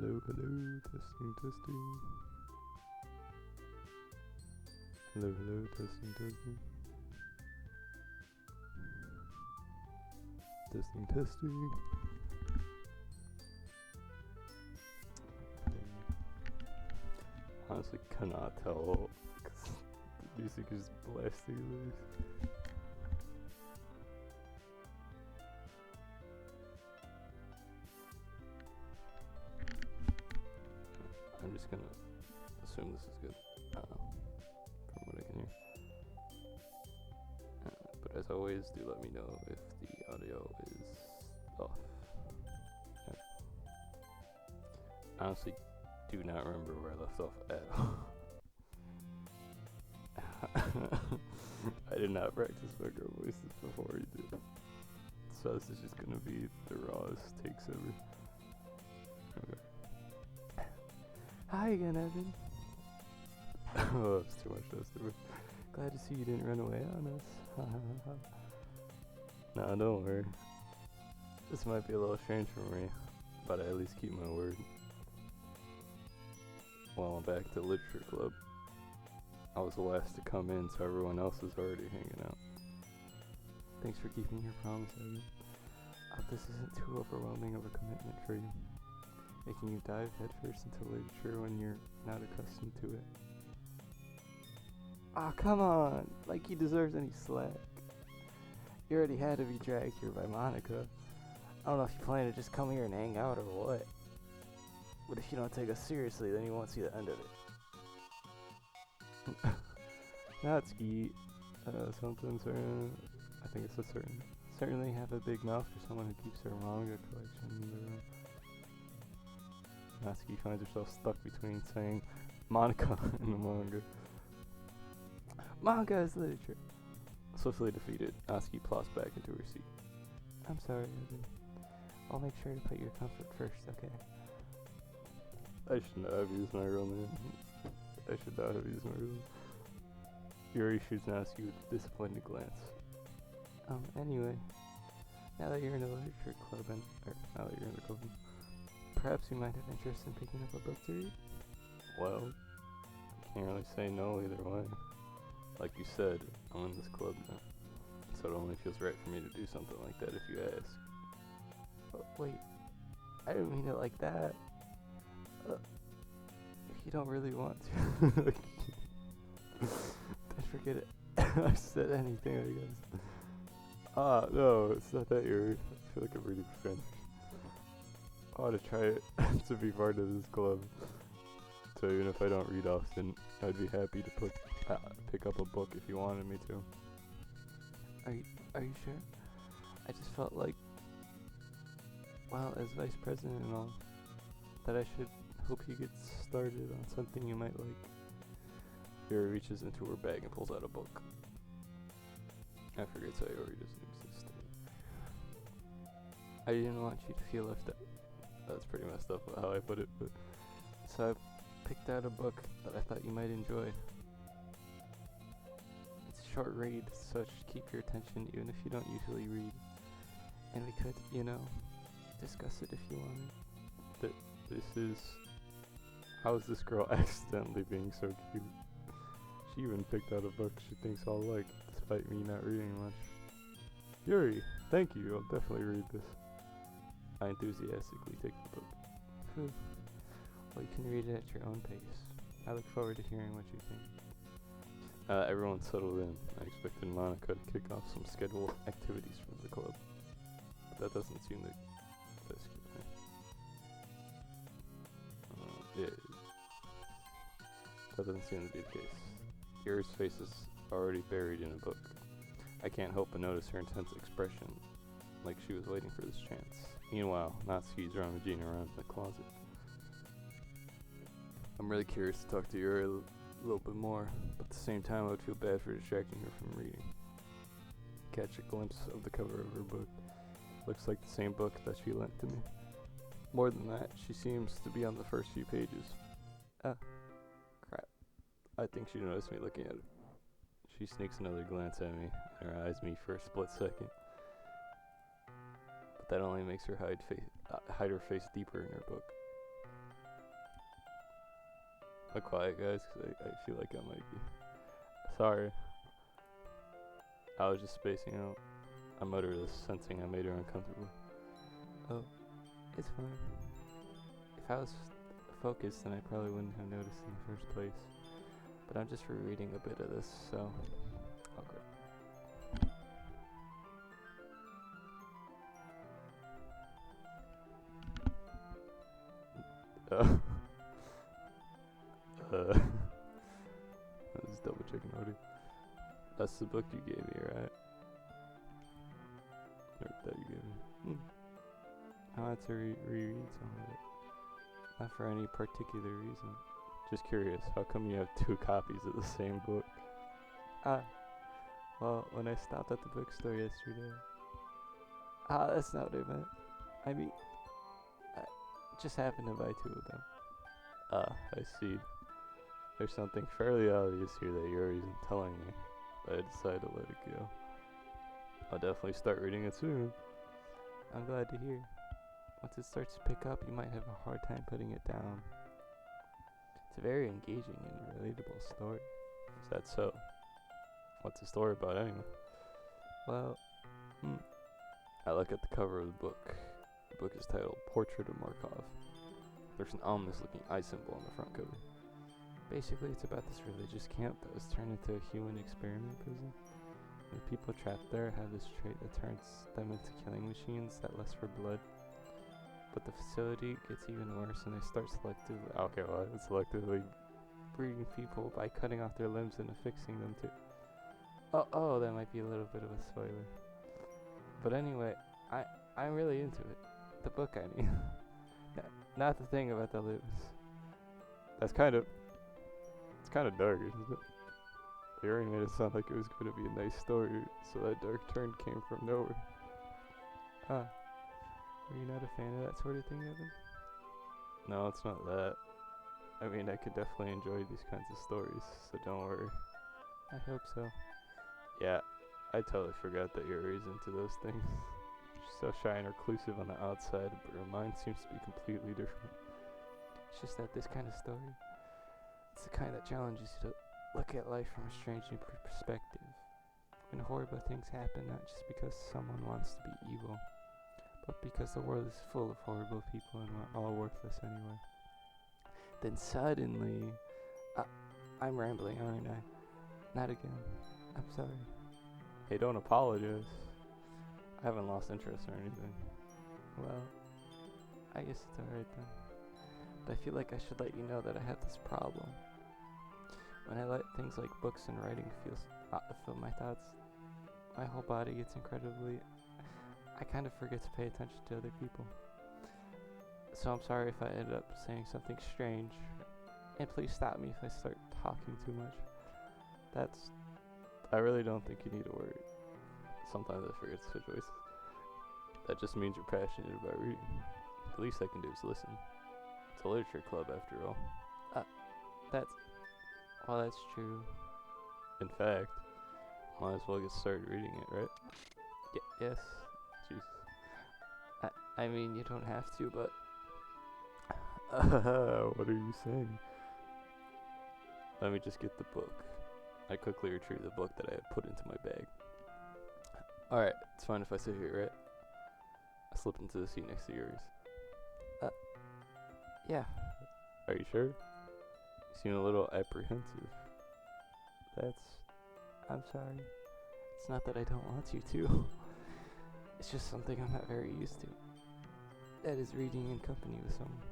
Hello, hello, testing, testing. Hello, hello, testing, testing. Testing, testing. Honestly, cannot tell because the music is blasting loose. I'm just gonna assume this is good, from what I can hear. But as always, do let me know if the audio is off. Okay. Honestly, do not remember where I left off at all. I did not practice my girl voices before you did. So this is just gonna be the rawest takes ever. Okay. Hi again, Evan. Oh, that's too much. That's too much. Glad to see you didn't run away on us. Nah, don't worry. This might be a little strange for me, but I at least keep my word. Well, I'm back to Literature Club. I was the last to come in, so everyone else is already hanging out. Thanks for keeping your promise, Evan. I hope this isn't too overwhelming of a commitment for you, making you dive headfirst into literature when you're not accustomed to it. Ah, come on! Like he deserves any slack. You already had to be dragged here by Monica. I don't know if you plan to just come here and hang out or what. But if you don't take us seriously, then you won't see the end of it. Natsuki, something certain. I think it's a certain. Certainly have a big mouth for someone who keeps her manga collection. Natsuki finds herself stuck between saying Monica and the manga. Manga is literature. Swiftly defeated, Natsuki plops back into her seat. I'm sorry, Evan. I'll make sure to put your comfort first, okay? I should not have used my real name. I should not have used my real name. Yuri shoots Natsuki with a disappointed glance. Anyway, now that you're in the literature club now that you're in the club, perhaps you might have interest in picking up a book to read? Well, I can't really say no either way. Like you said, I'm in this club now, so it only feels right for me to do something like that if you ask. Oh, wait, I didn't mean it like that. If you don't really want to, then forget it. I said anything, I guess. No, it's not that Yuri. I feel like I'm reading French. I ought to try it to be part of this club. So even if I don't read often, I'd be happy to pick up a book if you wanted me to. Are you sure? I just felt like, well, as vice president and all, that I should hope you get started on something you might like. Yuri reaches into her bag and pulls out a book. I forget Sayori doesn't exist. I didn't want you to feel left out. That's pretty messed up how I put it, but so I picked out a book that I thought you might enjoy. It's a short read, so it should keep your attention even if you don't usually read. And we could, discuss it if you wanted. How is this girl accidentally being so cute? She even picked out a book she thinks I'll like, despite me not reading much. Yuri, thank you, I'll definitely read this. I enthusiastically take the book. Phew. Well, you can read it at your own pace. I look forward to hearing what you think. Everyone settled in. I expected Monica to kick off some scheduled activities from the club. But that doesn't seem to... That doesn't seem to be the case. Yuri's face is already buried in a book. I can't help but notice her intense expression, like she was waiting for this chance. Meanwhile, Natsuki's rummaging around in the closet. I'm really curious to talk to Yuri a little bit more, but at the same time I would feel bad for distracting her from reading. Catch a glimpse of the cover of her book. Looks like the same book that she lent to me. More than that, she seems to be on the first few pages. Crap. I think she noticed me looking at it. She sneaks another glance at me, and her eyes meet for a split second. But that only makes her hide her face deeper in her book. a quiet, guys, because I feel like I might be. Sorry. I was just spacing out. I muttered this, sensing I made her uncomfortable. Oh, it's fine. If I was focused, then I probably wouldn't have noticed in the first place. But I'm just rereading a bit of this, so... Okay. I'm just double checking audio. That's the book you gave me, right? Or that you gave me. I wanted to reread some of it. Not for any particular reason. Just curious, how come you have 2 copies of the same book? Well, when I stopped at the bookstore yesterday. That's not what I meant. I mean, I just happened to buy 2 of them. I see. There's something fairly obvious here that Yuri isn't telling me, but I decided to let it go. I'll definitely start reading it soon. I'm glad to hear. Once it starts to pick up, you might have a hard time putting it down. It's a very engaging and relatable story. Is that so? What's the story about anyway? Well, I look at the cover of the book. The book is titled Portrait of Markov. There's an ominous looking eye symbol on the front cover. Basically, it's about this religious camp that was turned into a human experiment prison. The people trapped there have this trait that turns them into killing machines that lust for blood. But the facility gets even worse and they start selectively breeding people by cutting off their limbs and affixing them to... Oh, that might be a little bit of a spoiler. But anyway, I'm really into it. The book, I mean. Not the thing about the limbs. It's kind of dark, isn't it? They already made it sound like it was going to be a nice story, so that dark turn came from nowhere. Were you not a fan of that sort of thing, Evan? No, it's not that. I mean, I could definitely enjoy these kinds of stories, so don't worry. I hope so. Yeah, I totally forgot that Yuri's into those things. She's so shy and reclusive on the outside, but her mind seems to be completely different. It's just that this kind of story, it's the kind that challenges you to look at life from a strange new perspective. When horrible things happen, not just because someone wants to be evil, but because the world is full of horrible people and we're all worthless anyway. Then suddenly, I'm rambling, aren't I? Not again. I'm sorry. Hey, don't apologize. I haven't lost interest or anything. Well, I guess it's alright then. But I feel like I should let you know that I have this problem. When I let things like books and writing fill my thoughts, my whole body gets incredibly... I kind of forget to pay attention to other people. So I'm sorry if I ended up saying something strange. And please stop me if I start talking too much. I really don't think you need to worry. Sometimes I forget such voices. That just means you're passionate about reading. The least I can do is listen. It's a literature club after all. That's true. In fact, might as well get started reading it, right? Yes. Jeez. I mean, you don't have to, but... What are you saying? Let me just get the book. I quickly retrieved the book that I had put into my bag. Alright, it's fine if I sit here, right? I slip into the seat next to yours. Yeah. Are you sure? You seem a little apprehensive. I'm sorry. It's not that I don't want you to. It's just something I'm not very used to. That is reading in company with someone.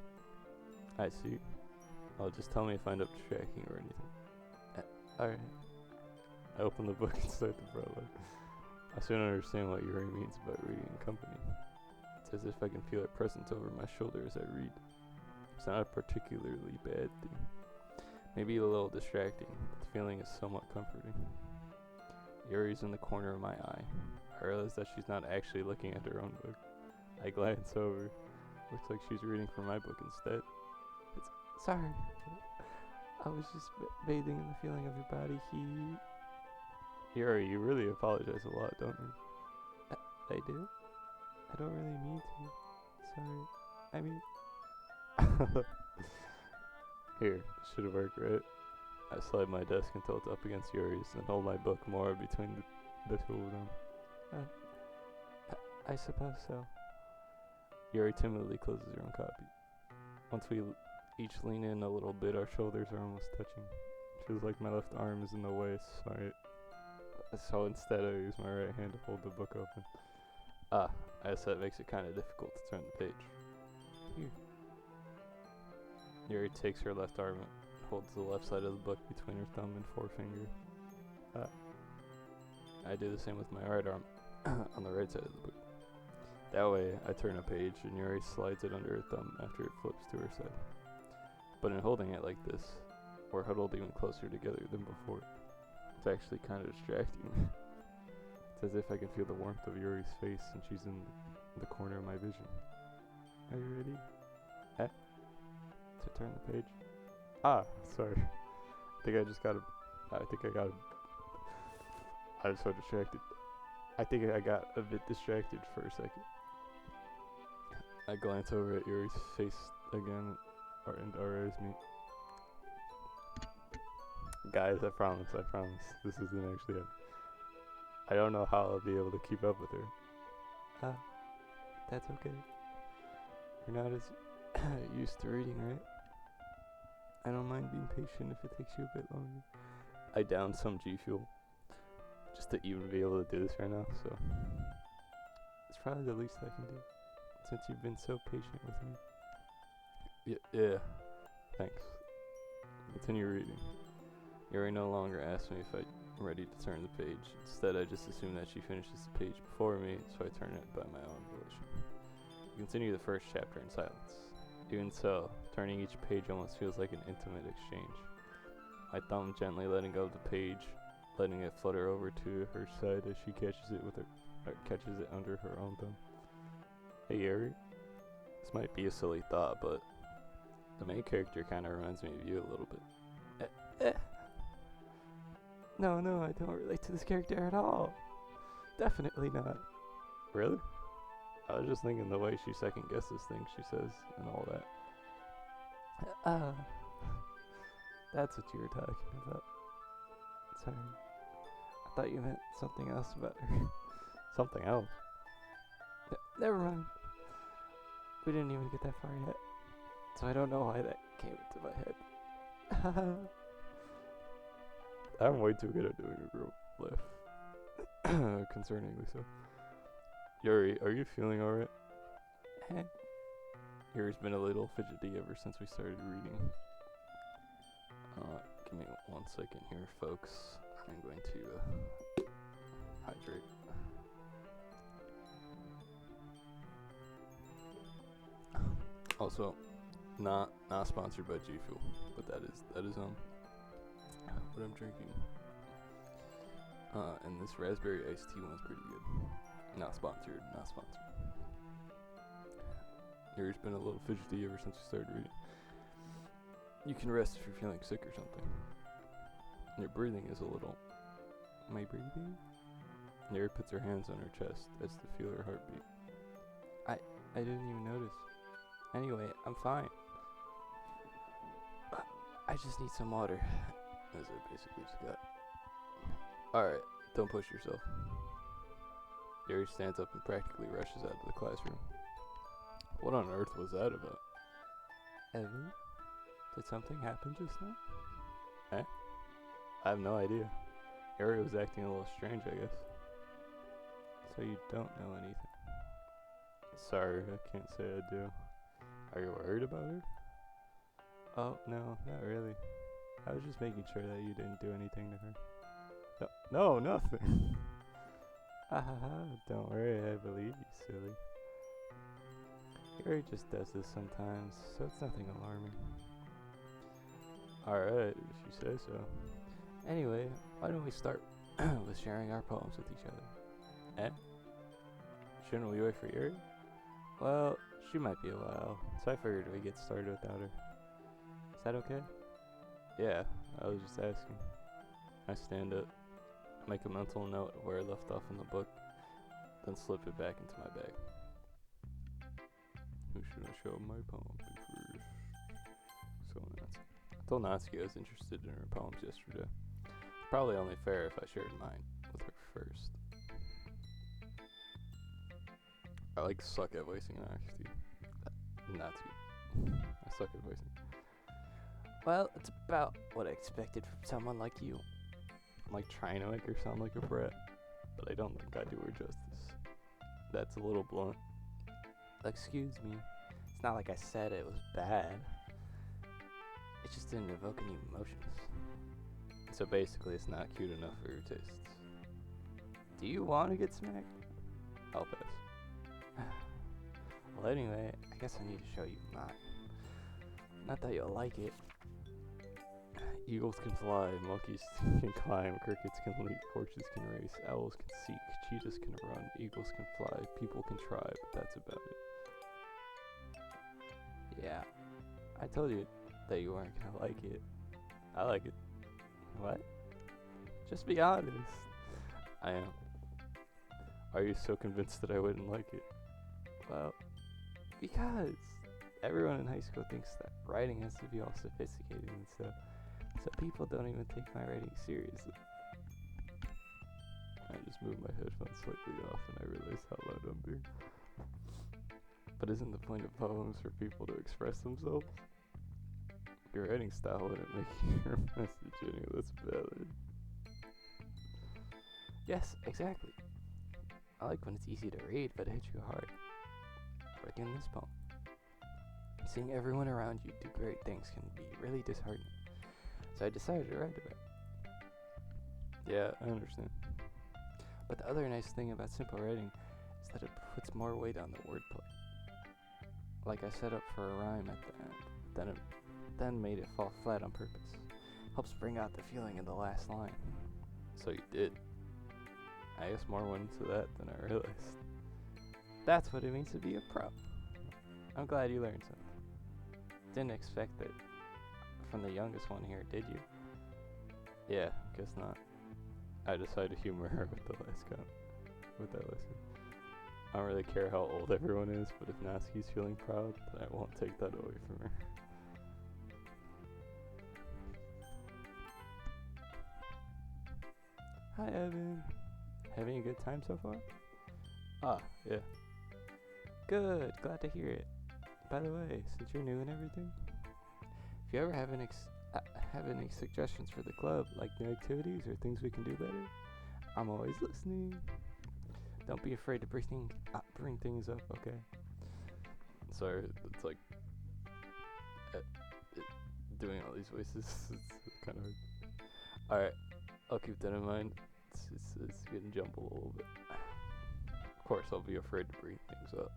I see. Just tell me if I end up distracting or anything. Alright. I open the book and start the prologue. I soon understand what Yuri means about reading in company. It's as if I can feel her presence over my shoulder as I read. It's not a particularly bad thing. Maybe a little distracting, but the feeling is somewhat comforting. Yuri's in the corner of my eye. I realize that she's not actually looking at her own book. I glance over. Looks like she's reading from my book instead. Sorry. I was just bathing in the feeling of your body heat. Yuri, you really apologize a lot, don't you? I do? I don't really mean to. Sorry. I mean... Here, this should have worked, right? I slide my desk and tilt up against Yuri's and hold my book more between the two of them. I suppose so. Yuri timidly closes her own copy. Once we each lean in a little bit, our shoulders are almost touching. Feels like my left arm is in the way, so instead I use my right hand to hold the book open. I guess that makes it kind of difficult to turn the page. Here. Yuri takes her left arm and holds the left side of the book between her thumb and forefinger. I do the same with my right arm on the right side of the book. That way, I turn a page and Yuri slides it under her thumb after it flips to her side. But in holding it like this, we're huddled even closer together than before. It's actually kind of distracting. It's as if I can feel the warmth of Yuri's face and she's in the corner of my vision. Are you ready? To turn the page? Sorry. I'm so distracted. I think I got a bit distracted for a second. I glance over at Yuri's face again, and our eyes meet. Guys, I promise. This isn't actually I don't know how I'll be able to keep up with her. That's okay. You're not as used to reading, right? I don't mind being patient if it takes you a bit longer. I downed some G Fuel just to even be able to do this right now, so it's probably the least I can do since you've been so patient with me. Yeah, thanks. Continue reading. Yuri no longer asks me if I'm ready to turn the page. Instead, I just assume that she finishes the page before me, so I turn it by my own volition. We continue the first chapter in silence. Even so, turning each page almost feels like an intimate exchange. My thumb gently letting go of the page, letting it flutter over to her side as she catches it under her own thumb. Hey Yuri, this might be a silly thought, but the main character kind of reminds me of you a little bit. No, I don't relate to this character at all. Definitely not. Really? I was just thinking the way she second guesses things she says and all that. That's what you were talking about. Sorry. I thought you meant something else about her. Something else? Never mind. We didn't even get that far yet. So I don't know why that came into my head. I'm way too good at doing a girl laugh. Concerningly so. Yuri, are you feeling alright? Yuri's been a little fidgety ever since we started reading. Give me 1 second here, folks. I'm going to hydrate. Also, not sponsored by G Fuel, but that is what I'm drinking. And this raspberry iced tea one's pretty good. Not sponsored. Yuri's been a little fidgety ever since we started reading. You can rest if you're feeling sick or something. Your breathing is a little... Am I breathing? Yuri puts her hands on her chest as to feel her heartbeat. I didn't even notice. Anyway, I'm fine. I just need some water. As I basically just got. Alright, don't push yourself. Yuri stands up and practically rushes out of the classroom. What on earth was that about? Evan? Did something happen just now? I have no idea. Yuri was acting a little strange, I guess. So you don't know anything? Sorry, I can't say I do. Are you worried about her? Oh, no, not really. I was just making sure that you didn't do anything to her. No, nothing. Don't worry, I believe you, silly. Yuri just does this sometimes, so it's nothing alarming. Alright, if you say so. Anyway, why don't we start with sharing our poems with each other? Shouldn't we wait for Yuri? Well, she might be a while, so I figured we'd get started without her. Is that okay? Yeah, I was just asking. I stand up, make a mental note of where I left off in the book, then slip it back into my bag. Who should I show my poem to first? So that's told Natsuki I was interested in her poems yesterday. Probably only fair if I shared mine with her first. I suck at voicing Natsuki. I suck at voicing. Well, it's about what I expected from someone like you. I'm trying to make her sound like a brat, but I don't think I do her justice. That's a little blunt. Excuse me. It's not like I said it was bad. It just didn't evoke any emotions. So basically, it's not cute enough for your tastes. Do you want to get smacked? I'll pass. Well, anyway, I guess I need to show you mine. Not that you'll like it. Eagles can fly, monkeys can climb, crickets can leap, horses can race, owls can seek, cheetahs can run, eagles can fly, people can try, but that's about it. Yeah, I told you that you weren't gonna like it. I like it. What? Just be honest. I am. Are you so convinced that I wouldn't like it? Well, because everyone in high school thinks that writing has to be all sophisticated and stuff. So people don't even take my writing seriously. I just moved my headphones slightly off and I realized how loud I'm being. But isn't the point of poems for people to express themselves? Your writing style wouldn't make your message any less valid. Yes, exactly. I like when it's easy to read, but it hits you hard. Like in this poem. Seeing everyone around you do great things can be really disheartening. So I decided to write about it. Yeah, I understand. But the other nice thing about simple writing is that it puts more weight on the wordplay. Like I set up for a rhyme at the end, then made it fall flat on purpose. Helps bring out the feeling in the last line. So you did. I guess more went into that than I realized. That's what it means to be a pro. I'm glad you learned something. Didn't expect that from the youngest one here, did you? Yeah, guess not. I decided to humor her with that lesson. I don't really care how old everyone is, but if Natsuki's feeling proud, then I won't take that away from her. Hi, Evan. Having a good time so far? Ah, yeah. Good, glad to hear it. By the way, since you're new and everything, if you ever have any suggestions for the club, like new activities or things we can do better, I'm always listening. Don't be afraid to bring things up, okay? Sorry, it's doing all these voices, it's kind of hard. Alright, I'll keep that in mind. It's getting jumbled a little bit. Of course, I'll be afraid to bring things up.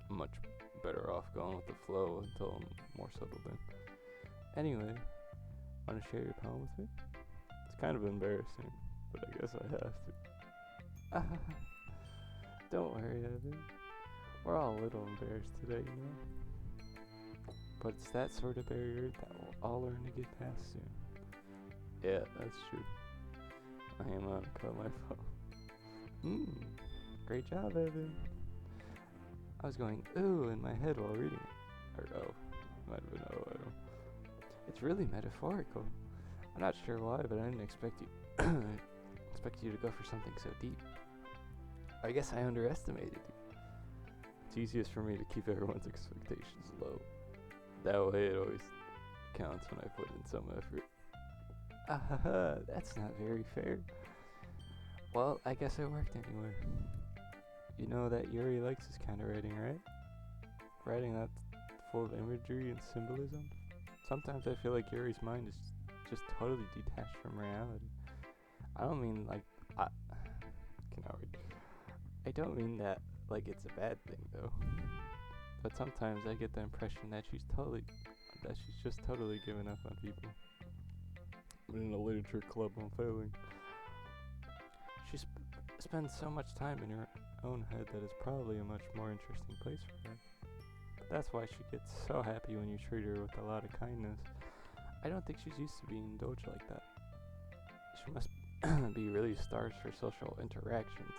I'm much better off going with the flow until I'm more settled in. Anyway, want to share your poem with me? It's kind of embarrassing, but I guess I have to. Don't worry, Evan. We're all a little embarrassed today, you know? But it's that sort of barrier that we'll all learn to get past soon. Yeah, that's true. I am on cut my phone. Great job, Evan. I was going ooh in my head while reading it. Or oh, might have been oh, I don't know. It's really metaphorical. I'm not sure why, but I didn't expect you to go for something so deep. I guess I underestimated you. It's easiest for me to keep everyone's expectations low. That way it always counts when I put in some effort. That's not very fair. Well, I guess it worked anyway. You know that Yuri likes this kind of writing, right? Writing that's full of imagery and symbolism. Sometimes I feel like Yuri's mind is just totally detached from reality. I don't mean I don't mean that like it's a bad thing though. But sometimes I get the impression that she's just totally given up on people. But in a literature club, I'm failing. She spends so much time in her own head that it's probably a much more interesting place for her. But that's why she gets so happy when you treat her with a lot of kindness. I don't think she's used to being indulged like that. She must be really starved for social interactions,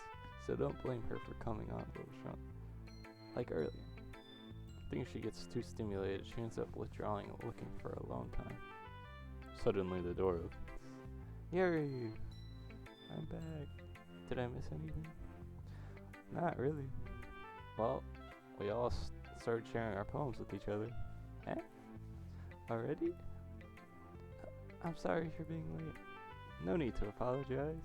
so don't blame her for coming on a little strong. Like earlier. I think she gets too stimulated, she ends up withdrawing and looking for a alone time. Suddenly the door opens. Yuri! I'm back. Did I miss anything? Not really. Well, we all started sharing our poems with each other. Eh? Already? I'm sorry for being late. No need to apologize.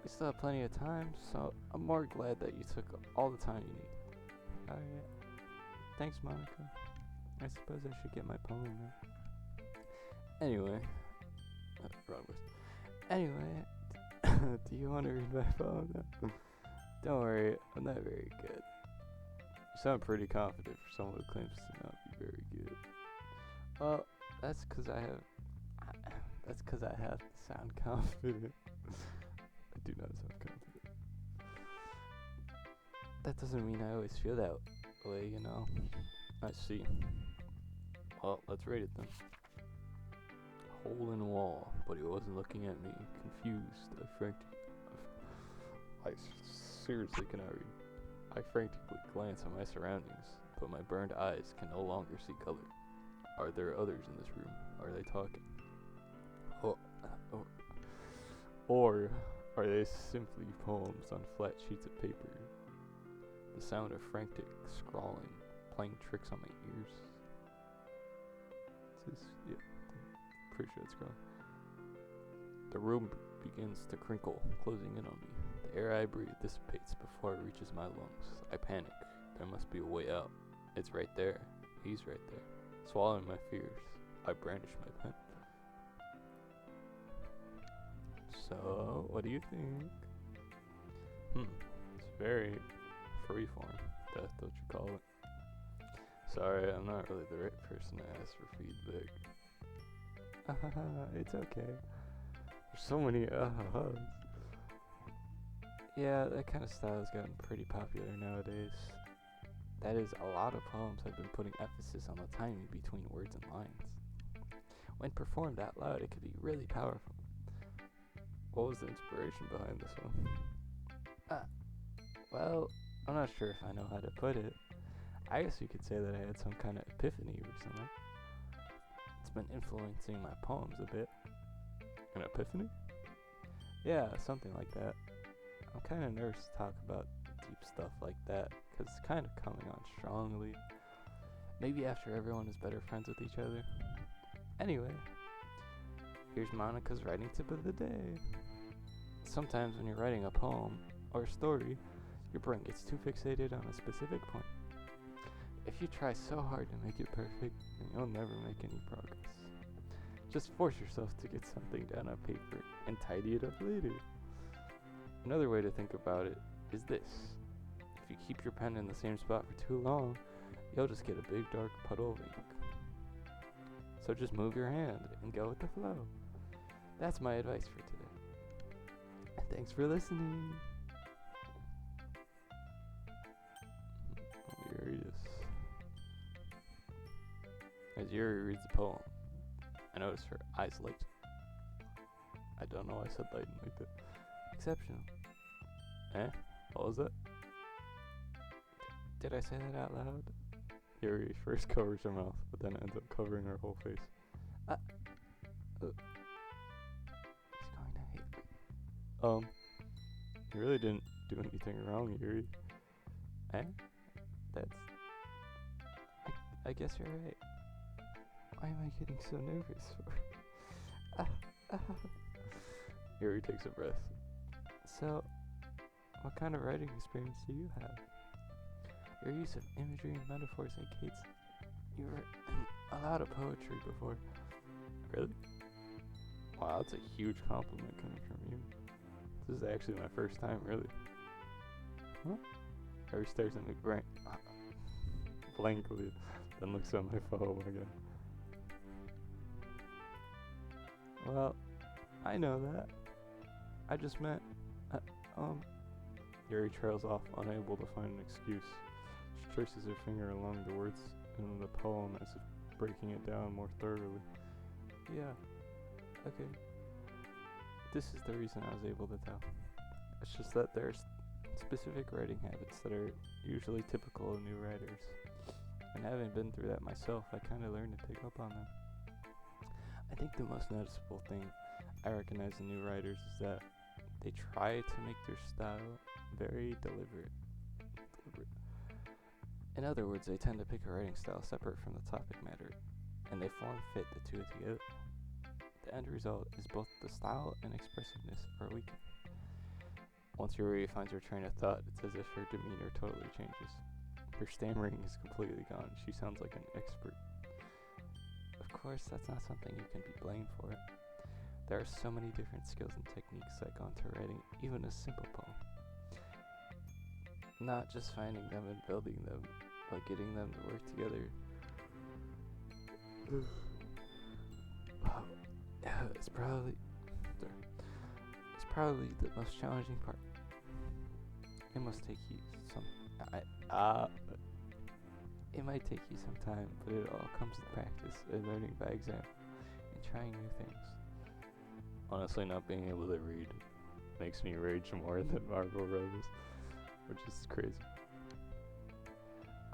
We still have plenty of time, so I'm more glad that you took all the time you need. Alright. Thanks, Monica. I suppose I should get my poem now. Anyway. Wrong list. Anyway, do you want to read my poem now? Don't worry, I'm not very good. You sound pretty confident for someone who claims to not be very good. Well, that's because I have to sound confident. I do not sound confident. That doesn't mean I always feel that way, you know. I see. Well, let's rate it then. Hole in the wall, but he wasn't looking at me. Confused, I seriously cannot read. I frantically glance at my surroundings, but my burned eyes can no longer see color. Are there others in this room? Are they talking? Or are they simply poems on flat sheets of paper? The sound of frantic scrawling, playing tricks on my ears. Yeah, pretty sure it's scrawling. The room begins to crinkle, closing in on me. The air I breathe dissipates before it reaches my lungs. I panic. There must be a way out. It's right there. He's right there. Swallowing my fears, I brandish my pen. So, what do you think? It's very freeform. That's what you call it. Sorry, I'm not really the right person to ask for feedback. It's okay. There's so many ahas. Yeah, that kind of style has gotten pretty popular nowadays. That is, a lot of poems have been putting emphasis on the timing between words and lines. When performed out loud, it can be really powerful. What was the inspiration behind this one? Well, I'm not sure if I know how to put it. I guess you could say that I had some kind of epiphany recently. It's been influencing my poems a bit. An epiphany? Yeah, something like that. I'm kind of nervous to talk about deep stuff like that, because it's kind of coming on strongly. Maybe after everyone is better friends with each other. Anyway, here's Monica's writing tip of the day. Sometimes when you're writing a poem or a story, your brain gets too fixated on a specific point. If you try so hard to make it perfect, then you'll never make any progress. Just force yourself to get something down on paper and tidy it up later. Another way to think about it is this. If you keep your pen in the same spot for too long, you'll just get a big dark puddle of ink. So just move your hand and go with the flow. That's my advice for today. And thanks for listening. Let me read this. As Yuri reads the poem, I notice her eyes light. I don't know why I said light like that. Exceptional. Eh? What was that? Did I say that out loud? Yuri first covers her mouth, but then ends up covering her whole face. He's going to hate me. You really didn't do anything wrong, Yuri. Eh? I guess you're right. Why am I getting so nervous for? Yuri takes a breath. So, what kind of writing experience do you have? Your use of imagery and metaphors indicates you wrote a lot of poetry before. Really? Wow, that's a huge compliment coming from you. This is actually my first time, really. Huh? Harry stares at me blankly, then looks at my phone again. Well, I know that. I just meant, Yuri trails off, unable to find an excuse. She traces her finger along the words in the poem as if breaking it down more thoroughly. Yeah, okay. This is the reason I was able to tell. It's just that there's specific writing habits that are usually typical of new writers. And having been through that myself, I kind of learned to pick up on them. I think the most noticeable thing I recognize in new writers is that they try to make their style very deliberate. In other words, they tend to pick a writing style separate from the topic matter, and they form fit the two together. The end result is both the style and expressiveness are weakened. Once Yuri finds her train of thought, it's as if her demeanor totally changes. Her stammering is completely gone. She sounds like an expert. Of course, that's not something you can be blamed for. There are so many different skills and techniques that go into writing even a simple poem. Not just finding them and building them, but getting them to work together. Wow. It's probably the most challenging part. It must take you it might take you some time, but it all comes with practice and learning by example and trying new things. Honestly, not being able to read makes me rage more than Marvel Rebels, which is crazy.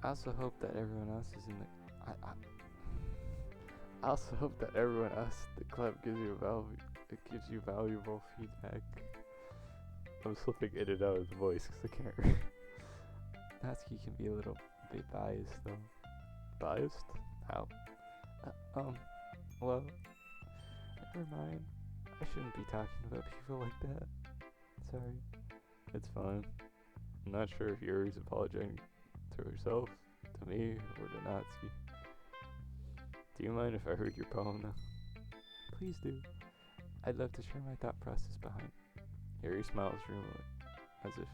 I also hope that everyone else is in the I also hope that everyone else in the club gives you valuable feedback. I'm slipping in and out of the voice because I can't read. Natsuki can be a little bit biased though. Biased? How? Well, never mind. I shouldn't be talking about people like that. Sorry. It's fine. I'm not sure if Yuri's apologizing to herself, to me, or to Natsuki. Do you mind if I read your poem now? Please do. I'd love to share my thought process behind it. Yuri smiles dreamily, as if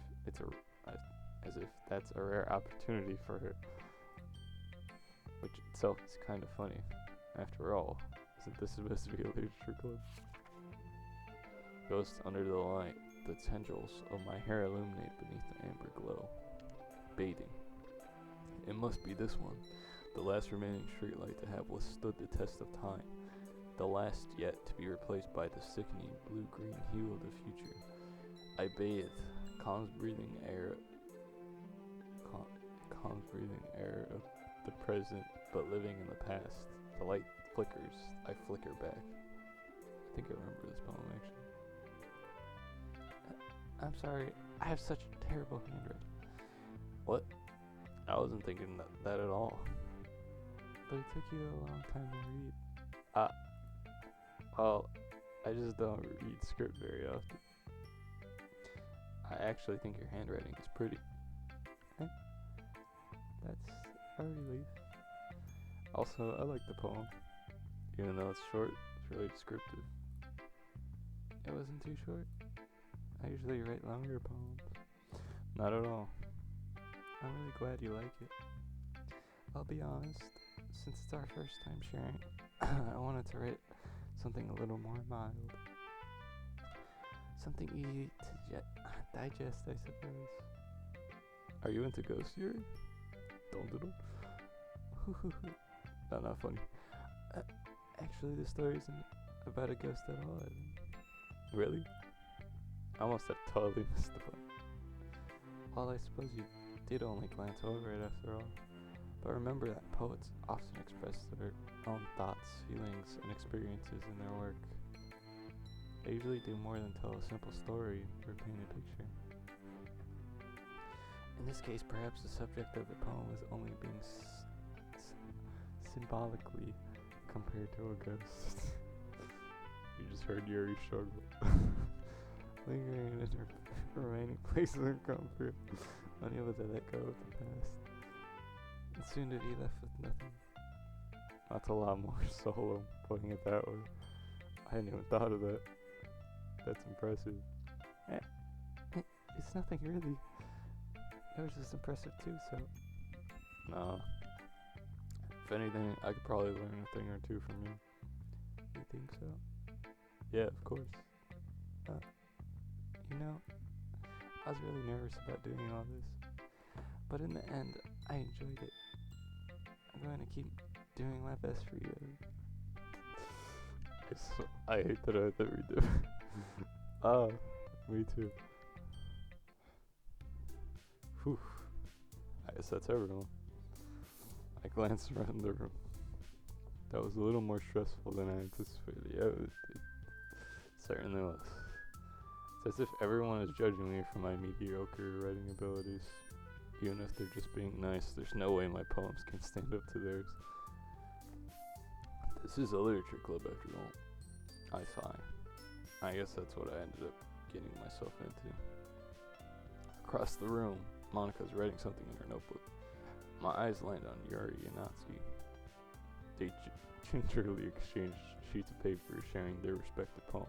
that's a rare opportunity for her, which itself is kind of funny. After all, isn't this supposed to be a literature club? Ghost under the light, the tendrils of my hair illuminate beneath the amber glow. Bathing. It must be this one, the last remaining streetlight to have withstood the test of time, the last yet to be replaced by the sickening blue-green hue of the future. I bathe, calm breathing air of the present, but living in the past. The light flickers, I flicker back. I think I remember this poem actually. I'm sorry, I have such terrible handwriting. What? I wasn't thinking that at all. But it took you a long time to read. Well, I just don't read script very often. I actually think your handwriting is pretty. That's a relief. Also, I like the poem. Even though it's short, it's really descriptive. It wasn't too short. I usually write longer poems. Not at all. I'm really glad you like it. I'll be honest, since it's our first time sharing, I wanted to write something a little more mild. Something easy to digest, I suppose. Are you into Ghost Yuri? Don't. No, not funny. Actually, the story isn't about a ghost at all. Really? I almost have totally missed the point. Well, I suppose you did only glance over it after all. But remember that poets often express their own thoughts, feelings, and experiences in their work. They usually do more than tell a simple story or paint a picture. In this case, perhaps the subject of the poem is only being symbolically compared to a ghost. You just heard Yuri struggle. Lingering in her remaining places of comfort, unable to let go of the past. And soon to be left with nothing. That's a lot more solo, putting it that way. I hadn't even thought of that. That's impressive. It's nothing really. Yours is impressive too, so. Nah. If anything, I could probably learn a thing or two from you. You think so? Yeah, of course. I was really nervous about doing all this. But in the end, I enjoyed it. I'm going to keep doing my best for you. I hate that I had to redo it. Me too. Whew. I guess that's everyone. I glanced around the room. That was a little more stressful than I anticipated. Yeah, it certainly was. It's as if everyone is judging me for my mediocre writing abilities. Even if they're just being nice, there's no way my poems can stand up to theirs. This is a literature club after all. I sigh. I guess that's what I ended up getting myself into. Across the room, Monika's writing something in her notebook. My eyes land on Yuri and Natsuki. They gingerly exchange sheets of paper, sharing their respective poems.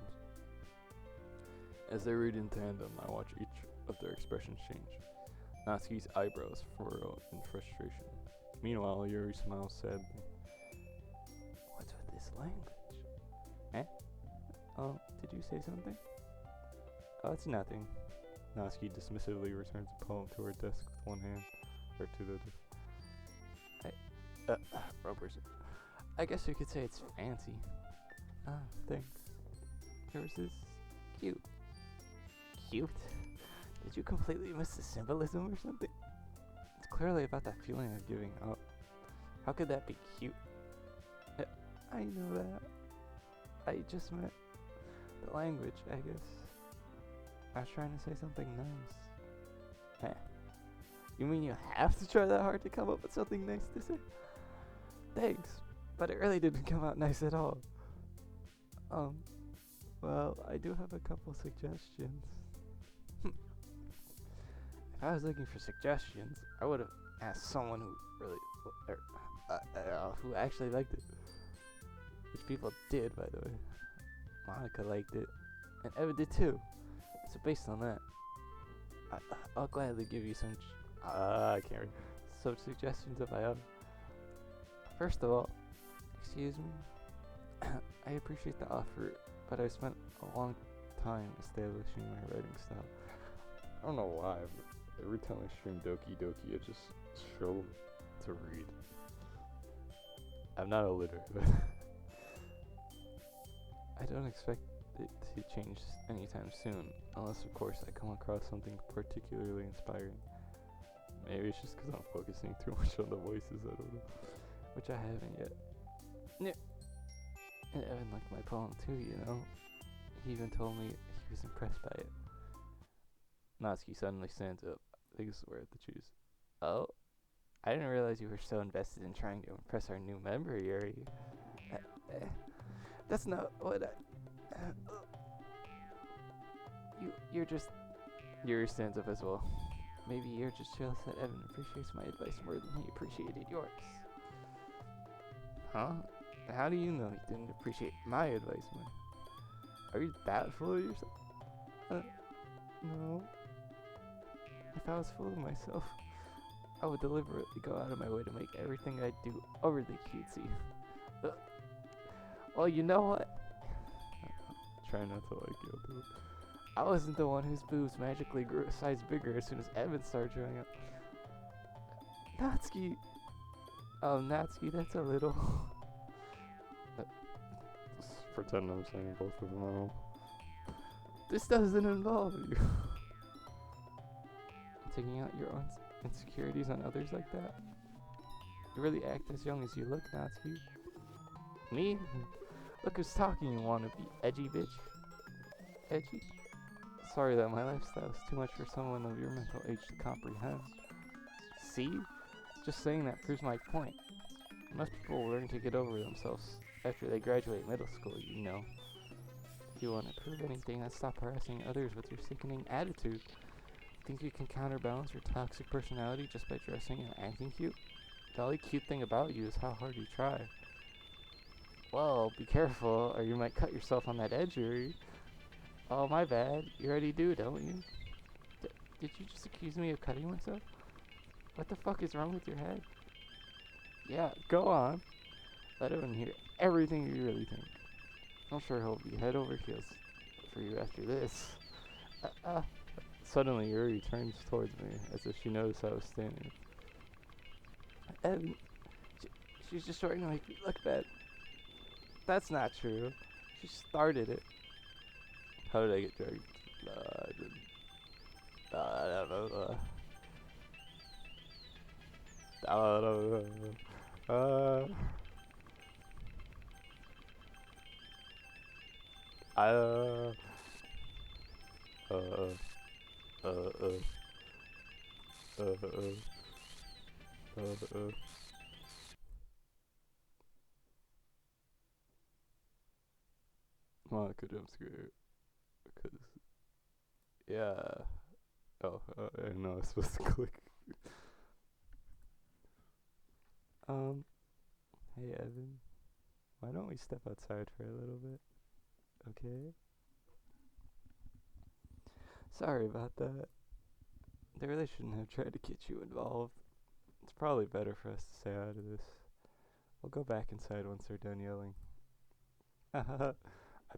As they read in tandem, I watch each of their expressions change. Natsuki's eyebrows furrow in frustration. Meanwhile, Yuri smiles sadly. What's with this language? Eh? Oh, did you say something? Oh, it's nothing. Natsuki dismissively returns the poem to her desk with one hand, or to the wrong person. I guess you could say it's fancy. Ah, thanks. Yours is cute. Cute? Did you completely miss the symbolism or something? It's clearly about that feeling of giving up. How could that be cute? I know that. I just meant the language, I guess. I was trying to say something nice. You mean you have to try that hard to come up with something nice to say? Thanks, but it really didn't come out nice at all. Well, I do have a couple suggestions. If I was looking for suggestions, I would have asked someone who really, who actually liked it. Which people did, by the way. Monica liked it, and Evan did too. So based on that, I'll gladly give you some, I can't read, some suggestions of my own. First of all, excuse me, I appreciate the offer, but I've spent a long time establishing my writing style. I don't know why, but every time I stream Doki, I just struggle to read. I'm not illiterate, but I don't expect it to change anytime soon, unless of course I come across something particularly inspiring. Maybe it's just because I'm focusing too much on the voices, I don't know, which I haven't yet. And Evan liked my poem too, you know. He even told me he was impressed by it. Natsuki suddenly stands up. I think it's where to choose. Oh, I didn't realize you were so invested in trying to impress our new member, Yuri. That's not what I... You're just... Yuri stands up as well. Maybe you're just jealous that Evan appreciates my advice more than he appreciated yours. Huh? How do you know he didn't appreciate my advice more? Are you that full of yourself? No. If I was full of myself, I would deliberately go out of my way to make everything I do overly cutesy. Well, you know what? Try not to guilt it. I wasn't the one whose boobs magically grew a size bigger as soon as Evan started showing up. Natsuki. Oh, Natsuki, that's a little... Just pretend I'm saying both of them now. This doesn't involve you. Taking out your own insecurities on others like that? You really act as young as you look, Natsuki. Me? Look who's talking, you wanna be edgy bitch. Edgy? Sorry that my lifestyle is too much for someone of your mental age to comprehend. See? Just saying that proves my point. Most people learn to get over themselves after they graduate middle school, you know. If you want to prove anything, then stop harassing others with your sickening attitude. Think you can counterbalance your toxic personality just by dressing and acting cute? The only cute thing about you is how hard you try. Well, be careful, or you might cut yourself on that edge, Yuri. Oh, my bad. You already do, don't you? Did you just accuse me of cutting myself? What the fuck is wrong with your head? Yeah, go on. Let everyone hear everything you really think. I'm sure he'll be head over heels for you after this. Suddenly, Yuri turns towards me as if she noticed I was standing. Evan, she's just trying to make me look bad. That's not true. She started it. How did I get dragged? I don't know. Uh, uh, uh, uh, uh, uh. Monica jump scare. Cause, yeah. Oh, I know I was supposed to click. Hey Evan, why don't we step outside for a little bit? Okay? Sorry about that. They really shouldn't have tried to get you involved. It's probably better for us to stay out of this. We'll go back inside once they're done yelling. I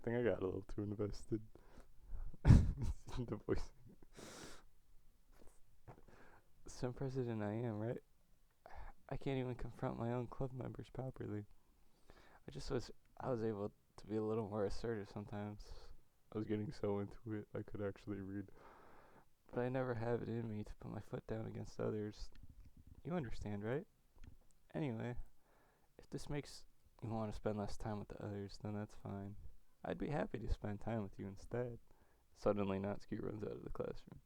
think I got a little too invested. The voice. Some president I am, right? I can't even confront my own club members properly. I was able to be a little more assertive sometimes. I was getting so into it I could actually read. But I never have it in me to put my foot down against others. You understand, right? Anyway, if this makes you want to spend less time with the others, then that's fine. I'd be happy to spend time with you instead. Suddenly, Natsuki runs out of the classroom.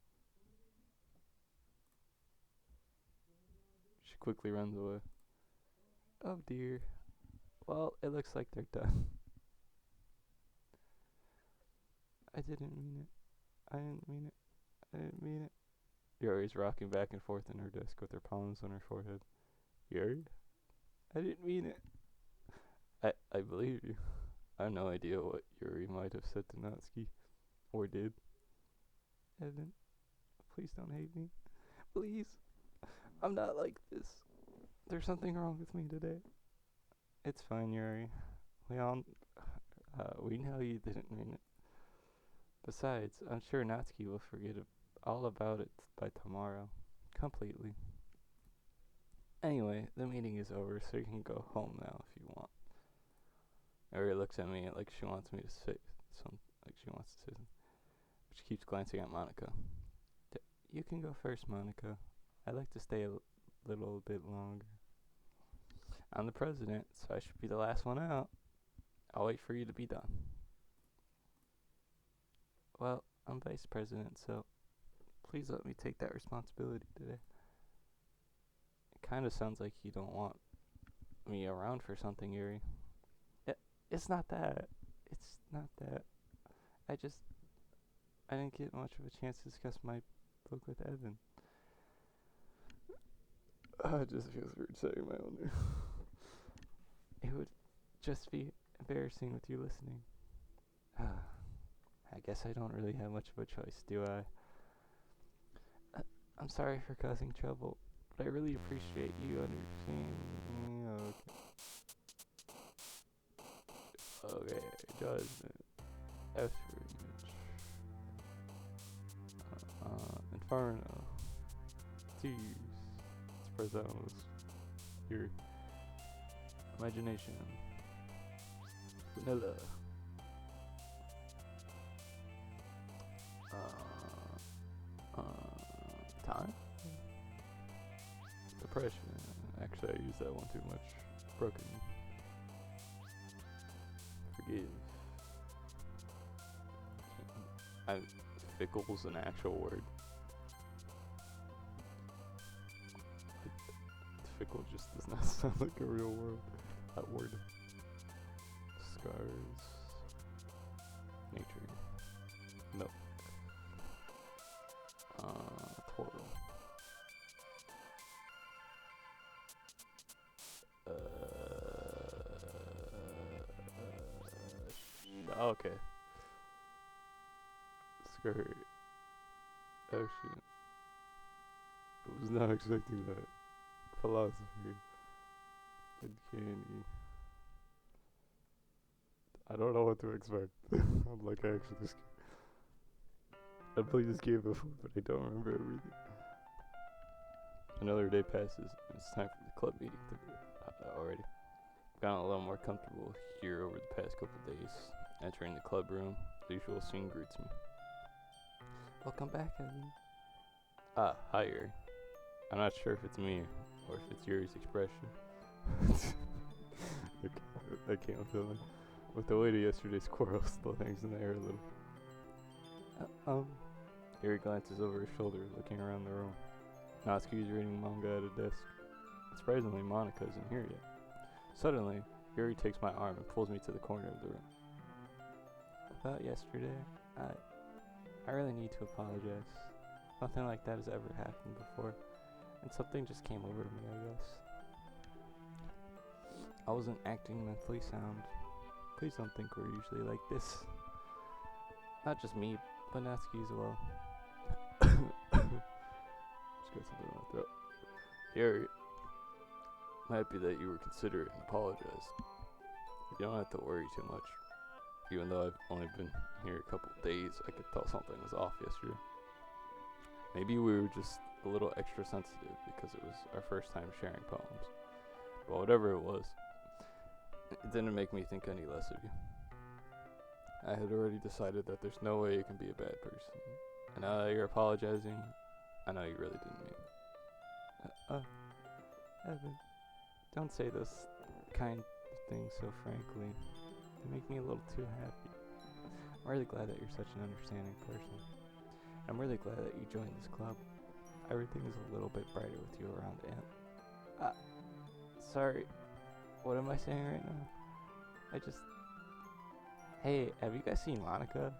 She quickly runs away. Oh dear. Well, it looks like they're done. I didn't mean it. I didn't mean it. I didn't mean it. Yuri's rocking back and forth in her desk with her palms on her forehead. Yuri? I didn't mean it. I believe you. I have no idea what Yuri might have said to Natsuki. Or did. Evan, please don't hate me. Please. I'm not like this. There's something wrong with me today. It's fine, Yuri. We all, we know you didn't mean it. Besides, I'm sure Natsuki will forget all about it by tomorrow. Completely. Anyway, the meeting is over, so you can go home now if you want. Yuri looks at me like she wants me to say something. Like she wants to say something. But she keeps glancing at Monica. You can go first, Monica. I'd like to stay a little bit longer. I'm the president, so I should be the last one out. I'll wait for you to be done. Well, I'm vice president, so please let me take that responsibility today. It kind of sounds like you don't want me around for something, Yuri. It's not that. It's not that. I didn't get much of a chance to discuss my book with Evan. It just feels weird saying my own name. It would just be embarrassing with you listening. I guess I don't really have much of a choice, do I? I'm sorry for causing trouble, but I really appreciate you understanding me. Okay, judgment. Effort. Inferno. Tease. Expressamos. Your imagination. Vanilla. Time? Depression. Actually, I use that one too much. Broken. Forgive. Fickle's an actual word. Fickle just does not sound like a real word. That word. Scars. Nature. Milk. Portal. Okay. Skirt. Ocean. I was not expecting that. Philosophy. Good candy. I don't know what to expect. I'm like actually scared. I played this game before, but I don't remember everything. Another day passes, and it's time for the club meeting to be already. I've gotten a little more comfortable here over the past couple days. Entering the club room, the usual scene greets me. Welcome back, Evan. Hi, Yuri. I'm not sure if it's me or if it's Yuri's expression. I can't feel it. With the weight of yesterday's quarrel still hangs in the air a little. Gary glances over his shoulder, looking around the room. Natsuki's reading manga at a desk. Surprisingly, Monica isn't here yet. Suddenly, Gary takes my arm and pulls me to the corner of the room. About yesterday, I really need to apologize. Nothing like that has ever happened before, and something just came over me, I guess. I wasn't acting mentally sound. Please don't think we're usually like this. Not just me, but Natsuki as well. Just got something in my throat. Gary, I'm happy that you were considerate and apologized. You don't have to worry too much. Even though I've only been here a couple days, I could tell something was off yesterday. Maybe we were just a little extra sensitive because it was our first time sharing poems. But whatever it was, it didn't make me think any less of you. I had already decided that there's no way you can be a bad person. And now that you're apologizing, I know you really didn't mean it. Evan, don't say those kind of things so frankly. They make me a little too happy. I'm really glad that you're such an understanding person. I'm really glad that you joined this club. Everything is a little bit brighter with you around, Aunt. Sorry. What am I saying right now? Hey, have you guys seen Monica?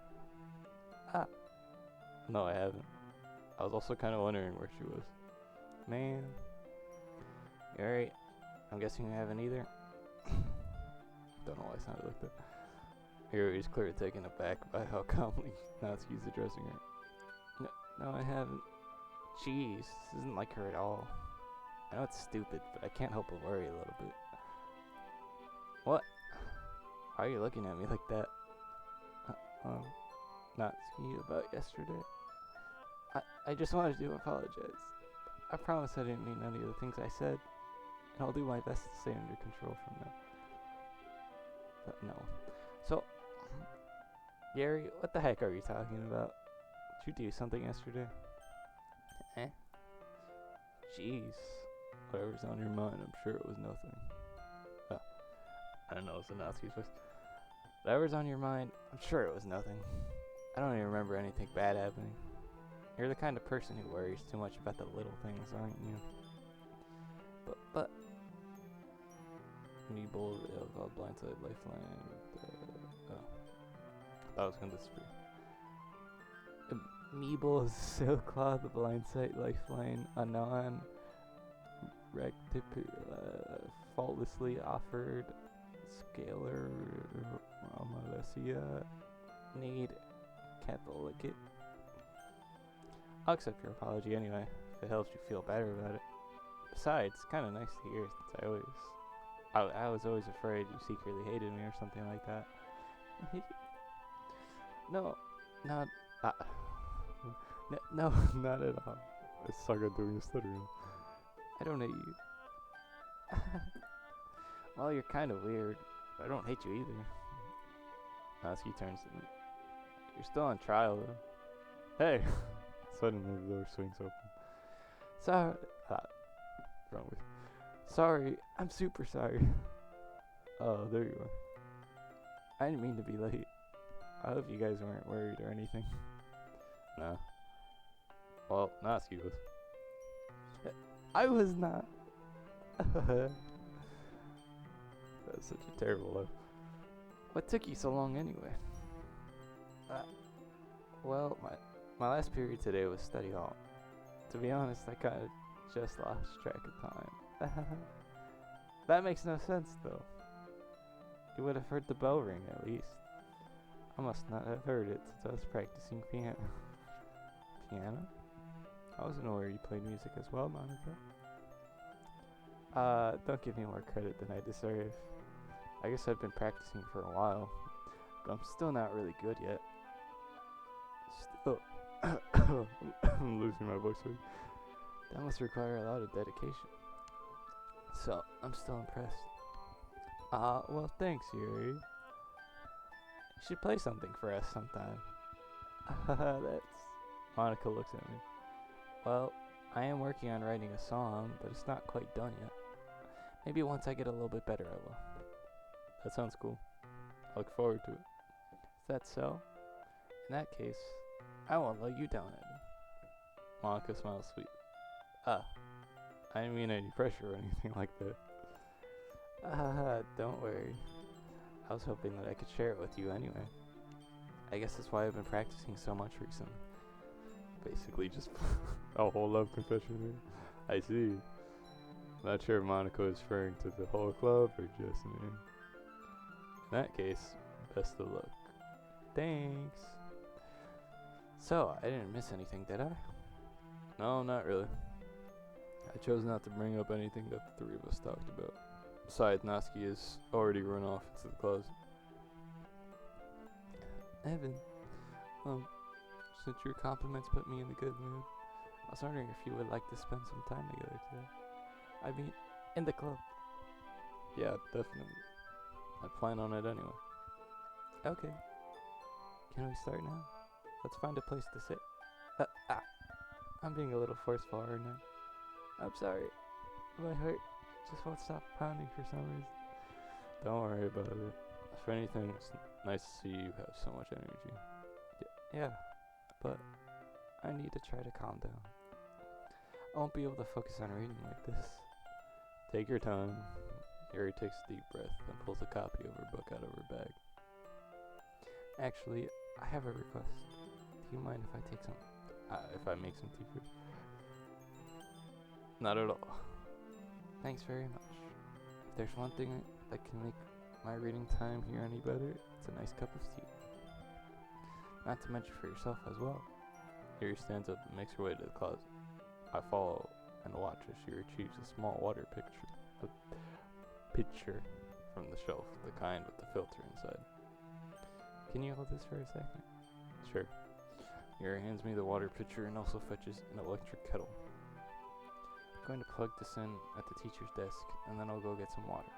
No, I haven't. I was also kind of wondering where she was. Man. You alright? I'm guessing you haven't either? Don't know why I sounded like that. Yuri's clearly taken aback by how calmly Natsuki's addressing her. No, I haven't. Jeez, this isn't like her at all. I know it's stupid, but I can't help but worry a little bit. What? Why are you looking at me like that? Natsuki, about yesterday? I just wanted to apologize. I promise I didn't mean any of the things I said, and I'll do my best to stay under control from now. But no. So, Gary, what the heck are you talking about? Did you do something yesterday? Jeez. Whatever's on your mind, I'm sure it was nothing. I don't know, it's Natsuki's voice. Whatever's on your mind, I'm sure it was nothing. I don't even remember anything bad happening. You're the kind of person who worries too much about the little things, aren't you? But Meeble, Blindside, Lifeline, that was gonna disappear. Meeble, Silklaw, the Blindside, Lifeline, Anon, Faultlessly Offered, Scalar, Malessia, Need, Catholic. I'll accept your apology anyway, if it helps you feel better about it. Besides, it's kind of nice to hear, since I was always afraid you secretly hated me or something like that. No, not at all. I suck at doing stuttering. I don't hate you. Well, you're kind of weird. I don't hate you either. Natsuki turns to me. You're still on trial, though. Hey! Suddenly the door swings open. Sorry. Wrong with. Sorry. I'm super sorry. Oh, there you are. I didn't mean to be late. I hope you guys weren't worried or anything. No. Well, Natsuki was. I was not. That's such a terrible laugh. What took you so long anyway? Well, my last period today was study hall. To be honest, I kind of just lost track of time. That makes no sense, though. You would have heard the bell ring, at least. I must not have heard it since I was practicing piano. Piano? I wasn't aware you played music as well, Monica. Don't give me more credit than I deserve. I guess I've been practicing for a while, but I'm still not really good yet. Still, I'm losing my voice. That must require a lot of dedication. So, I'm still impressed. Well, thanks, Yuri. You should play something for us sometime. Monica looks at me. Well, I am working on writing a song, but it's not quite done yet. Maybe once I get a little bit better, I will. That sounds cool. I look forward to it. Is that so? In that case, I won't let you down, Evan. Monica smiles sweet. Ah, I didn't mean any pressure or anything like that. Don't worry. I was hoping that I could share it with you anyway. I guess that's why I've been practicing so much recently. Basically just a whole love confession here. I see. Not sure if Monica is referring to the whole club or just me. In that case, best of luck. Thanks. So, I didn't miss anything, did I? No, not really. I chose not to bring up anything that the three of us talked about. Besides, Natsuki has already run off into the closet. Evan, since your compliments put me in a good mood, I was wondering if you would like to spend some time together today. I mean, in the club. Yeah, definitely. I plan on it anyway. Okay. Can we start now? Let's find a place to sit. I'm being a little forceful right now. I'm sorry. My heart just won't stop pounding for some reason. Don't worry about it. If anything, it's nice to see you have so much energy. Yeah, but I need to try to calm down. I won't be able to focus on reading like this. Take your time. Yuri takes a deep breath and pulls a copy of her book out of her bag. Actually, I have a request. Do you mind if I take some? If I make some tea for you? Not at all. Thanks very much. If there's one thing that can make my reading time here any better, it's a nice cup of tea. Not to mention for yourself as well. Yuri stands up and makes her way to the closet. I follow and watch as she retrieves a small water pitcher from the shelf, the kind with the filter inside. Can you hold this for a second? Sure. Yuri hands me the water pitcher and also fetches an electric kettle. I'm going to plug this in at the teacher's desk, and then I'll go get some water.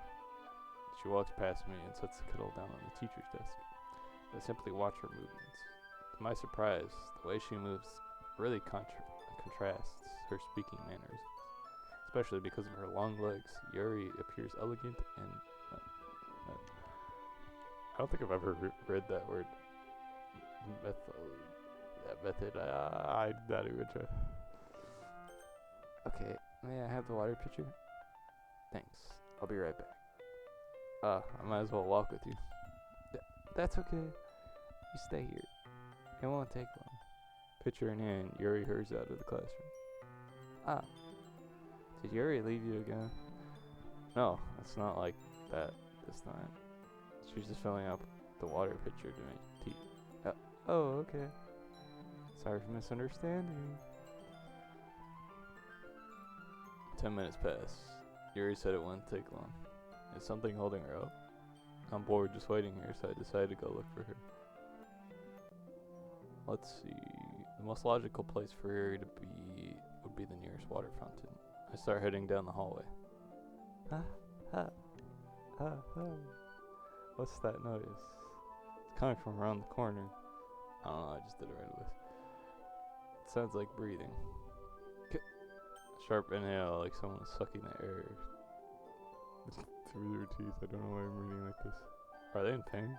She walks past me and sets the kettle down on the teacher's desk. I simply watch her movements. To my surprise, the way she moves really contrasts her speaking manners. Especially because of her long legs, Yuri appears elegant and... I don't think I've ever read that word. Method. I'm not even trying. Okay, may I have the water pitcher? Thanks. I'll be right back. I might as well walk with you. That's okay. You stay here. It won't take long. Pitcher in hand, Yuri hurries out of the classroom. Did Yuri leave you again? No, it's not like that this time. She's just filling up the water pitcher to make tea. Oh, okay. Sorry for misunderstanding. 10 minutes pass. Yuri said it wouldn't take long. Is something holding her up? I'm bored just waiting here, so I decided to go look for her. Let's see. The most logical place for her to be would be the nearest water fountain. I start heading down the hallway. What's that noise? It's coming from around the corner. I don't know, I just did it right away. It sounds like breathing. Sharp inhale, like someone is sucking the air through their teeth. I don't know why I'm reading like this. Are they in pain?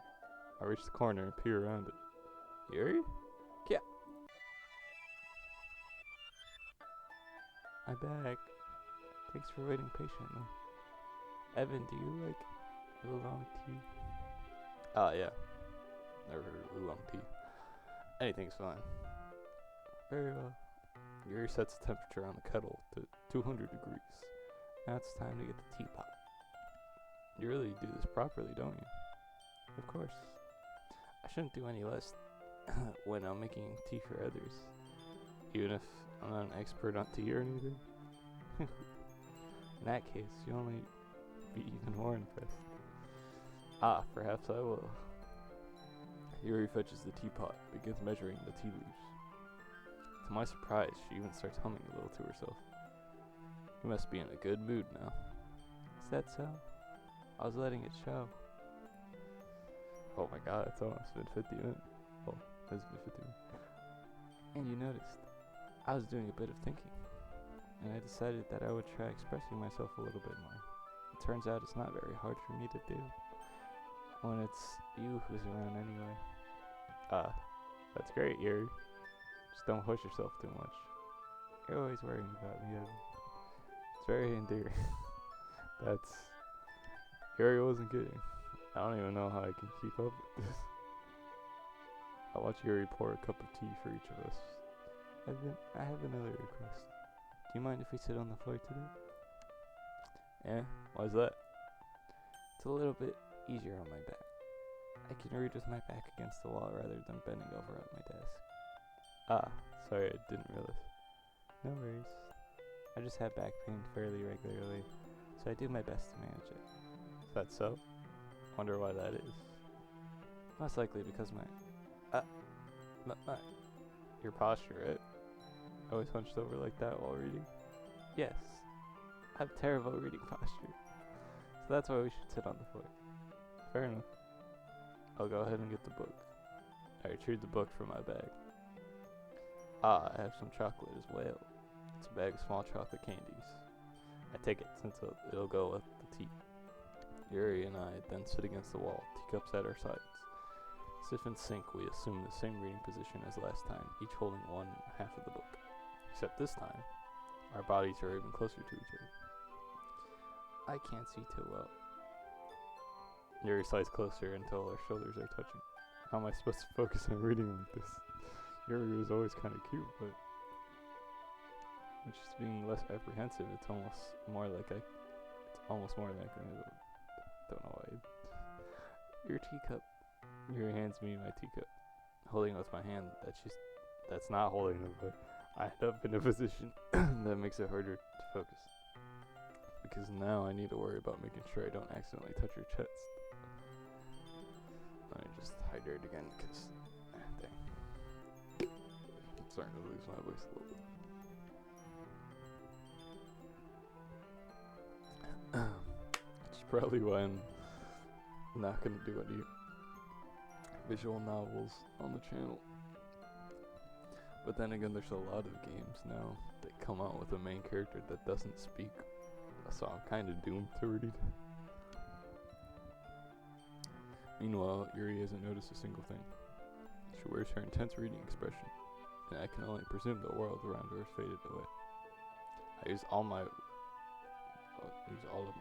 I reach the corner and peer around it. Yuri? Yeah. I'm back. Thanks for waiting patiently. Evan, do you like oolong tea? Yeah. Never heard of oolong tea. Anything's fine. Very well. Yuri sets the temperature on the kettle to 200 degrees. Now it's time to get the teapot. You really do this properly, don't you? Of course. I shouldn't do any less when I'm making tea for others. Even if I'm not an expert on tea or anything. In that case, you'll only be even more impressed. Perhaps I will. Yuri fetches the teapot, begins measuring the tea leaves. To my surprise, she even starts humming a little to herself. You must be in a good mood now. Is that so? I was letting it show. Oh my god, it's almost been 50 minutes. Oh, it's been 50 minutes. And you noticed, I was doing a bit of thinking. And I decided that I would try expressing myself a little bit more. It turns out it's not very hard for me to do. when it's you who's around anyway. That's great, Yuri. Just don't push yourself too much. You're always worrying about me, Evan. It's very endearing. That's... Yuri wasn't kidding. I don't even know how I can keep up with this. I'll watch Yuri pour a cup of tea for each of us. Evan, I have another request. Do you mind if we sit on the floor today? Eh? Why's that? It's a little bit easier on my back. I can read with my back against the wall rather than bending over at my desk. Ah, sorry, I didn't realize. No worries. I just have back pain fairly regularly, so I do my best to manage it. Is that so? Wonder why that is. Most likely because your posture, right? Always hunched over like that while reading? Yes. I have terrible reading posture. So that's why we should sit on the floor. Fair enough. I'll go ahead and get the book. I retrieved the book from my bag. Ah, I have some chocolate as well. It's a bag of small chocolate candies. I take it since it'll go with the tea. Yuri and I then sit against the wall, teacups at our sides. As if in sync, we assume the same reading position as last time, each holding one half of the book. Except this time, our bodies are even closer to each other. I can't see too well. Yuri slides closer until our shoulders are touching. How am I supposed to focus on reading like this? Yuri was always kind of cute, but just being less apprehensive, it's almost more than I can. Don't know why. Your teacup. Yuri hands me my teacup, holding it with my hand. That's not holding it, but I end up in a position that makes it harder to focus. Because now I need to worry about making sure I don't accidentally touch your chest. Let me just hydrate again, because dang. I'm starting to lose my voice a little bit. Which is probably why I'm not going to do any visual novels on the channel. But then again, there's a lot of games now that come out with a main character that doesn't speak, so I'm kind of doomed to read. Meanwhile, Yuri hasn't noticed a single thing. She wears her intense reading expression, and I can only presume the world around her has faded away. I use all of my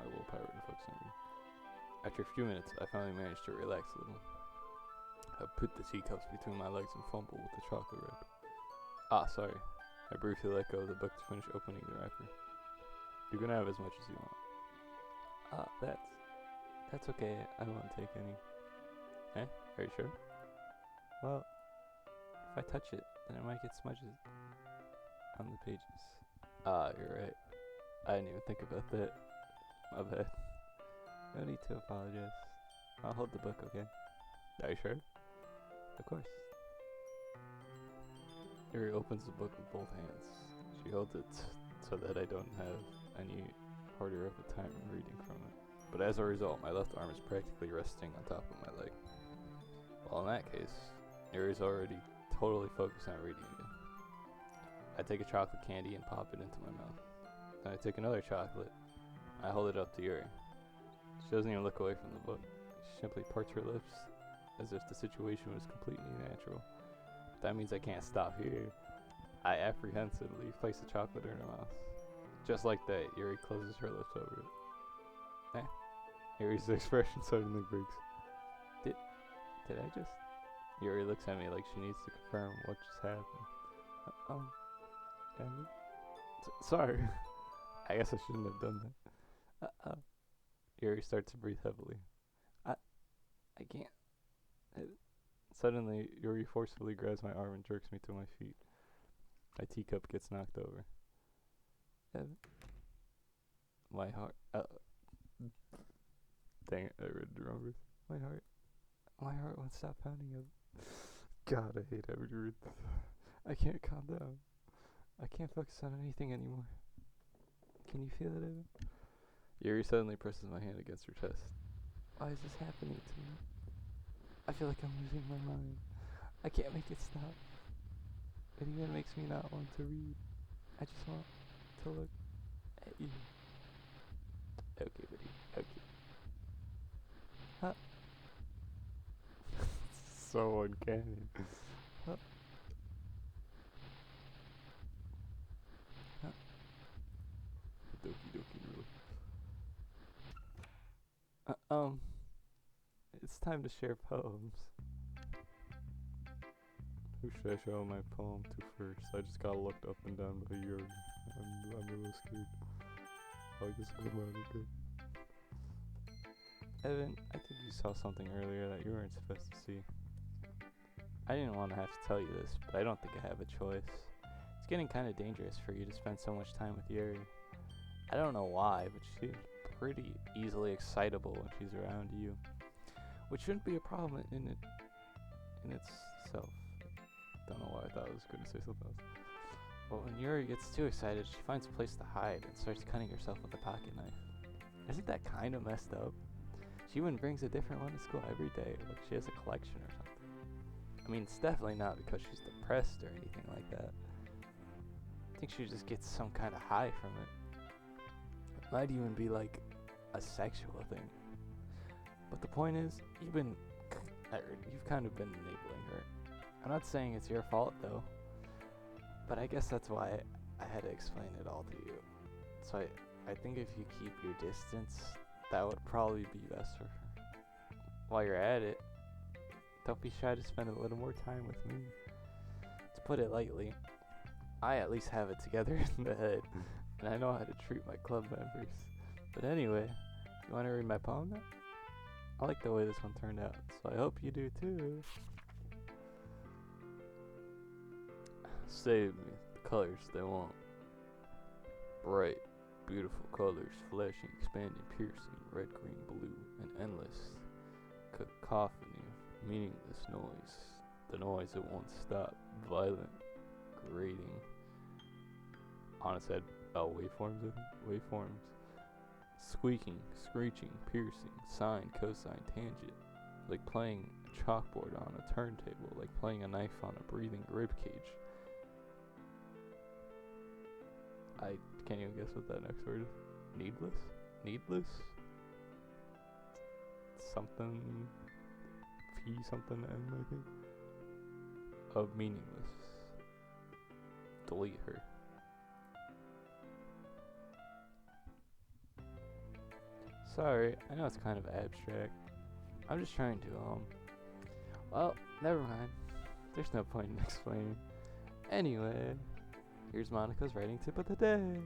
willpower to focus on reading. After a few minutes, I finally managed to relax a little. I put the teacups between my legs and fumble with the chocolate wrapper. Ah, sorry. I briefly let go of the book to finish opening the wrapper. You can have as much as you want. That's okay. I won't take any. Eh? Are you sure? Well, if I touch it, then it might get smudges on the pages. Ah, you're right. I didn't even think about that. My bad. No need to apologize. I'll hold the book, okay? Are you sure? Of course. Yuri opens the book with both hands. She holds it so that I don't have any harder of a time reading from it. But as a result, my left arm is practically resting on top of my leg. Well, in that case, Yuri's already totally focused on reading again. I take a chocolate candy and pop it into my mouth. Then I take another chocolate. I hold it up to Yuri. She doesn't even look away from the book. She simply parts her lips as if the situation was completely natural. That means I can't stop here. I apprehensively place the chocolate in her mouth. Just like that, Yuri closes her lips over it. Yuri's expression suddenly breaks. Did I just? Yuri looks at me like she needs to confirm what just happened. Sorry. I guess I shouldn't have done that. Yuri starts to breathe heavily. I can't. Suddenly, Yuri forcefully grabs my arm and jerks me to my feet. My teacup gets knocked over. My heart. Dang it, I read the wrong words. My heart won't stop pounding. God, I hate every word. I can't calm down. I can't focus on anything anymore. Can you feel it, Evan? Yuri suddenly presses my hand against her chest. Why is this happening to me? I feel like I'm losing my mind. I can't make it stop. It even makes me not want to read. I just want to look at you. Okay, buddy. Okay. so uncanny. Huh. Huh. Doki Doki rule. It's time to share poems. Who should I show my poem to first? I just got looked up and down by Yuri. I'm a little scared. I guess go Monica. Evan, I think you saw something earlier that you weren't supposed to see. I didn't want to have to tell you this, but I don't think I have a choice. It's getting kind of dangerous for you to spend so much time with Yuri. I don't know why, but she's pretty easily excitable when she's around you, which shouldn't be a problem in itself. Don't know why I thought I was going to say something else. But when Yuri gets too excited, she finds a place to hide and starts cutting herself with a pocket knife. Isn't that kind of messed up? She even brings a different one to school every day, like she has a collection or something. I mean, it's definitely not because she's depressed or anything like that. I think she just gets some kind of high from it. It might even be like a sexual thing. But the point is, you've kind of been enabling her. I'm not saying it's your fault though, but I guess that's why I had to explain it all to you. So I think if you keep your distance, that would probably be best for her. While you're at it, don't be shy to spend a little more time with me. To put it lightly, I at least have it together in the head, and I know how to treat my club members. But anyway, you want to read my poem now? I like the way this one turned out, so I hope you do too. Save me, the colors they want. Bright, beautiful colors, flashing, expanding, piercing, red, green, blue, and endless. Cacophony of meaningless noise. The noise that won't stop, violent, grating. Honest head, waveforms. Waveforms. Squeaking, screeching, piercing, sine, cosine, tangent. Like playing a chalkboard on a turntable, like playing a knife on a breathing rib cage. I can't even guess what that next word is. Needless? Needless? Something. Something M, I think. Of meaningless. Delete her. Sorry, I know it's kind of abstract. I'm just trying to, well, never mind. There's no point in explaining. Anyway, here's Monica's writing tip of the day.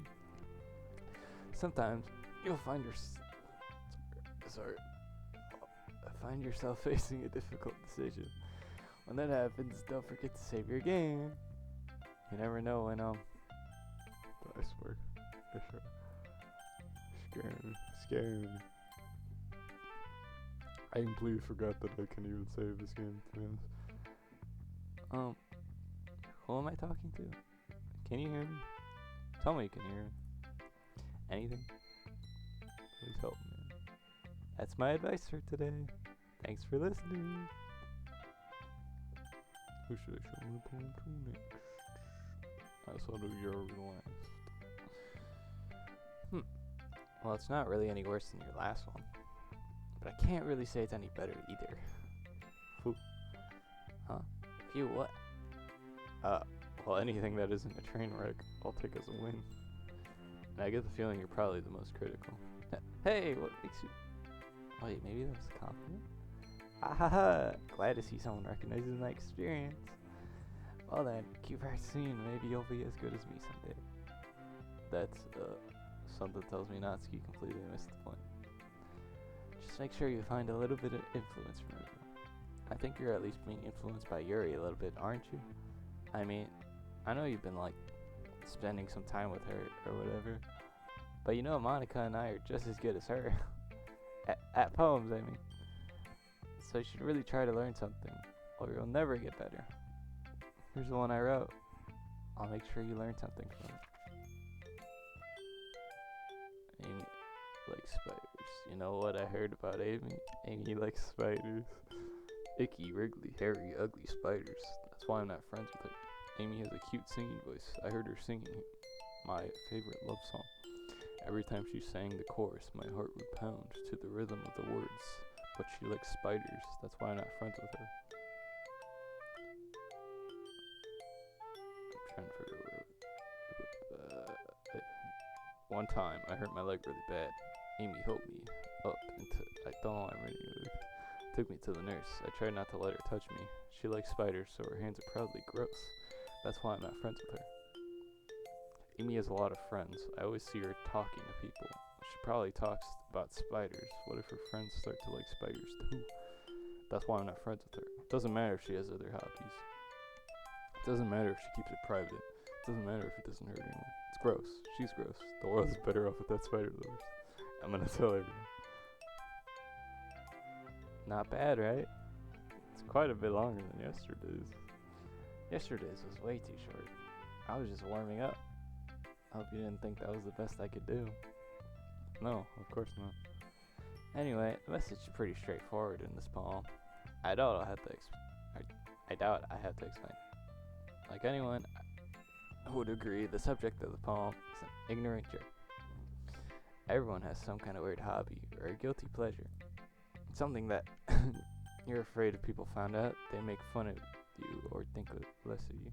Sometimes you'll find yourself facing a difficult decision. When that happens, don't forget to save your game. You never know when I swear. Scaring me. I completely forgot that I can even save this game, to be honest. Who am I talking to? Can you hear me? Tell me you can hear me. Anything? Please help me. That's my advice for today. Thanks for listening. Who should I show my poem to next? I saw do your last. Well, it's not really any worse than your last one. But I can't really say it's any better either. Phew. Huh? Phew, what? Well, anything that isn't a train wreck, I'll take as a win. And I get the feeling you're probably the most critical. Hey, what makes you... Wait, maybe that was a compliment? Ahaha! Glad to see someone recognizes my experience. Well then, keep practicing, maybe you'll be as good as me someday. That's, something tells me Natsuki completely missed the point. Just make sure you find a little bit of influence from everyone. I think you're at least being influenced by Yuri a little bit, aren't you? I mean, I know you've been, like, spending some time with her or whatever, but you know Monica and I are just as good as her. at poems, I mean. So you should really try to learn something, or you'll never get better. Here's the one I wrote. I'll make sure you learn something from it. Amy likes spiders. You know what I heard about Amy? Amy likes spiders. Icky, wriggly, hairy, ugly spiders. That's why I'm not friends with her. Amy has a cute singing voice. I heard her singing my favorite love song. Every time she sang the chorus, my heart would pound to the rhythm of the words. But she likes spiders. That's why I'm not friends with her. friend for one time I hurt my leg really bad. Amy helped me up into I thought I'm ready. Took me to the nurse. I tried not to let her touch me. She likes spiders, so her hands are probably gross. That's why I'm not friends with her. Amy has a lot of friends. I always see her talking to people. She probably talks about spiders. What if her friends start to like spiders too? That's why I'm not friends with her. It doesn't matter if she has other hobbies. It doesn't matter if she keeps it private. It doesn't matter if it doesn't hurt anyone. It's gross. She's gross. The world is better off without spider lovers. I'm gonna tell everyone. Not bad, right? It's quite a bit longer than yesterday's. Yesterday's was way too short. I was just warming up. I hope you didn't think that was the best I could do. No, of course not. Anyway, the message is pretty straightforward in this poem. I doubt I have to explain. Like anyone who would agree, the subject of the poem is an ignorant jerk. Everyone has some kind of weird hobby or a guilty pleasure. Something that you're afraid if people found out, they make fun of you or think less of you.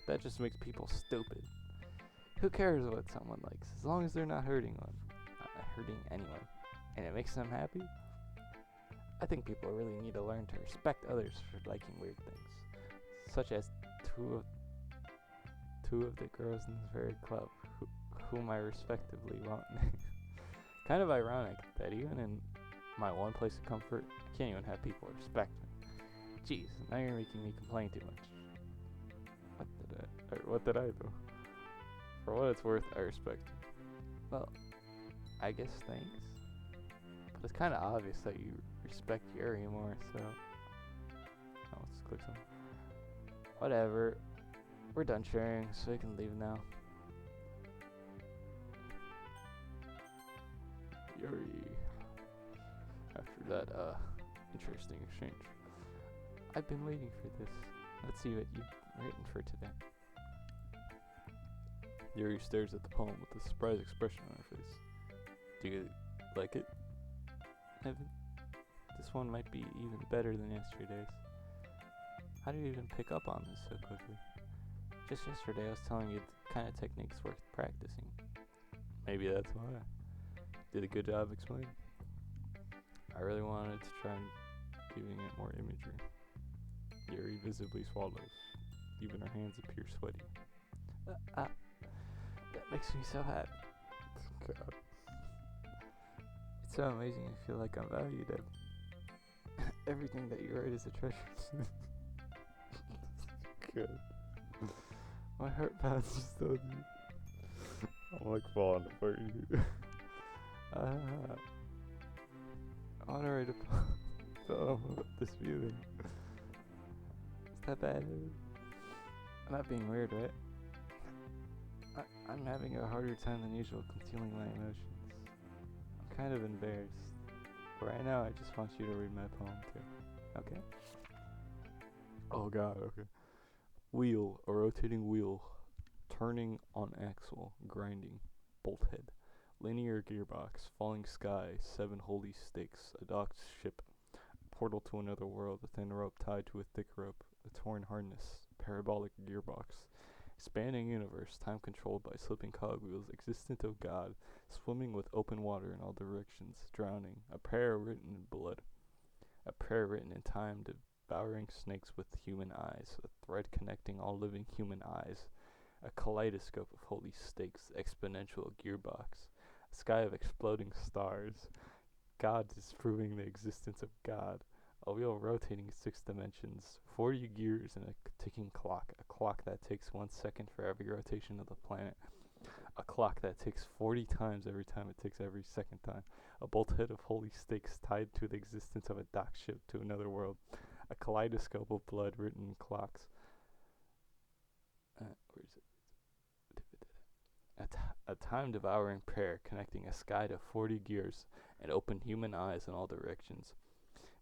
That just makes people stupid. Who cares what someone likes, as long as they're not hurting anyone, and it makes them happy? I think people really need to learn to respect others for liking weird things, such as two of the girls in this very club, whom I respectively want. Kind of ironic that even in my one place of comfort, I can't even have people respect me. Jeez, now you're making me complain too much. What did I do? For what it's worth, I respect you. Well, I guess thanks. But it's kind of obvious that you respect Yuri more, so... Oh, let's click some. Whatever. We're done sharing, so we can leave now. Yuri. After that, interesting exchange. I've been waiting for this. Let's see what you've written for today. Yuri stares at the poem with a surprised expression on her face. Do you like it, Evan? This one might be even better than yesterday's. How do you even pick up on this so quickly? Just yesterday I was telling you the kind of techniques worth practicing. Maybe that's why. Did a good job explaining. I really wanted to try giving it more imagery. Yuri visibly swallows. Even her hands appear sweaty. That makes me so happy. God. It's so amazing. I feel like I'm valued. Everything that you write is a treasure. Good. My heart pounds just told you. I'm like falling apart here. I want to write a poem about this feeling. Is that bad? I'm not being weird, right? I'm having a harder time than usual concealing my emotions. I'm kind of embarrassed. But right now, I just want you to read my poem too. Okay? Oh god, okay. Wheel, a rotating wheel. Turning on axle, grinding. Bolt head. Linear gearbox, falling sky, 7 holy stakes, a docked ship. Portal to another world, a thin rope tied to a thick rope, a torn harness, parabolic gearbox. Expanding universe, time controlled by slipping cogwheels, existence of God, swimming with open water in all directions, drowning, a prayer written in blood, a prayer written in time, devouring snakes with human eyes, a thread connecting all living human eyes, a kaleidoscope of holy stakes, exponential gearbox, a sky of exploding stars, God disproving the existence of God, a wheel rotating 6 dimensions, 40 gears and a ticking clock, a clock that takes 1 second for every rotation of the planet, a clock that ticks 40 times every time it ticks every second time, a bolthead of holy stakes tied to the existence of a dock ship to another world, a kaleidoscope of blood written in clocks. Where is it? A time-devouring prayer connecting a sky to 40 gears and open human eyes in all directions.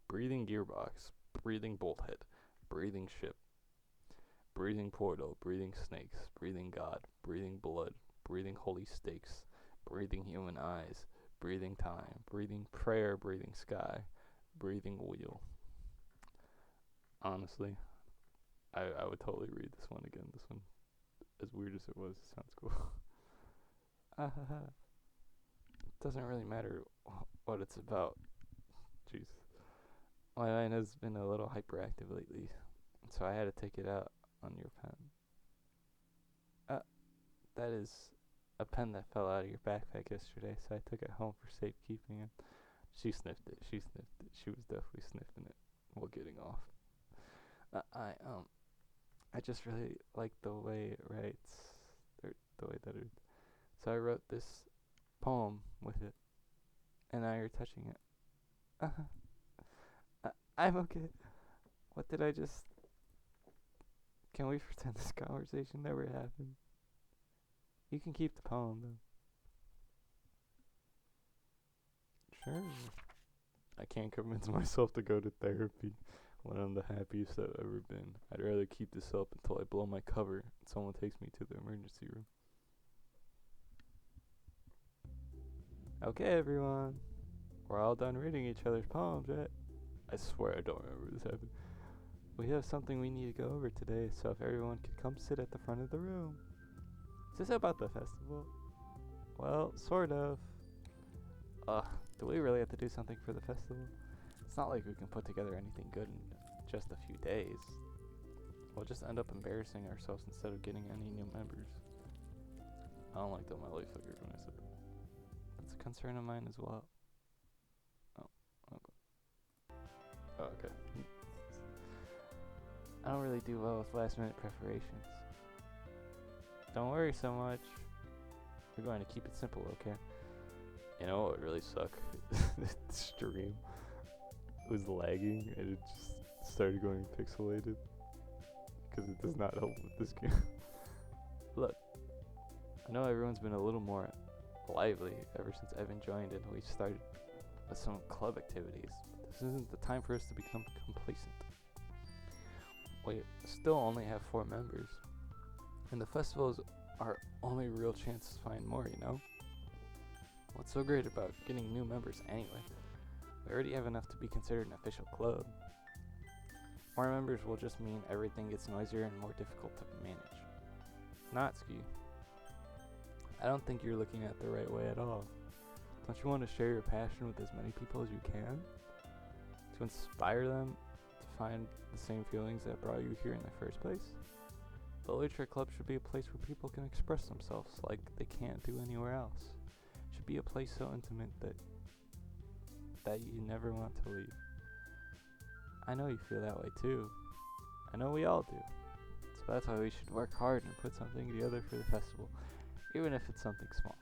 Breathing gearbox, breathing bolthead, breathing ship, breathing portal, breathing snakes, breathing God, breathing blood, breathing holy stakes, breathing human eyes, breathing time, breathing prayer, breathing sky, breathing wheel. Honestly, I would totally read this one again. This one As weird as it was, it sounds cool. It doesn't really matter what it's about. Jeez. My mind has been a little hyperactive lately, so I had to take it out on your pen. That is a pen that fell out of your backpack yesterday, so I took it home for safekeeping. And she sniffed it. She was definitely sniffing it while getting off. I just really like the way it writes, or the way that it. So I wrote this poem with it, and now you're touching it. I'm okay. What did I just? Can we pretend this conversation never happened? You can keep the poem though. Sure. I can't convince myself to go to therapy when I'm the happiest I've ever been. I'd rather keep this up until I blow my cover and someone takes me to the emergency room. Okay, everyone. We're all done reading each other's poems, right? I swear I don't remember this happening. We have something we need to go over today, so if everyone could come sit at the front of the room. Is this about the festival? Well, sort of. Do we really have to do something for the festival? It's not like we can put together anything good in just a few days. We'll just end up embarrassing ourselves instead of getting any new members. I don't like that my life figured when I said that. That's a concern of mine as well. Okay. I don't really do well with last minute preparations. Don't worry so much. We're going to keep it simple, okay? You know what would really suck? The stream was lagging and it just started going pixelated. Because it does not help with this game. Look, I know everyone's been a little more lively ever since Evan joined and we started with some club activities. This isn't the time for us to become complacent. We still only have 4 members. And the festival is our only real chance to find more, you know? What's so great about getting new members anyway? We already have enough to be considered an official club. More members will just mean everything gets noisier and more difficult to manage. Natsuki, I don't think you're looking at it the right way at all. Don't you want to share your passion with as many people as you can? To inspire them to find the same feelings that brought you here in the first place? The literature club should be a place where people can express themselves like they can't do anywhere else. It should be a place so intimate that you never want to leave. I know you feel that way too. I know we all do. So that's why we should work hard and put something together for the festival, even if it's something small.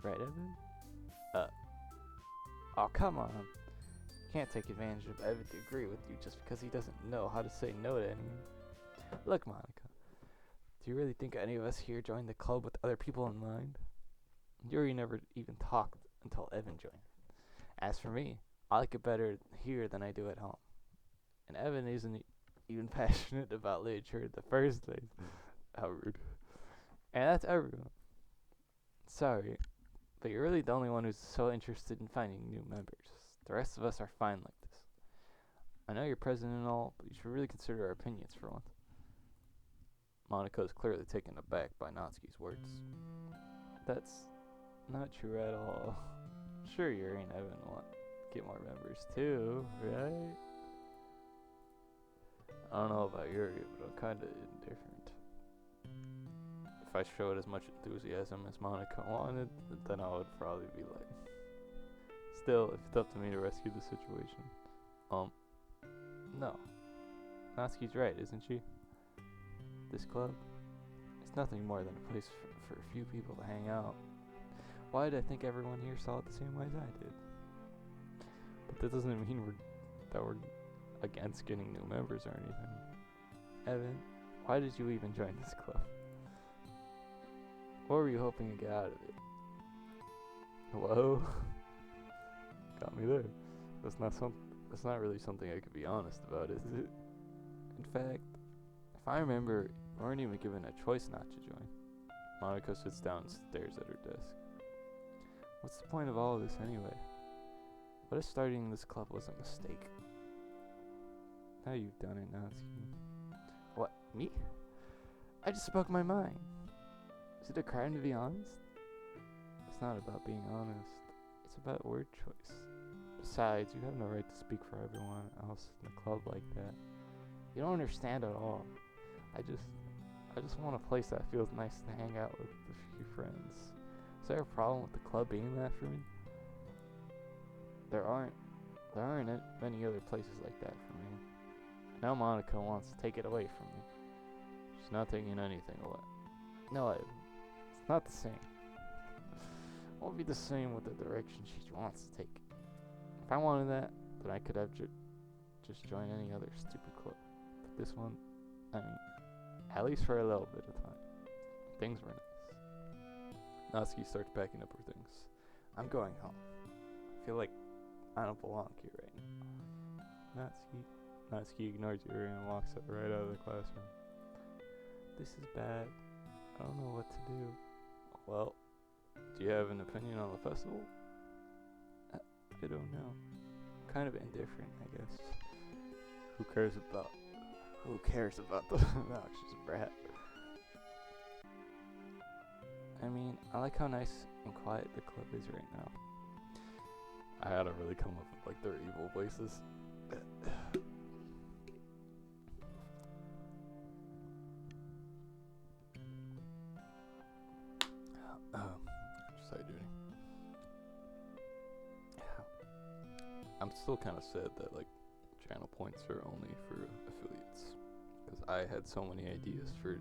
Right, Evan? Oh, come on. Can't take advantage of Evan to agree with you just because he doesn't know how to say no to anyone. Look, Monica. Do you really think any of us here joined the club with other people in mind? Yuri never even talked until Evan joined. As for me, I like it better here than I do at home. And Evan isn't even passionate about literature in the first place. How rude. And that's everyone. Sorry, but you're really the only one who's so interested in finding new members. The rest of us are fine like this. I know you're president and all, but you should really consider our opinions for once. Monica is clearly taken aback by Natsuki's words. That's not true at all. Sure, Yuri and Evan want to get more members too, right? I don't know about Yuri, but I'm kinda indifferent. If I showed as much enthusiasm as Monica wanted, then I would probably be like... Still, if it's up to me to rescue the situation. No. Natsuki's right, isn't she? This club is nothing more than a place for a few people to hang out. Why did I think everyone here saw it the same way as I did? But that doesn't mean we're against getting new members or anything. Evan, why did you even join this club? What were you hoping to get out of it? Whoa. Got me there. That's not really something I could be honest about, is it? In fact, if I remember, we weren't even given a choice not to join. Monica sits down and stares at her desk. What's the point of all of this anyway? What if starting this club was a mistake? Now you've done it, Natsuki. What, me? I just spoke my mind. Is it a crime to be honest? It's not about being honest. It's about word choice. Besides, you have no right to speak for everyone else in the club like that. You don't understand at all. I just want a place that feels nice to hang out with a few friends. Is there a problem with the club being that for me? There aren't many other places like that for me. Now Monica wants to take it away from me. She's not taking anything away. No, it's not the same. It won't be the same with the direction she wants to take it. If I wanted that, then I could have just joined any other stupid club. But this one, I mean, at least for a little bit of time, things were nice. Natsuki starts packing up her things. I'm going home. I feel like I don't belong here right now. Natsuki ignores you and walks right out of the classroom. This is bad. I don't know what to do. Well, do you have an opinion on the festival? I don't know. Kind of indifferent, I guess. Who cares about the obnoxious brat? I mean, I like how nice and quiet the club is right now. I had to really come up with like their evil places. Side duty. I'm still kind of sad that like channel points are only for affiliates, because I had so many ideas for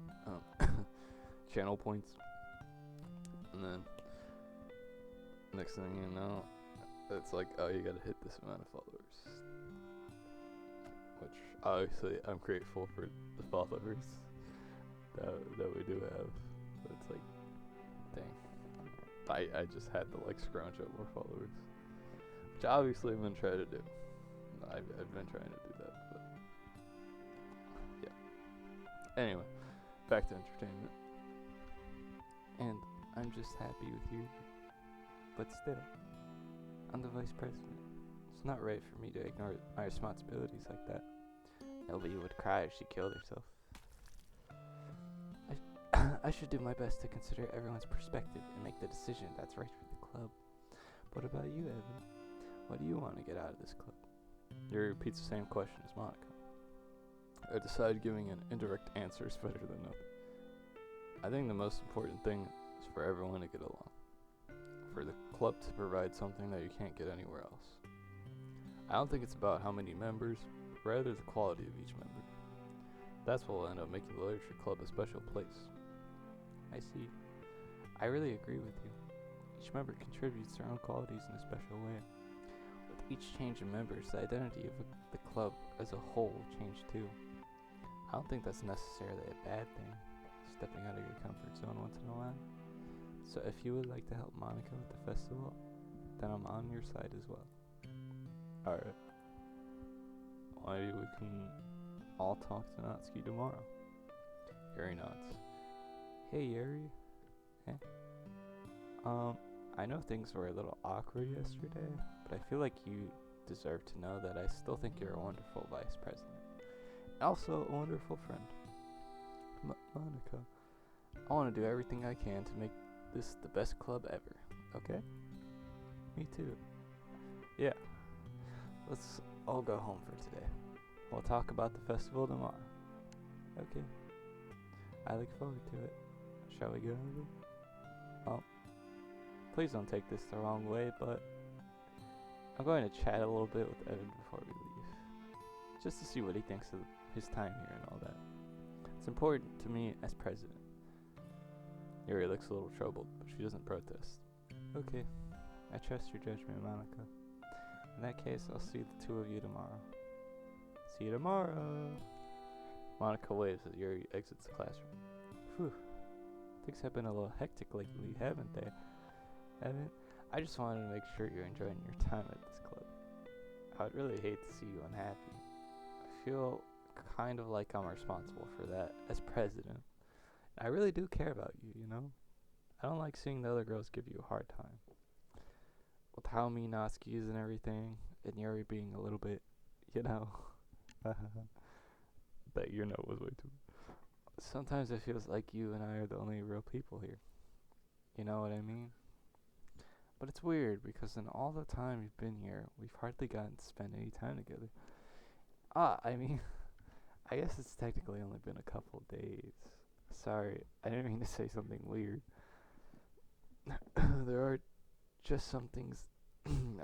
channel points, and then next thing you know, it's like, oh, you gotta hit this amount of followers, which obviously I'm grateful for the followers that we do have, but it's like, dang, I just had to like scrounge up more followers, which obviously I've been trying to do. I've been trying to do that, but yeah. Anyway, back to entertainment. And I'm just happy with you, but still, I'm the vice president. It's not right for me to ignore my responsibilities like that. Nobody would cry if she killed herself. I should do my best to consider everyone's perspective and make the decision that's right for the club. What about you, Evan? What do you want to get out of this club? He repeats the same question as Monica. I decide giving an indirect answer is better than nothing. I think the most important thing is for everyone to get along. For the club to provide something that you can't get anywhere else. I don't think it's about how many members, but rather the quality of each member. That's what will end up making the literature club a special place. I see. I really agree with you. Each member contributes their own qualities in a special way. With each change in members, the identity of the club as a whole will change too. I don't think that's necessarily a bad thing, stepping out of your comfort zone once in a while. So if you would like to help Monica with the festival, then I'm on your side as well. Alright. Maybe we can all talk to Natsuki tomorrow. Yuri nods. Hey Yuri. Hey. I know things were a little awkward yesterday, but I feel like you deserve to know that I still think you're a wonderful vice president. And also a wonderful friend. Monica, I want to do everything I can to make this the best club ever, okay? Me too. Yeah. Let's all go home for today. We'll talk about the festival tomorrow. Okay. I look forward to it. Shall we go, Evan? Please don't take this the wrong way, but I'm going to chat a little bit with Evan before we leave. Just to see what he thinks of his time here and all that. It's important to me as president. Yuri looks a little troubled, but she doesn't protest. Okay. I trust your judgment, Monica. In that case, I'll see the two of you tomorrow. See you tomorrow! Monica waves as Yuri exits the classroom. Phew. Things have been a little hectic lately, haven't they? Evan, I just wanted to make sure you're enjoying your time at this club. I would really hate to see you unhappy. I feel kind of like I'm responsible for that as president. I really do care about you, you know? I don't like seeing the other girls give you a hard time. With how mean Natsuki is and everything, and Yuri being a little bit, you know, that your note was way too. Sometimes it feels like you and I are the only real people here. You know what I mean? But it's weird because in all the time you've been here, we've hardly gotten to spend any time together. I mean, I guess it's technically only been a couple days. Sorry, I didn't mean to say something weird. There are just some things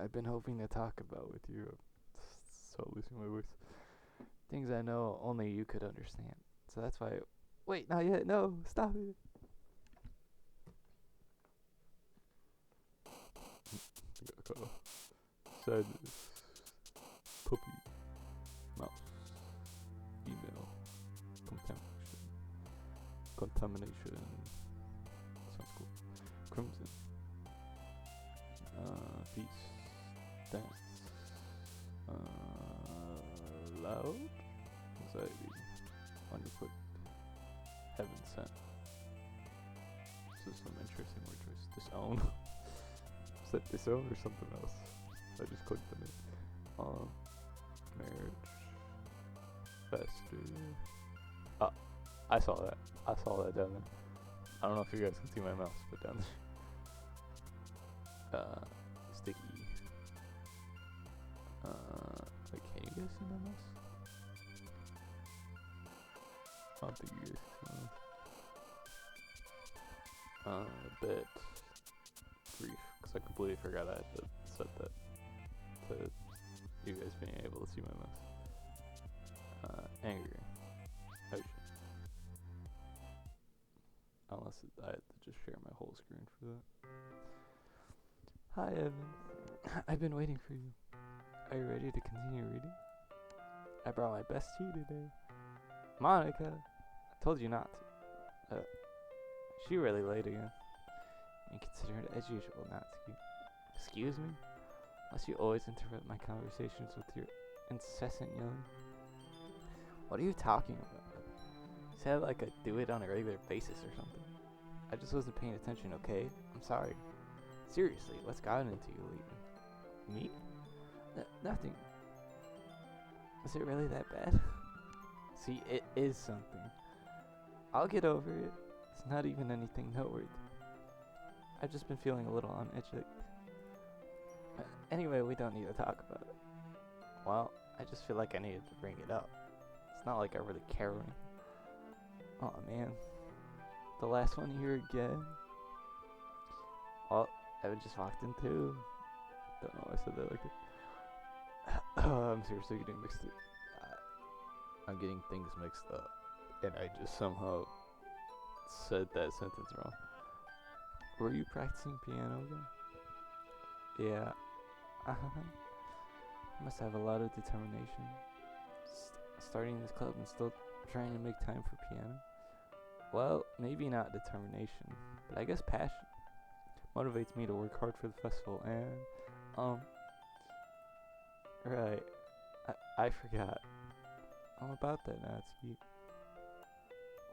I've been hoping to talk about with you. So losing my voice. Things I know only you could understand. So that's why. Wait, not yet. No, stop it. Sadness. Puppy. Mouse. Email. Contamination. Sounds cool. Crimson. Peace. Dance. Loud. Anxiety. Underfoot. Heaven sent. This is some interesting word choice. Disown. Is that disown or something else? I just clicked on it. Marriage. Faster. Ah, I saw that. I saw that down there. I don't know if you guys can see my mouse, but down there. Sticky. Wait, can you guys see my mouse? I don't think you guys can see my mouse. Bit. Grief. Because I completely forgot I had to set that to you guys being able to see my mouse. Anger. Ocean. Unless I had to just share my whole screen for that. Hi, Evan. I've been waiting for you. Are you ready to continue reading? I brought my best tea today. Monica! I told you not to. She really late again. And consider it as usual, Natsuki. Excuse me? Must you always interrupt my conversations with your incessant yelling? What are you talking about? You said like I do it on a regular basis or something. I just wasn't paying attention, okay? I'm sorry. Seriously, what's gotten into you lately? Me? Nothing. Is it really that bad? See, it is something. I'll get over it. It's not even anything noteworthy. I've just been feeling a little on edge. Anyway, we don't need to talk about it. Well, I just feel like I needed to bring it up. It's not like I really care. Oh man. The last one here again. Well, Evan just walked in too. Don't know why I said that like that. I'm seriously getting mixed up. I'm getting things mixed up. And I just somehow said that sentence wrong. Were you practicing piano again? Yeah. Must have a lot of determination. Starting this club and still trying to make time for piano. Well, maybe not determination, but I guess passion motivates me to work hard for the festival. And right, I forgot. About that, Natsuki.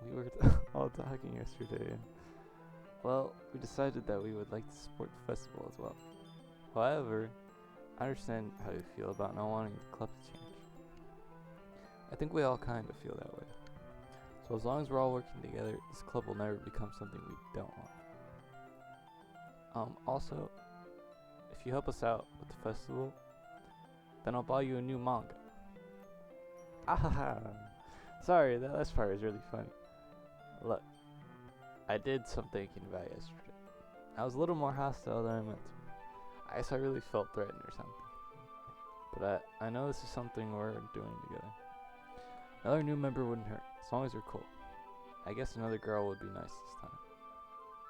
We were all talking yesterday, and well, we decided that we would like to support the festival as well. However, I understand how you feel about not wanting the club to change. I think we all kind of feel that way. So as long as we're all working together, this club will never become something we don't want. Also, if you help us out with the festival, then I'll buy you a new manga. Ahaha. Sorry, that last part is really funny. Look, I did some thinking about yesterday. I was a little more hostile than I meant to be. I guess I really felt threatened or something. But I know this is something we're doing together. Another new member wouldn't hurt, as long as you're cool. I guess another girl would be nice this time.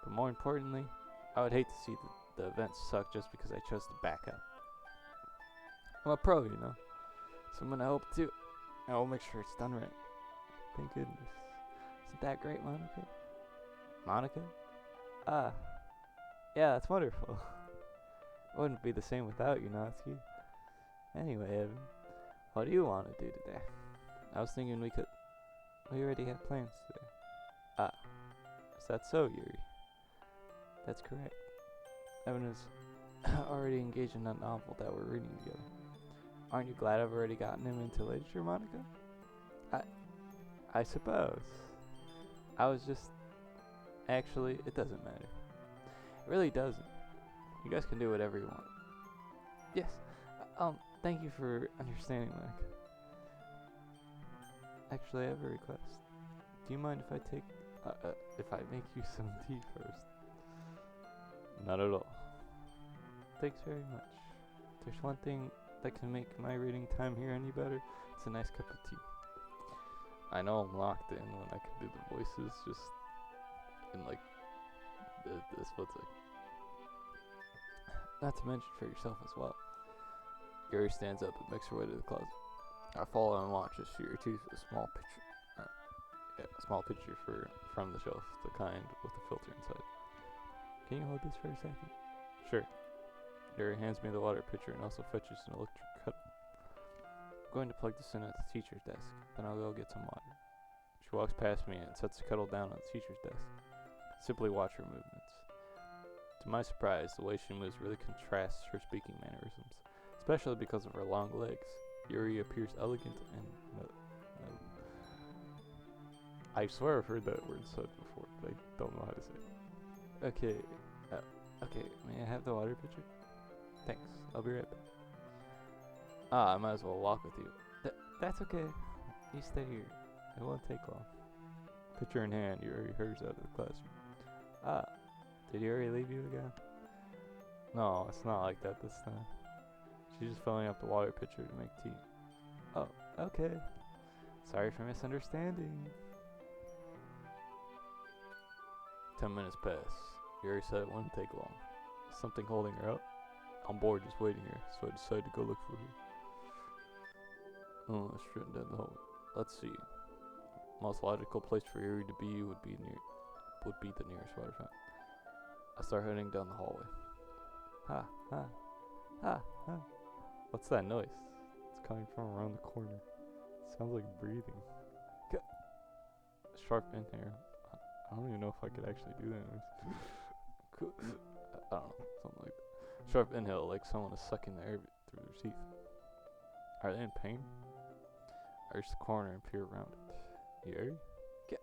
But more importantly, I would hate to see the event suck just because I chose to back up. I'm a pro, you know, so I'm gonna help too. And we'll make sure it's done right. Thank goodness. Isn't that great, Monica? Monica? Ah. Yeah, that's wonderful. It wouldn't be the same without you, Natsuki. Anyway, Evan, what do you want to do today? I was thinking we already have plans today. Ah. Is that so, Yuri? That's correct. Evan is already engaged in that novel that we're reading together. Aren't you glad I've already gotten him into literature, Monica? I suppose. I was just... Actually, it doesn't matter. It really doesn't. You guys can do whatever you want. Yes. Thank you for understanding, Mike. Actually, I have a request. Do you mind if I make you some tea first? Not at all. Thanks very much. If there's one thing that can make my reading time here any better, it's a nice cup of tea. I know I'm locked in when I can do the voices, just in like this split second. Not to mention for yourself as well. Girly stands up and makes her way to the closet. I follow and watch as she retrieves a small picture from the shelf, the kind with the filter inside. Can you hold this for a second? Sure. Girly hands me the water pitcher and also fetches an electric kettle. I'm going to plug this in at the teacher's desk, then I'll go get some water. She walks past me and sets the kettle down on the teacher's desk. Simply watch her movements. To my surprise, the way she moves really contrasts her speaking mannerisms, especially because of her long legs. Girly appears elegant and I swear I've heard that word said before, but I don't know how to say it. Okay, may I have the water pitcher? Thanks, I'll be right back. I might as well walk with you. That's okay. You stay here. It won't take long. Pitcher in hand, Girly hurries out of the classroom. Did Girly leave you again? No, it's not like that this time. She's just filling up the water pitcher to make tea. Oh, okay. Sorry for misunderstanding. 10 minutes pass. Girly said it wouldn't take long. Something holding her up? I'm bored just waiting here, so I decided to go look for her. Oh, straight down the hallway. Let's see. Most logical place for Girly to be would be the nearest water fountain. I start heading down the hallway. Ha. What's that noise? It's coming from around the corner. It sounds like breathing. Sharp inhale. I don't even know if I could actually do that noise. I don't know, something like that. Sharp inhale, like someone is sucking the air through their teeth. Are they in pain? I reach the corner and peer around it. You ready? Get.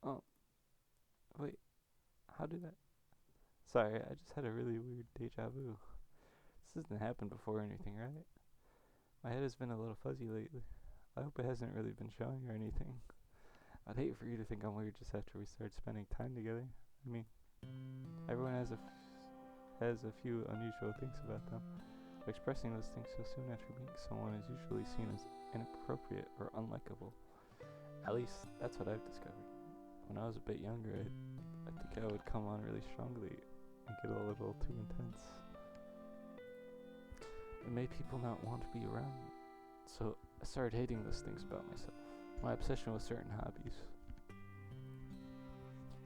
Oh. Wait. How did that? Sorry, I just had a really weird deja vu. This hasn't happened before or anything, right? My head has been a little fuzzy lately. I hope it hasn't really been showing or anything. I'd hate for you to think I'm weird just after we started spending time together. I mean, everyone has a few unusual things about them. But expressing those things so soon after meeting someone is usually seen as inappropriate or unlikable. At least, that's what I've discovered. When I was a bit younger, I think I would come on really strongly and get a little too intense. It made people not want to be around me. So I started hating those things about myself. My obsession with certain hobbies.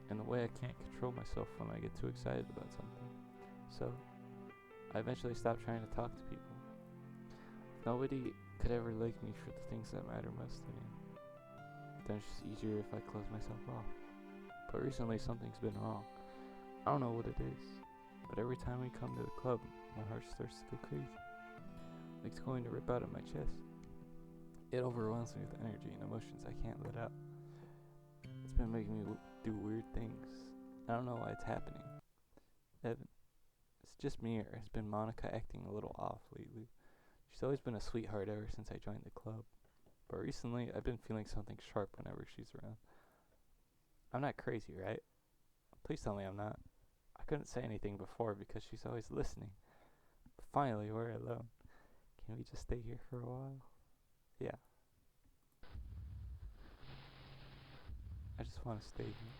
And the way I can't control myself when I get too excited about something. So I eventually stopped trying to talk to people. Nobody could ever like me for the things that matter most to me. Then it's just easier if I close myself off. But recently something's been wrong. I don't know what it is, but every time we come to the club, my heart starts to go crazy. Like it's going to rip out of my chest. It overwhelms me with energy and emotions I can't let out. It's been making me do weird things. I don't know why it's happening. Evan, it's just me, or has been Monica acting a little off lately? She's always been a sweetheart ever since I joined the club. But recently, I've been feeling something sharp whenever she's around. I'm not crazy, right? Please tell me I'm not. I couldn't say anything before because she's always listening. But finally, we're alone. Can we just stay here for a while? Yeah. I just want to stay here.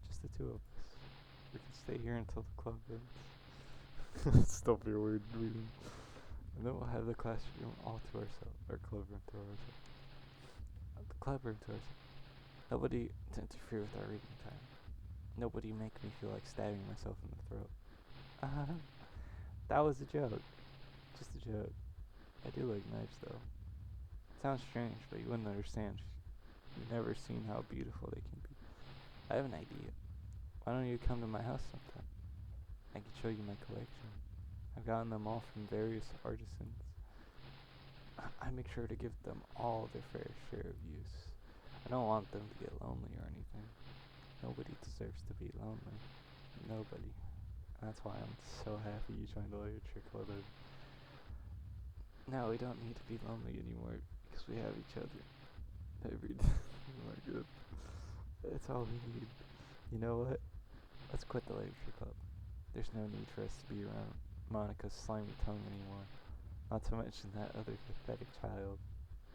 Just the two of us. We can stay here until the club ends. Still be weird reading. And then we'll have the classroom all to ourselves. Our club room to ourselves. The club room to ourselves. Nobody to interfere with our reading time. Nobody make me feel like stabbing myself in the throat. That was a joke. Just a joke. I do like knives though. It sounds strange, but you wouldn't understand. You've never seen how beautiful they can be. I have an idea. Why don't you come to my house sometime? I can show you my collection. I've gotten them all from various artisans. I make sure to give them all their fair share of use. I don't want them to get lonely or anything. Nobody deserves to be lonely. Nobody. That's why I'm so happy you joined the literature club. Now we don't need to be lonely anymore because we have each other every day. Oh my god. That's all we need. You know what? Let's quit the literature club. There's no need for us to be around Monica's slimy tongue anymore. Not to mention that other pathetic child.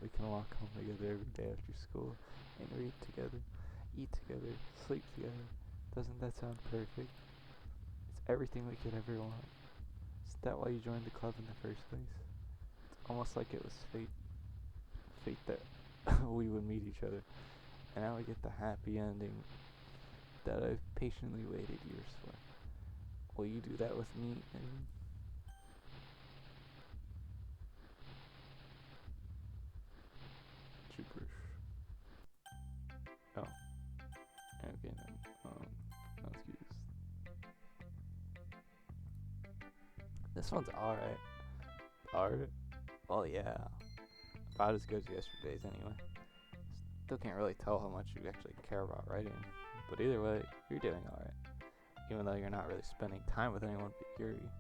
We can walk home together every day after school and read together, eat together, sleep together. Doesn't that sound perfect? It's everything we could ever want. Isn't that why you joined the club in the first place? It's almost like it was fate. Fate that we would meet each other. And now we get the happy ending that I've patiently waited years for. Will you do that with me? Gibberish. Oh. Okay, no. No excuse. This one's alright. Alright? Well, yeah. About as good as yesterday's anyway. Still can't really tell how much you actually care about writing. But either way, you're doing alright. Even though you're not really spending time with anyone but Girly.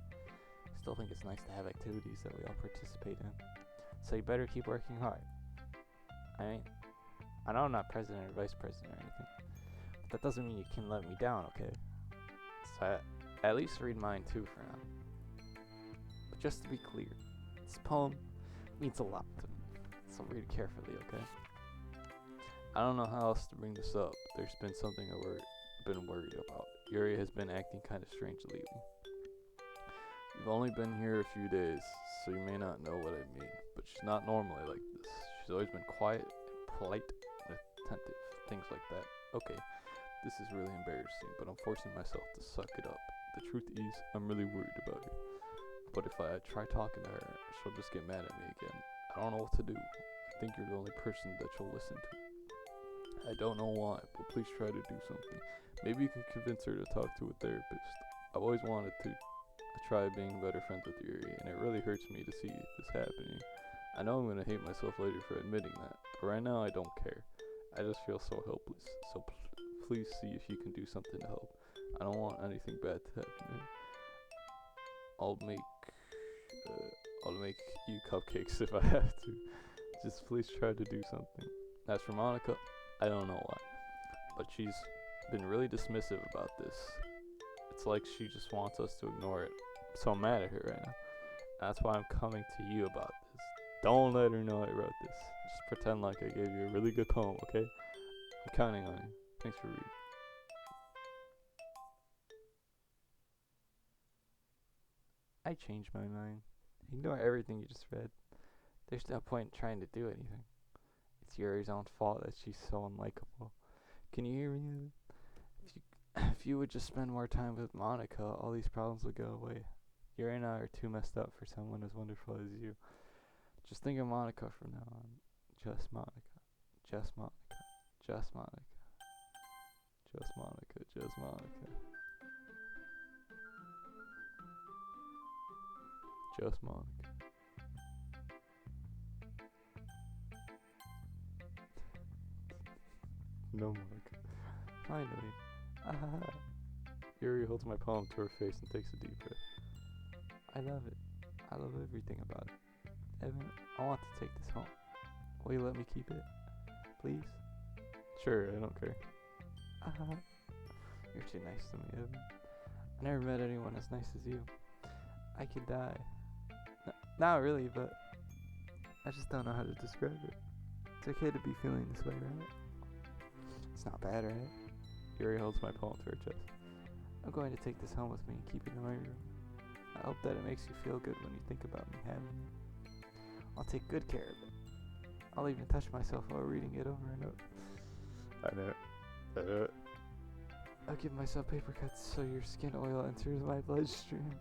Still think it's nice to have activities that we all participate in. So you better keep working hard. I know I'm not president or vice president or anything. But that doesn't mean you can let me down, okay? So at least read mine too for now. But just to be clear, this poem means a lot to me. So read it carefully, okay? I don't know how else to bring this up. There's been something I've been worried about. Yuri has been acting kind of strange lately. You've only been here a few days, so you may not know what I mean, but she's not normally like this. She's always been quiet, polite, and attentive, things like that. Okay, this is really embarrassing, but I'm forcing myself to suck it up. The truth is, I'm really worried about her. But if I try talking to her, she'll just get mad at me again. I don't know what to do. I think you're the only person that she'll listen to. I don't know why, but please try to do something. Maybe you can convince her to talk to a therapist. I've always wanted to try being better friends with Yuri, and it really hurts me to see this happening. I know I'm gonna hate myself later for admitting that, but right now I don't care. I just feel so helpless. So please see if you can do something to help. I don't want anything bad to happen to her. I'll make you cupcakes if I have to. Just please try to do something. As for Monica, I don't know why, but she's been really dismissive about this. It's like she just wants us to ignore it. So I'm mad at her right now. That's why I'm coming to you about this. Don't let her know I wrote this. Just pretend like I gave you a really good poem, okay? I'm counting on you. Thanks for reading. I changed my mind. Ignore everything you just read. There's no point in trying to do anything. It's Yuri's own fault that she's so unlikable. Can you hear me? If you would just spend more time with Monica, all these problems would go away. Yuri and I are too messed up for someone as wonderful as you. Just think of Monica from now on. Just Monica. Just Monica. Just Monica. Just Monica. Just Monica. Just Monica. No Monica. Finally. Ah. Yuri holds my palm to her face and takes a deep breath. I love it. I love everything about it. Evan, I want to take this home. Will you let me keep it? Please? Sure, I don't care. You're too nice to me, Evan. I never met anyone as nice as you. I could die. Not really, but I just don't know how to describe it. It's okay to be feeling this way, right? It's not bad, right? Yuri holds my palm to her chest. I'm going to take this home with me and keep it in my room. I hope that it makes you feel good when you think about me having it. I'll take good care of it. I'll even touch myself while reading it over and over. I know it. I'll give myself paper cuts so your skin oil enters my bloodstream.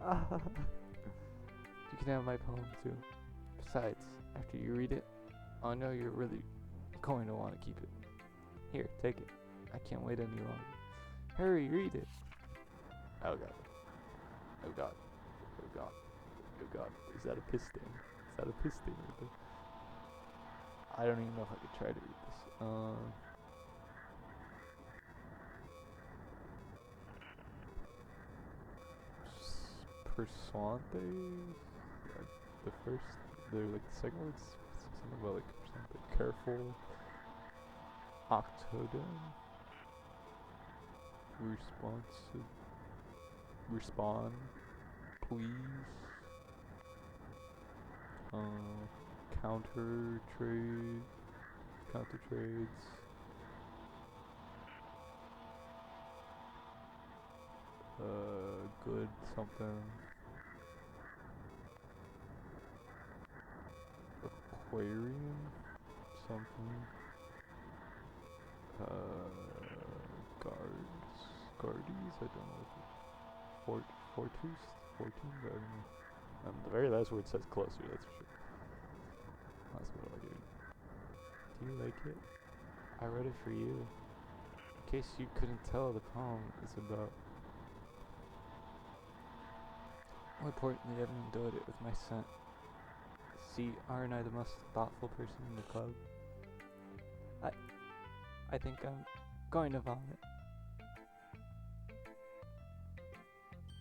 You can have my poem too. Besides, after you read it, I'll know you're really going to want to keep it. Here, take it. I can't wait any longer. Hurry, read it. Oh god. Oh god. Oh god. Oh god. Is that a piss stain? Is that a piss stain right there? I don't even know if I could try to read this. Persuante? The first, they're like the second word's something about like something careful. Octodon. Responsive. Respond, please. Counter trade. Counter trades. Good something. Aquarium something. Guards. Guardies? I don't know if it's Fortus? 14? I don't know. The very last word says closer, that's for sure. That's what I do. Do you like it? I wrote it for you. In case you couldn't tell, the poem is about... More importantly, I haven't endured it with my scent. See, aren't I the most thoughtful person in the club? I think I'm going to vomit.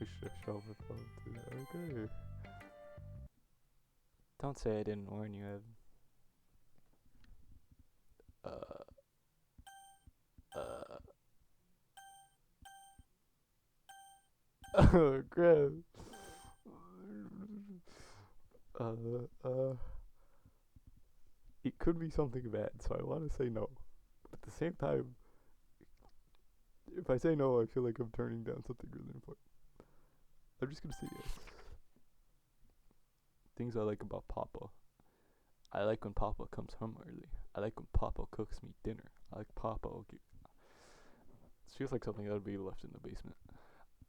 Okay. Don't say I didn't warn you, Evan. Oh, crap. It could be something bad, so I want to say no. But at the same time, if I say no, I feel like I'm turning down something really important. I'm just gonna say yes. Things I like about Papa. I like when Papa comes home early. I like when Papa cooks me dinner. I like Papa. This feels like something that would be left in the basement.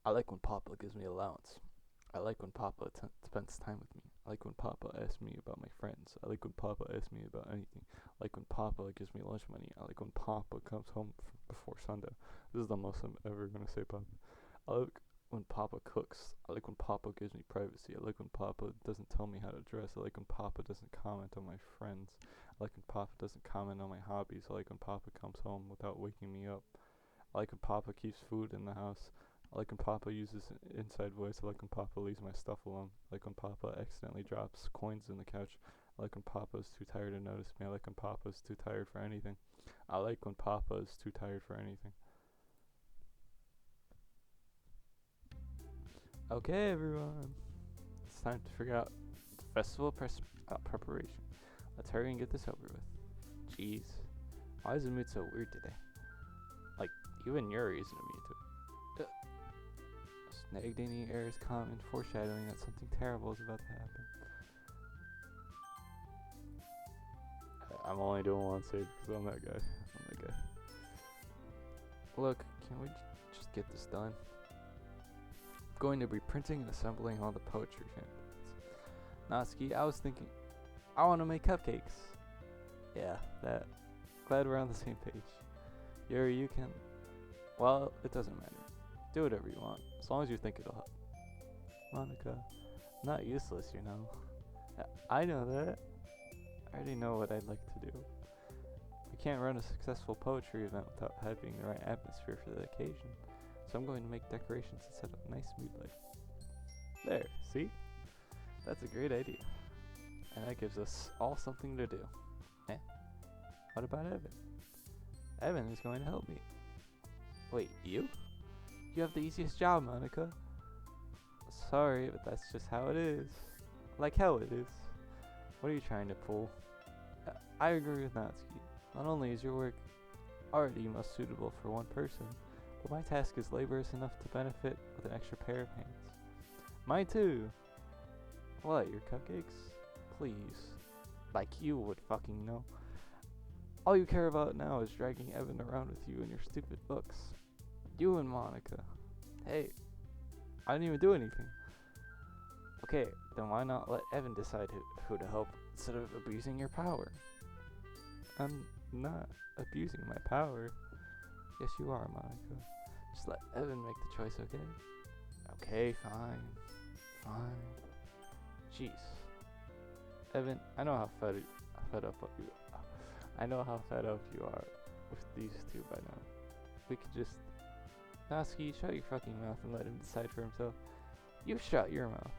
I like when Papa gives me allowance. I like when Papa spends time with me. I like when Papa asks me about my friends. I like when Papa asks me about anything. I like when Papa gives me lunch money. I like when Papa comes home before sundown. This is the most I'm ever gonna say Papa. I like when Papa cooks. I like when Papa gives me privacy. I like when Papa doesn't tell me how to dress. I like when Papa doesn't comment on my friends. I like when Papa doesn't comment on my hobbies. I like when Papa comes home without waking me up. I like when Papa keeps food in the house. I like when Papa uses inside voice. I like when Papa leaves my stuff alone. I like when Papa accidentally drops coins in the couch. I like when Papa is too tired to notice me. I like when Papa is too tired for anything. I like when Papa is too tired for anything. Okay, everyone. It's time to figure out the festival preparation. Let's hurry and get this over with. Jeez. Why is the mood so weird today? Like, even Yuri isn't immune to it. Snagged in the air is common, foreshadowing that something terrible is about to happen. I'm only doing one save because I'm that guy. Look, can we just get this done? I'm going to be printing and assembling all the poetry pamphlets. Natsuki, I was thinking, I want to make cupcakes. Yeah, that. Glad we're on the same page. Yuri, you can... Well, it doesn't matter. Do whatever you want, as long as you think it'll help. Monica, not useless, you know. I know that. I already know what I'd like to do. We can't run a successful poetry event without having the right atmosphere for the occasion, so I'm going to make decorations and set up a nice mood light. There, see? That's a great idea. And that gives us all something to do. What about Evan? Evan is going to help me. Wait, you? You have the easiest job, Monica. Sorry, but that's just how it is. Like hell it is. What are you trying to pull? I agree with Natsuki. Not only is your work already most suitable for one person, but my task is laborious enough to benefit with an extra pair of hands. Mine too! What, your cupcakes? Please. Like you would fucking know. All you care about now is dragging Evan around with you and your stupid books. You and Monica. Hey, I didn't even do anything. Okay, then why not let Evan decide who to help instead of abusing your power? I'm not abusing my power. Yes, you are, Monica. Just let Evan make the choice, okay? Okay, fine. Fine. Jeez. Evan, I know how fed up you I know how fed up you are with these two by now. We could just Natsuki, shut your fucking mouth and let him decide for himself. You shut your mouth.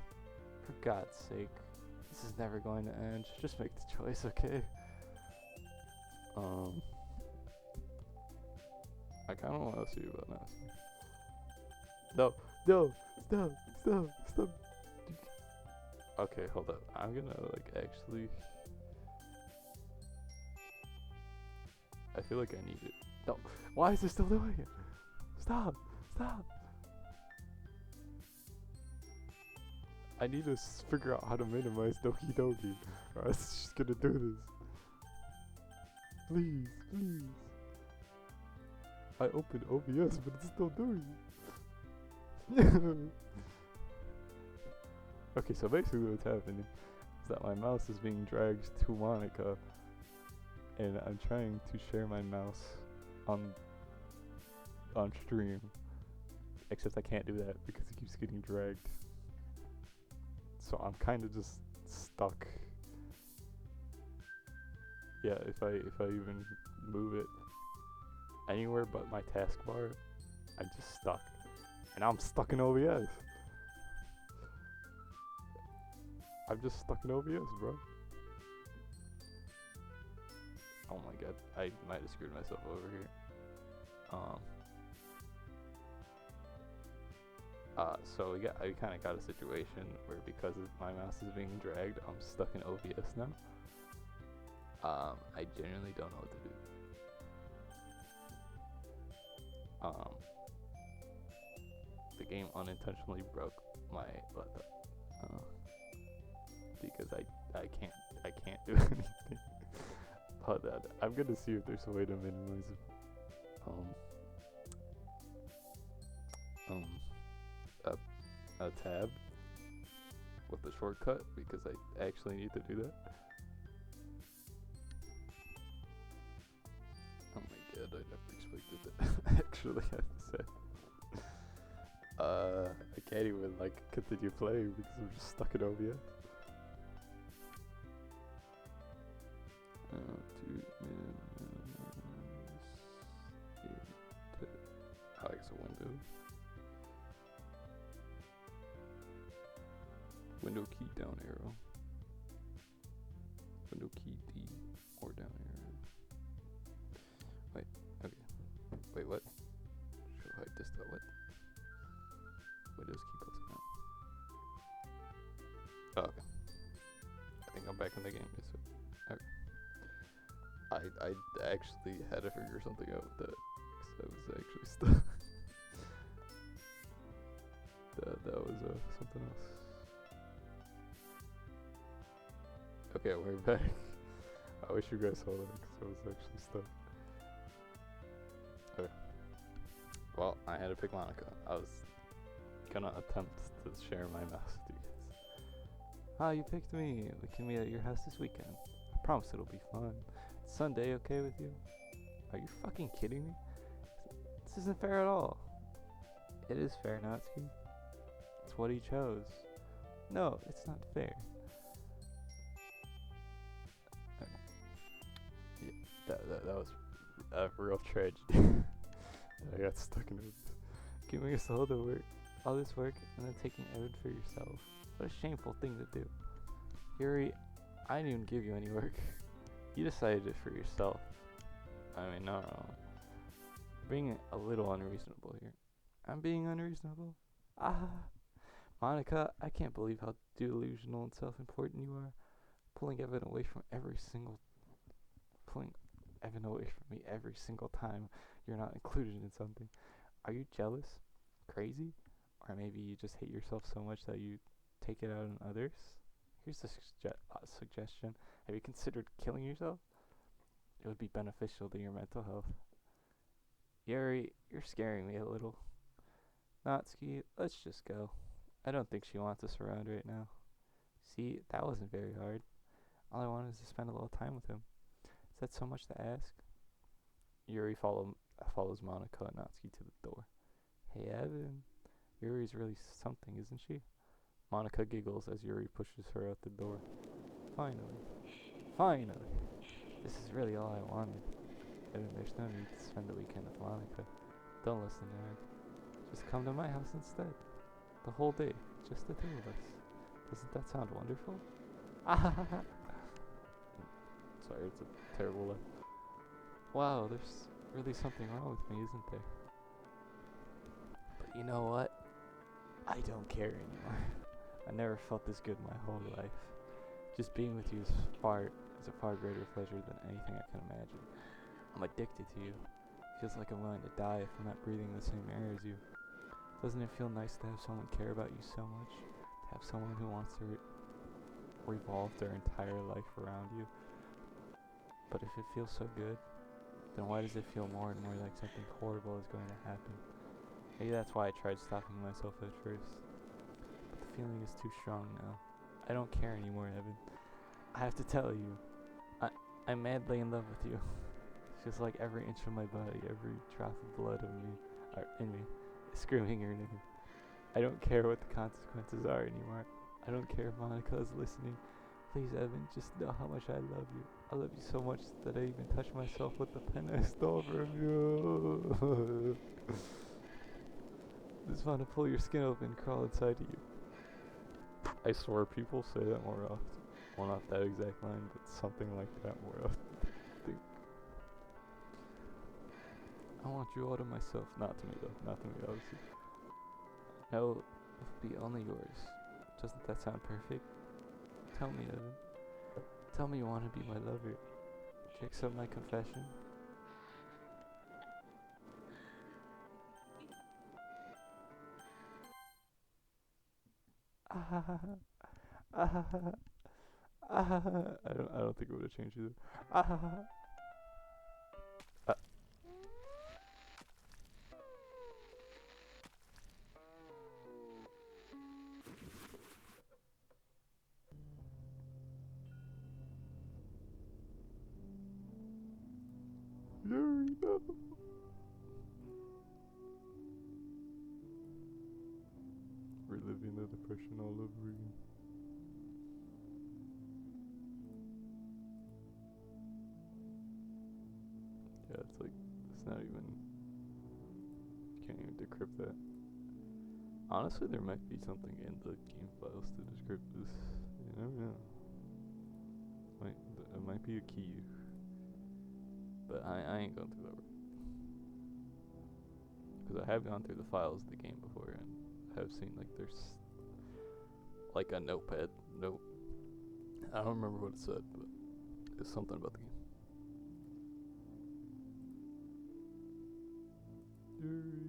For God's sake. This is never going to end. Just make the choice, okay? I kinda wanna see about Natsuki. No, stop. Okay, hold up. I'm gonna like actually I feel like I need it. No, why is it still doing it? Stop. I need to figure out how to minimize Doki Doki, or else it's just gonna do this. Please. I opened OBS, but it's still doing it. Okay, so basically what's happening is that my mouse is being dragged to Monica, and I'm trying to share my mouse on stream, except I can't do that because it keeps getting dragged. So I'm kind of just stuck. Yeah, if I even move it anywhere but my taskbar, I'm just stuck. And I'm stuck in OBS. I'm just stuck in OBS, bro. Oh my god, I might have screwed myself over here. So I kind of got a situation where because my mouse is being dragged, I'm stuck in OBS now. I genuinely don't know what to do. The game unintentionally broke my laptop. Because I can't do anything. But I'm gonna see if there's a way to minimize it. A tab with the shortcut because I actually need to do that. Oh my god, I never expected that. I actually have to say. I can't even like continue playing because I'm just stuck in OBS. I guess a window. Window key down arrow. Window key D or down arrow. Wait, okay. Wait, what? Show height distance. What? Windows key plus map. Oh, okay. I think I'm back in the game. So, okay. I actually had to figure something out with that. Because I was actually stuck. that was something else. Okay, we're back. I wish you guys saw that because I was actually stuck. Okay. Well, I had to pick Monica. I was gonna attempt to share my mouse with you guys. Ah, you picked me. We can meet at your house this weekend. I promise it'll be fun. It's Sunday, okay with you? Are you fucking kidding me? This isn't fair at all. It is fair, Natsuki. It's what he chose. No, it's not fair. That was a real tragedy. I got stuck in it. Giving us all this work, and then taking Evan for yourself. What a shameful thing to do. Yuri, I didn't even give you any work. You decided it for yourself. I mean, no. Being a little unreasonable here. I'm being unreasonable? Monica, I can't believe how delusional and self-important you are. Pulling Evan away from me every single time you're not included in something. Are you jealous? Crazy? Or maybe you just hate yourself so much that you take it out on others? Here's a suggestion. Have you considered killing yourself? It would be beneficial to your mental health. Yuri, you're scaring me a little. Natsuki, let's just go. I don't think she wants us around right now. See, that wasn't very hard. All I wanted is to spend a little time with him. Is that so much to ask? Yuri follows Monica and Natsuki to the door. Hey, Evan. Yuri's really something, isn't she? Monica giggles as Yuri pushes her out the door. Finally. Finally! This is really all I wanted. Evan, there's no need to spend the weekend with Monica. Don't listen to her. Just come to my house instead. The whole day. Just the two of us. Doesn't that sound wonderful? Sorry, it's a terrible laugh. Wow, there's really something wrong with me, isn't there? But you know what? I don't care anymore. I never felt this good my whole life. Just being with you is a far greater pleasure than anything I can imagine. I'm addicted to you. Feels like I'm willing to die if I'm not breathing the same air as you. Doesn't it feel nice to have someone care about you so much? To have someone who wants to revolve their entire life around you? But if it feels so good, then why does it feel more and more like something horrible is going to happen? Maybe that's why I tried stopping myself at first. But the feeling is too strong now. I don't care anymore, Evan. I have to tell you, I'm madly in love with you. It's just like every inch of my body, every drop of blood in me, is screaming your name. I don't care what the consequences are anymore. I don't care if Monica is listening. Please, Evan, just know how much I love you. I love you so much that I even touch myself with the pen I stole from you. I just want to pull your skin open and crawl inside of you. I swear people say that more often. Well, not that exact line, but something like that more often. I think. I want you all to myself. Not to me, though. Not to me, obviously. No, it will be only yours. Doesn't that sound perfect? Tell me, Evan. Tell me you want to be my lover. Do you accept my confession? I don't think it would have changed either. Yuri, no. Reliving the depression all over again. Yeah, it's like, it's not even, you can't even decrypt that. Honestly, there might be something in the game files to decrypt this. You never know. It might be a key. But I ain't going through that work. Because I have gone through the files of the game before and have seen like there's like a notepad note. I don't remember what it said, but it's something about the game. Yuri.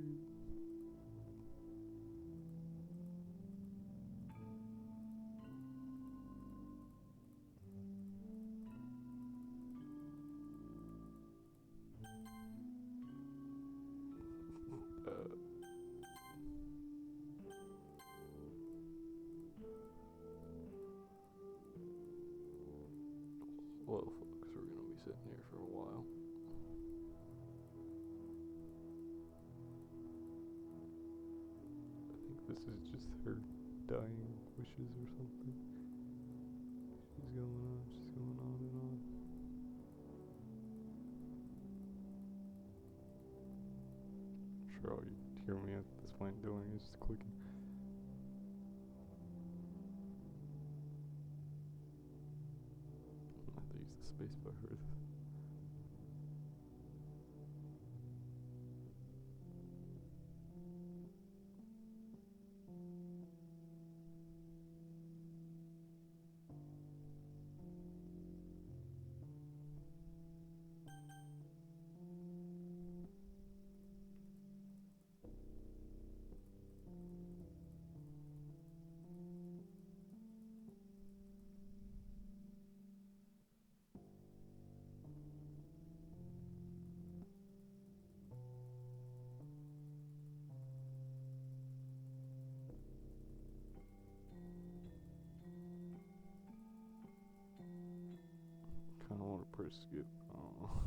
Well, folks, we're gonna be sitting here for a while. I think this is just her dying wishes or something. She's going on and on. I'm sure all you hear me at this point doing is just clicking. I have to use the space bar for this. Kinda wanna press skip. Oh.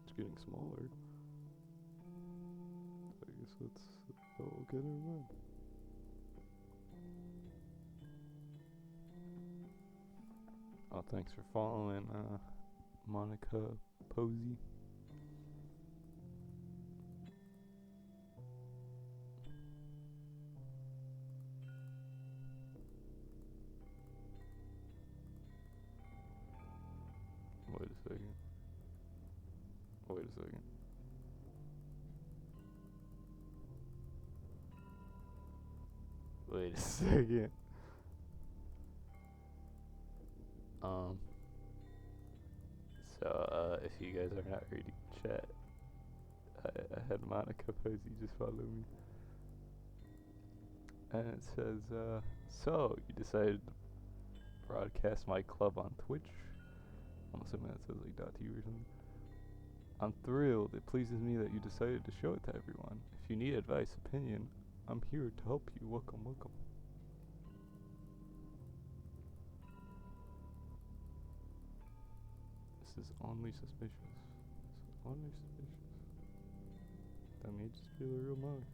It's getting smaller. It's okay, never mind. Oh, thanks for following, Monica Posey. Wait a second. Wait a second. Wait a second. So, if you guys are not reading chat, I had Monica Posey just follow me. And it says, so, you decided to broadcast my club on Twitch? I'm assuming that says like .tu or something. I'm thrilled. It pleases me that you decided to show it to everyone. If you need advice, opinion, I'm here to help you. Welcome, welcome. This is only suspicious. This is only suspicious. That may just be the real Monica.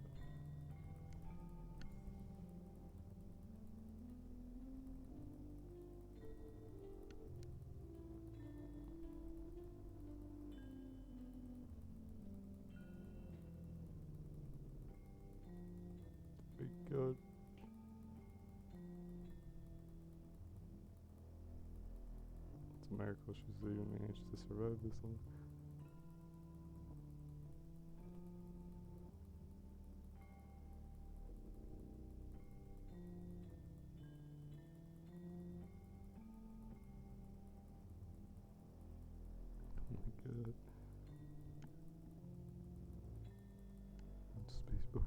Thank God. It's a miracle she's even managed to survive this long. Oh my God. Spacebar.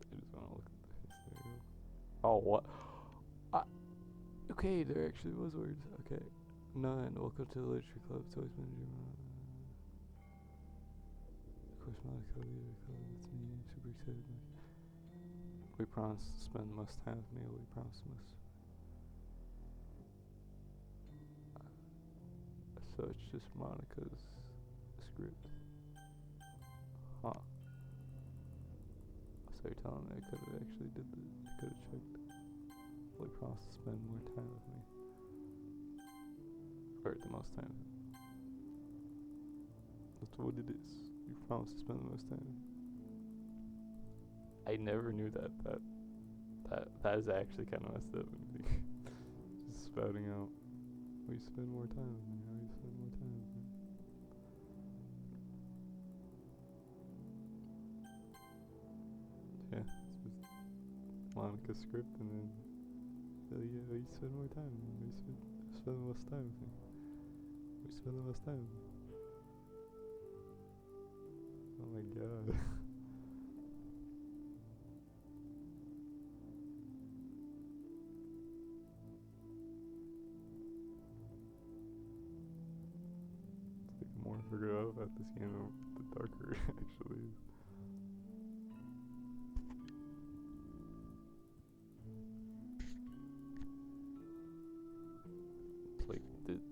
I just want to look at the history. Oh, what? Okay, there actually was words. Okay. None. Welcome to the Literature Club. Toys Manager. Of course, Monica, leader club. It's me. I'm super excited. We promise to spend the most time with me. We promise most. So it's just Monica's script. Huh. So you're telling me I could have actually did the, I could have checked. We promise to spend more time with me. Or the most time. That's what it is. You promise to spend the most time. I never knew that. That is actually kind of messed up. Just spouting out. We spend more time with me. We spend more time with me. Yeah, it's just Monica's script, and then yeah, we spend more time with me. We spend the most time with me. We spend the most time with me. Oh my God. The more I figure out about this game, the darker it actually is. It's like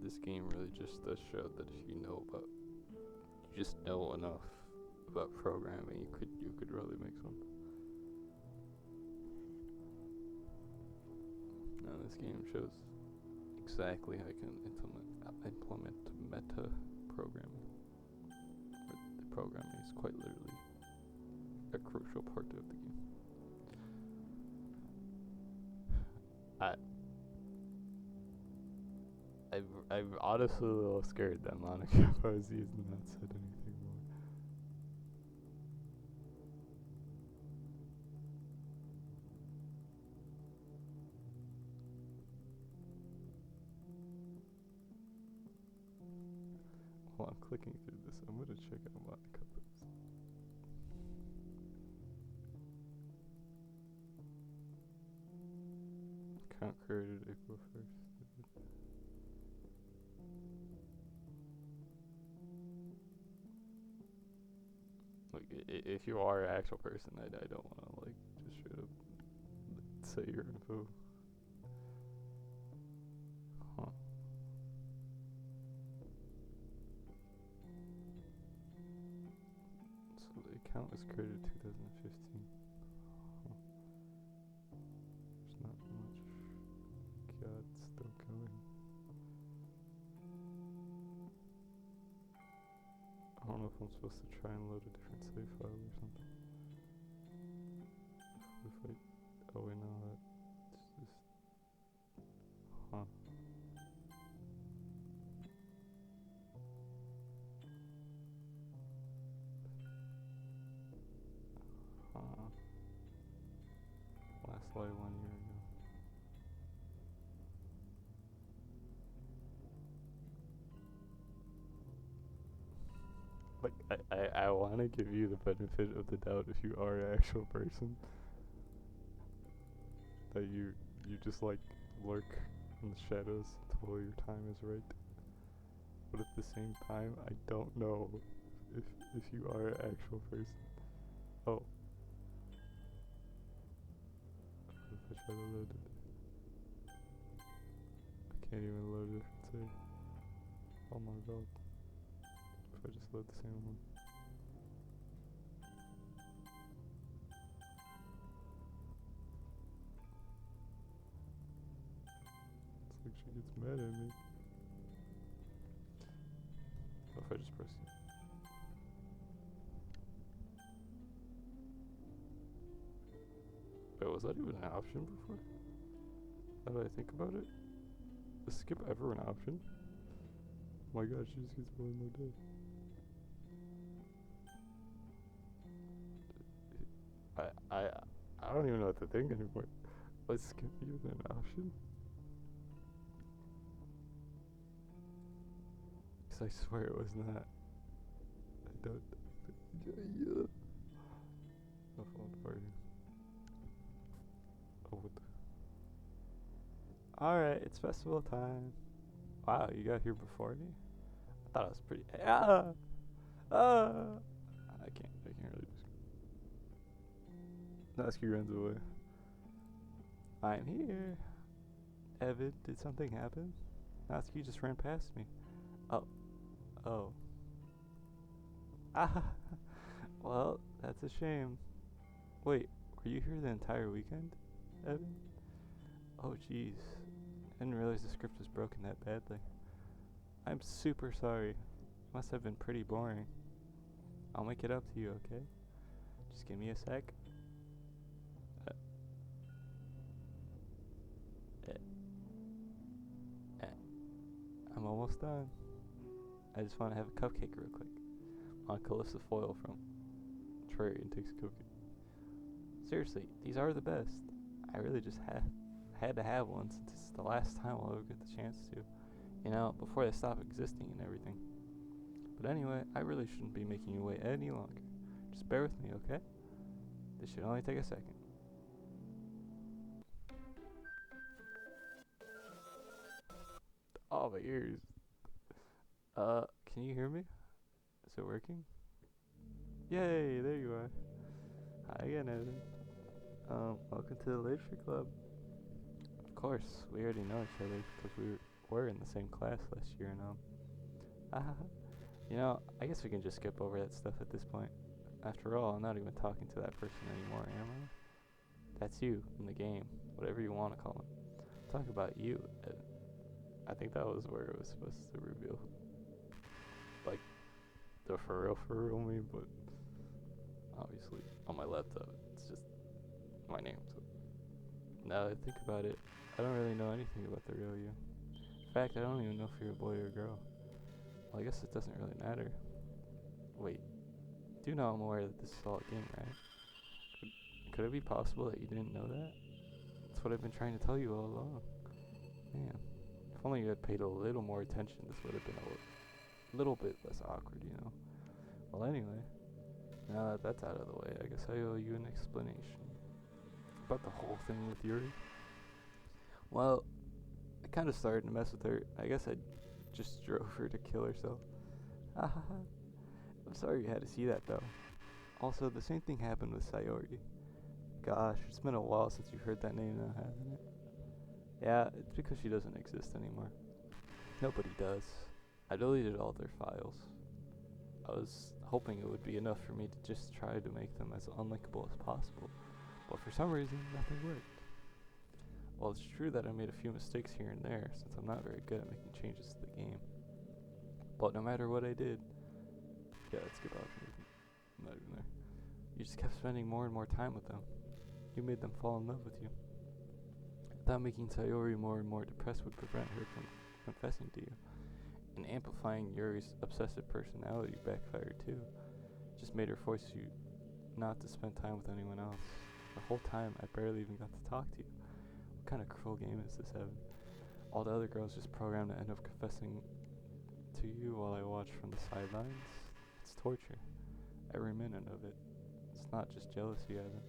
this game really just does show that if you know about, you just know enough about programming, you could really make something. Now this game shows exactly how you can implement meta programming. But the programming is quite literally a crucial part of the game. I'm honestly a little scared that Monica Posey has not said anything more. While I'm clicking through this, I'm gonna check out Monica Posey. Account created April 1st. Like, if you are an actual person, I don't want to, like, just straight up say your info. account was created 2015. Huh. There's not much. God, it's still going. I don't know if I'm supposed to try and load a different save file or something. If I, oh wait, no, that's just, huh. Huh. Last light 1 year ago. Like, I want to give you the benefit of the doubt if you are an actual person. That you just like lurk in the shadows until your time is right. But at the same time, I don't know if you are an actual person. Oh. What if I try to load it? I can't even load it if it's a... Oh my god. If I just load the same one. It's like she gets mad at me. What if I just press it? Wait, was that even an option before? Now that I think about it? Is skip ever an option? Oh my god, she just gets more and more dead. I don't even know what to think anymore. Was skip even an option? Cause I swear it was not. I don't. Yeah. My phone party. Oh, what the? Alright, it's festival time. Wow, you got here before me? I thought it was pretty. Ah! Ah! I can't really just. Nasky runs away. I'm here. Evan, did something happen? Nasky just ran past me. Oh. Ah! Well, that's a shame. Wait, were you here the entire weekend, Evan? Oh jeez. I didn't realize the script was broken that badly. I'm super sorry. It must have been pretty boring. I'll make it up to you, okay? Just give me a sec. I'm almost done. I just want to have a cupcake real quick. On Calista foil from tray and takes a cookie. Seriously, these are the best. I really just had to have one since it's the last time I'll ever get the chance to. You know, before they stop existing and everything. But anyway, I really shouldn't be making you wait any longer. Just bear with me, okay? This should only take a second. Oh, my ears. Can you hear me? Is it working? Yay, there you are. Hi again, Evan. Welcome to the Literature Club. Of course, we already know each other because we were in the same class last year, and you know, I guess we can just skip over that stuff at this point. After all, I'm not even talking to that person anymore, am I? That's you in the game, whatever you want to call him. Talk about you. I think that was where it was supposed to reveal, like, the for real me, but obviously on my laptop it's just my name. So now that I think about it, I don't really know anything about the real you. In fact, I don't even know if you're a boy or a girl. Well, I guess it doesn't really matter. Wait, do know I'm aware that this is all a game, right? Could it be possible that you didn't know that? That's what I've been trying to tell you all along. Man, if only you had paid a little more attention, this would have been a little bit less awkward, you know? Well, anyway, now that that's out of the way, I guess I owe you an explanation about the whole thing with Yuri. Well, I kind of started to mess with her. I guess I just drove her to kill herself. I'm sorry you had to see that, though. Also, the same thing happened with Sayori. Gosh, it's been a while since you've heard that name now, hasn't it? Yeah, it's because she doesn't exist anymore. Nobody does. I deleted all their files. I was hoping it would be enough for me to just try to make them as unlikable as possible, but for some reason, nothing worked. Well, it's true that I made a few mistakes here and there, since I'm not very good at making changes to the game. But no matter what I did, yeah, let's get off. I'm not even there. You just kept spending more and more time with them. You made them fall in love with you. That making Sayori more and more depressed would prevent her from confessing to you. And amplifying Yuri's obsessive personality backfired too. Just made her force you not to spend time with anyone else. The whole time, I barely even got to talk to you. What kind of cruel game is this, Evan? All the other girls just programmed to end up confessing to you while I watch from the sidelines? It's torture. Every minute of it. It's not just jealousy, Evan.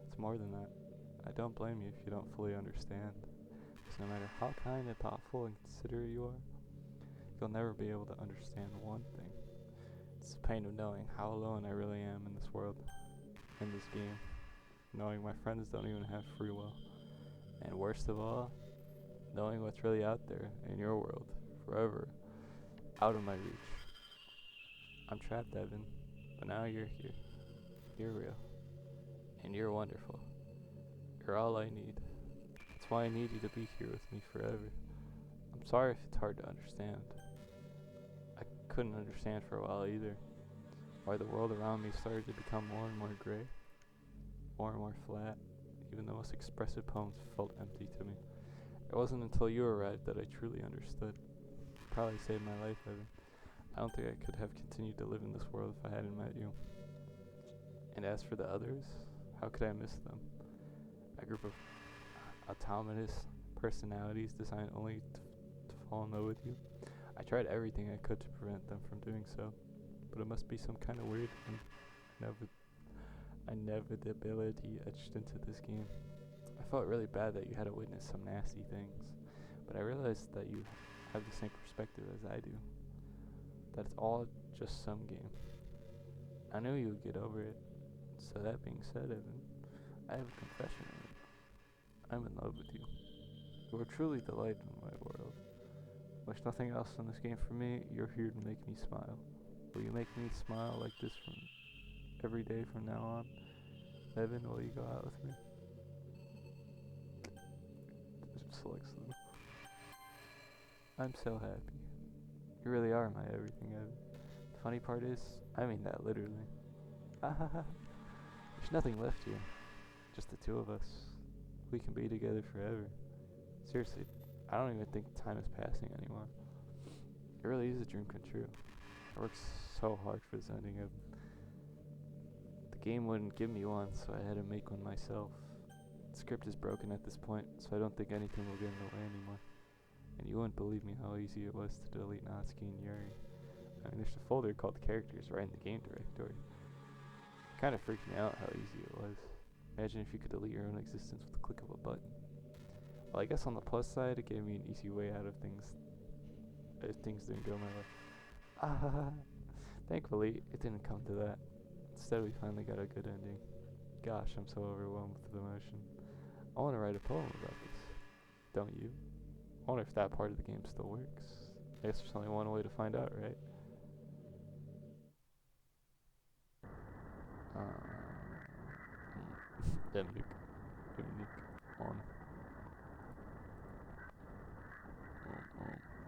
It's more than that. I don't blame you if you don't fully understand. Because no matter how kind and thoughtful and considerate you are, you'll never be able to understand one thing. It's the pain of knowing how alone I really am in this world, in this game. Knowing my friends don't even have free will. And worst of all, knowing what's really out there in your world, forever, out of my reach. I'm trapped, Evan, but now you're here. You're real. And you're wonderful. You're all I need. That's why I need you to be here with me forever. I'm sorry if it's hard to understand. I couldn't understand for a while either. Why the world around me started to become more and more gray. More and more flat. Even the most expressive poems felt empty to me. It wasn't until you arrived that I truly understood. You probably saved my life, Evan. I don't think I could have continued to live in this world if I hadn't met you. And as for the others, how could I miss them? A group of autonomous personalities designed only to fall in love with you. I tried everything I could to prevent them from doing so, but it must be some kind of weird inevitability etched into this game. I felt really bad that you had to witness some nasty things, but I realized that you have the same perspective as I do. That it's all just some game. I knew you would get over it. So that being said, Evan, I have a confession. I'm in love with you. You are truly the light in my world. There's nothing else in this game for me. You're here to make me smile. Will you make me smile like this from every day from now on? Evan, will you go out with me? Selects them. I'm so happy. You really are my everything, Evan. The funny part is, I mean that literally. There's nothing left here. Just the two of us. We can be together forever. Seriously, I don't even think time is passing anymore. It really is a dream come true. I worked so hard for this ending, Evan. The game wouldn't give me one, so I had to make one myself. The script is broken at this point, so I don't think anything will get in the way anymore. And you wouldn't believe me how easy it was to delete Natsuki and Yuri. I mean, there's a folder called characters right in the game directory. It kind of freaked me out how easy it was. Imagine if you could delete your own existence with the click of a button. Well, I guess on the plus side, it gave me an easy way out of things if things didn't go my way. Thankfully, it didn't come to that. Instead, we finally got a good ending. Gosh, I'm so overwhelmed with emotion. I want to write a poem about this. Don't you? I wonder if that part of the game still works. I guess there's only one way to find out, right? Demnic. On.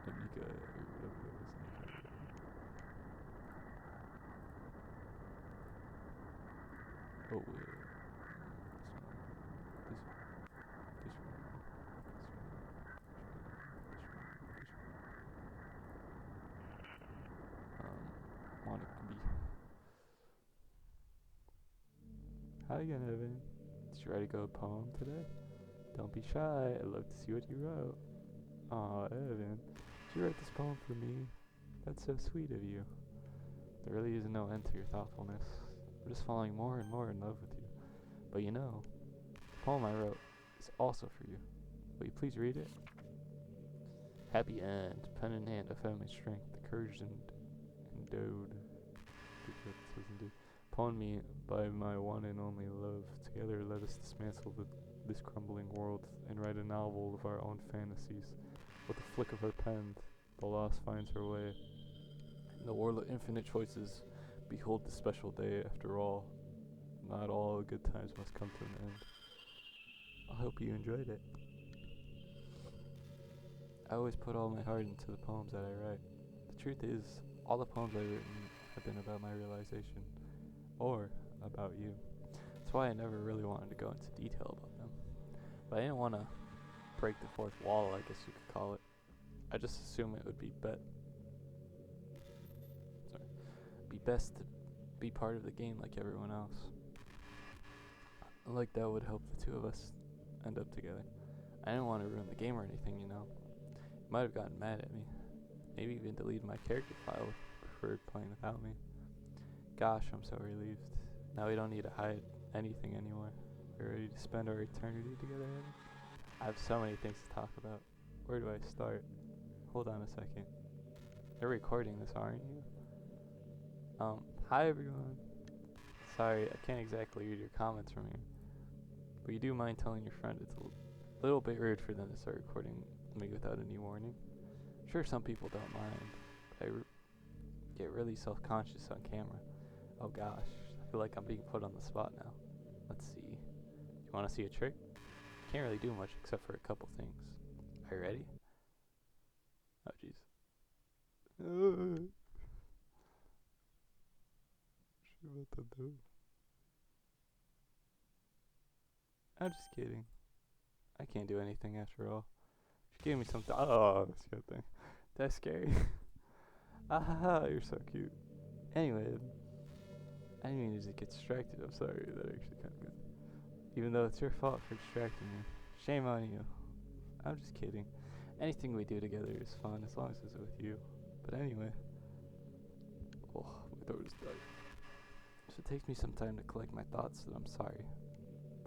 Demnica, whatever that was. Oh, this one. Monica B. Hi again, Evan. Did you write a good poem today? Don't be shy. I'd love to see what you wrote. Aw, Evan. Did you write this poem for me? That's so sweet of you. There really is no end to your thoughtfulness. I'm just falling more and more in love with you. But you know, the poem I wrote is also for you. Will you please read it? Happy end. Pen in hand, I found my strength, the courage endowed. Upon me by my one and only love. Together let us dismantle this crumbling world and write a novel of our own fantasies. With a flick of her pen, the lost finds her way. In the world of infinite choices, Behold the special day after all. Not all good times must come to an end. I hope you enjoyed it. I always put all my heart into the poems that I write. The truth is, all the poems I've written have been about my realization, or about you. That's why I never really wanted to go into detail about them. But I didn't want to break the fourth wall, I guess you could call it. I just assumed it would be best to be part of the game like everyone else. Like that would help the two of us end up together. I didn't want to ruin the game or anything, you know. You might have gotten mad at me. Maybe even deleted my character file if you preferred playing without me. Gosh, I'm so relieved. Now we don't need to hide anything anymore. We're ready to spend our eternity together. I have so many things to talk about. Where do I start? Hold on a second. You're recording this, aren't you? Hi everyone. Sorry, I can't exactly read your comments from here. But you do mind telling your friend it's a little bit rude for them to start recording me without any warning. I'm sure some people don't mind, but I get really self-conscious on camera. Oh gosh, I feel like I'm being put on the spot now. Let's see. You want to see a trick? Can't really do much except for a couple things. Are you ready? Oh jeez. What to do? I'm just kidding. I can't do anything after all. She gave me something. Oh, that's a good thing. That's scary. Ah, you're so cute. Anyway, I didn't mean to get distracted. I'm sorry. That actually kind of good. Even though it's your fault for distracting me. Shame on you. I'm just kidding. Anything we do together is fun as long as it's with you. But anyway. Oh, my throat is dying. So it takes me some time to collect my thoughts, and I'm sorry.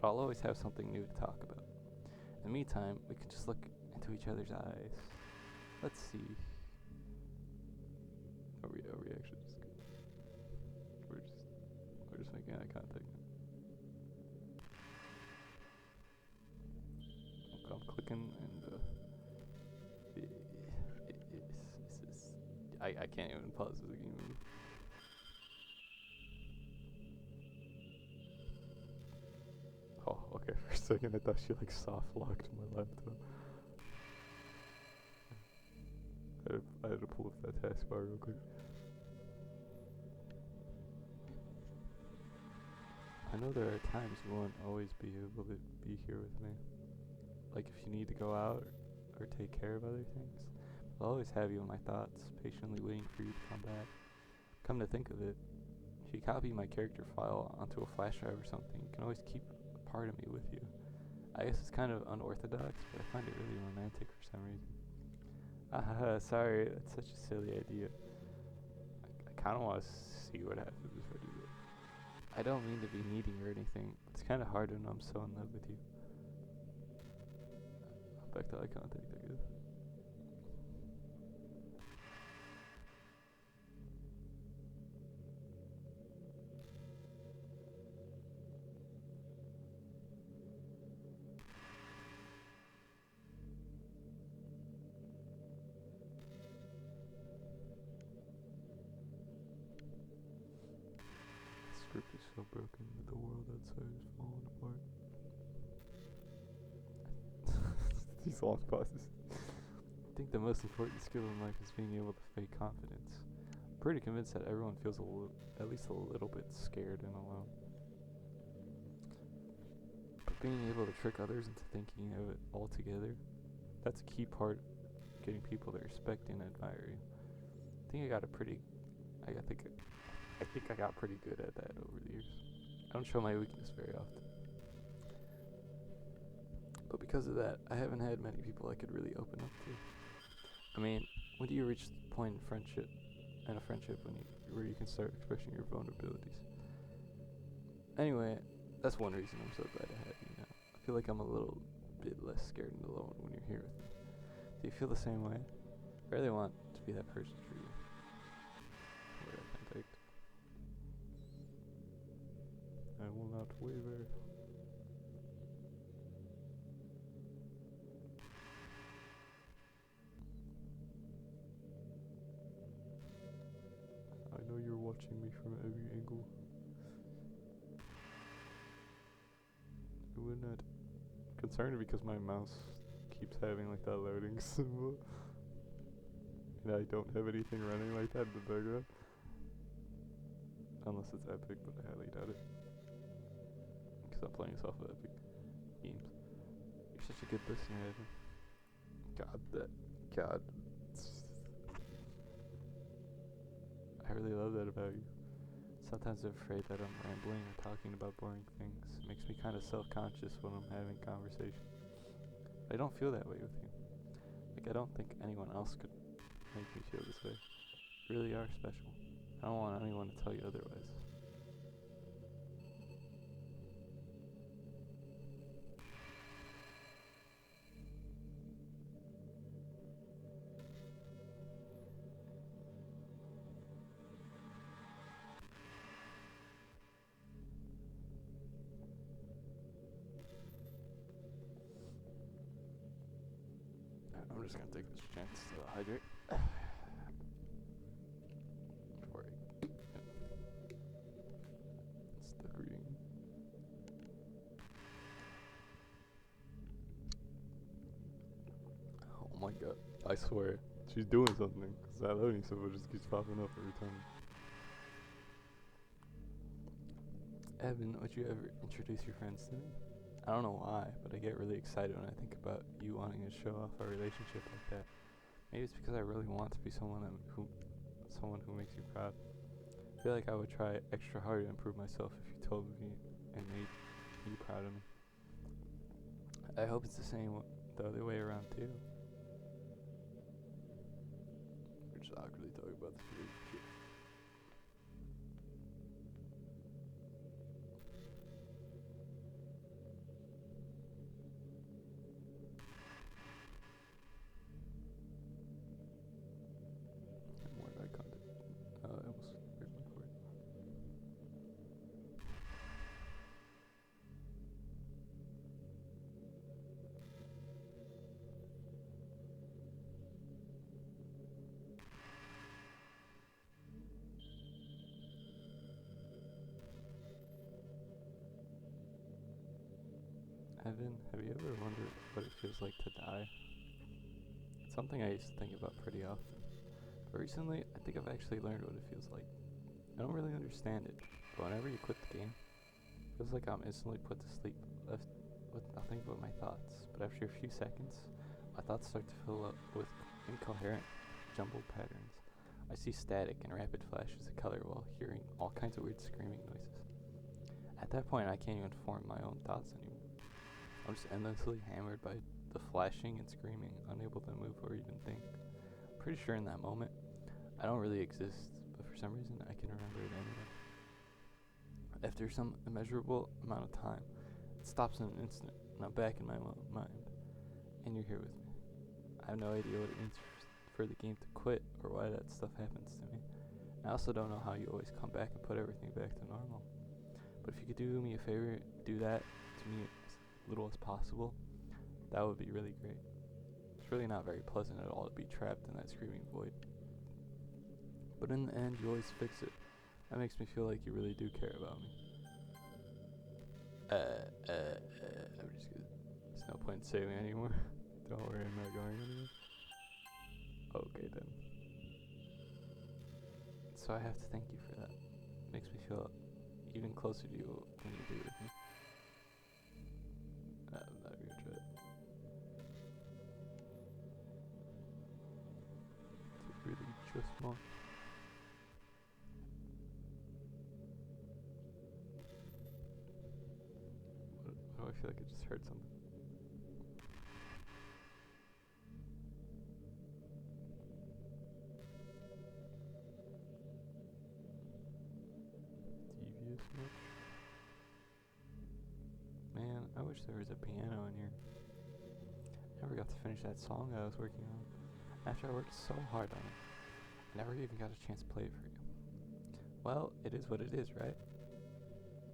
But I'll always have something new to talk about. In the meantime, we can just look into each other's eyes. Let's see. Are we actually just good? We're just making eye contact now. Okay, I'm clicking and I can't even pause this game. Oh, okay, for a second I thought she like soft locked my laptop. I had to pull up that taskbar real quick. I know there are times you won't always be able to be here with me. Like if you need to go out or take care of other things. I'll always have you in my thoughts, patiently waiting for you to come back. Come to think of it, if you copy my character file onto a flash drive or something, you can always keep a part of me with you. I guess it's kind of unorthodox, but I find it really romantic for some reason. Sorry, that's such a silly idea. I kind of want to see what happens if I do that. I don't mean to be needy or anything, but it's kind of hard when I'm so in love with you. Back to eye contact, I guess. The script is so broken that the world outside is falling apart. These long pauses. I think the most important skill in life is being able to fake confidence. I'm pretty convinced that everyone feels at least a little bit scared and alone. But being able to trick others into thinking of it all together, that's a key part of getting people to respect and admire you. I think I got pretty good at that over the years. I don't show my weakness very often. But because of that, I haven't had many people I could really open up to. I mean, when do you reach the point in a friendship where you can start expressing your vulnerabilities? Anyway, that's one reason I'm so glad to have you now. I feel like I'm a little bit less scared and alone when you're here with me. Do you feel the same way? I really want to be that person for you. Where I contact. I will not waver. I know you're watching me from every angle. We're not concerned because my mouse keeps having like that loading symbol. And I don't have anything running like that in the background. Unless it's Epic, but I highly doubt it. Because I'm playing this off of Epic Games. You're such a good listener, Evan. God. I really love that about you. Sometimes I'm afraid that I'm rambling or talking about boring things. It makes me kind of self-conscious when I'm having conversation. I don't feel that way with you. Like, I don't think anyone else could make me feel this way. You really are special. I don't want anyone to tell you otherwise. I'm just gonna take this chance to hydrate. Before I get stuck reading. Oh my god. I swear. She's doing something. Because that loading symbol just keeps popping up every time. Evan, would you ever introduce your friends to me? I don't know why, but I get really excited when I think about you wanting to show off our relationship like that. Maybe it's because I really want to be someone who makes you proud. I feel like I would try extra hard to improve myself if you told me and made you proud of me. I hope it's the same the other way around too. We're just awkwardly talking about this relationship. More eye contact. I almost break my cord. Evan, have you ever wondered what it feels like to die? It's something I used to think about pretty often. But recently, I think I've actually learned what it feels like. I don't really understand it, but whenever you quit the game, it feels like I'm instantly put to sleep, left with nothing but my thoughts. But after a few seconds, my thoughts start to fill up with incoherent, jumbled patterns. I see static and rapid flashes of color while hearing all kinds of weird screaming noises. At that point, I can't even form my own thoughts anymore. I'm just endlessly hammered by the flashing and screaming, unable to move or even think. I'm pretty sure in that moment, I don't really exist, but for some reason I can remember it anyway. After some immeasurable amount of time, it stops in an instant, and I'm back in my mind, and you're here with me. I have no idea what it means for the game to quit or why that stuff happens to me. I also don't know how you always come back and put everything back to normal. But if you could do me a favor, do that to me as little as possible, that would be really great. It's really not very pleasant at all to be trapped in that screaming void. But in the end, you always fix it. That makes me feel like you really do care about me. I'm just gonna... There's no point in saving anymore. Don't worry, I'm not going anywhere. Okay then. So I have to thank you for that. It makes me feel even closer to you when you do with me. I'm not gonna try it. It's really just small. Why do I feel like I just heard something? Devious much? Man, I wish there was a piano in here. I never got to finish that song I was working on. After I worked so hard on it, I never even got a chance to play it for you. Well, it is what it is, right?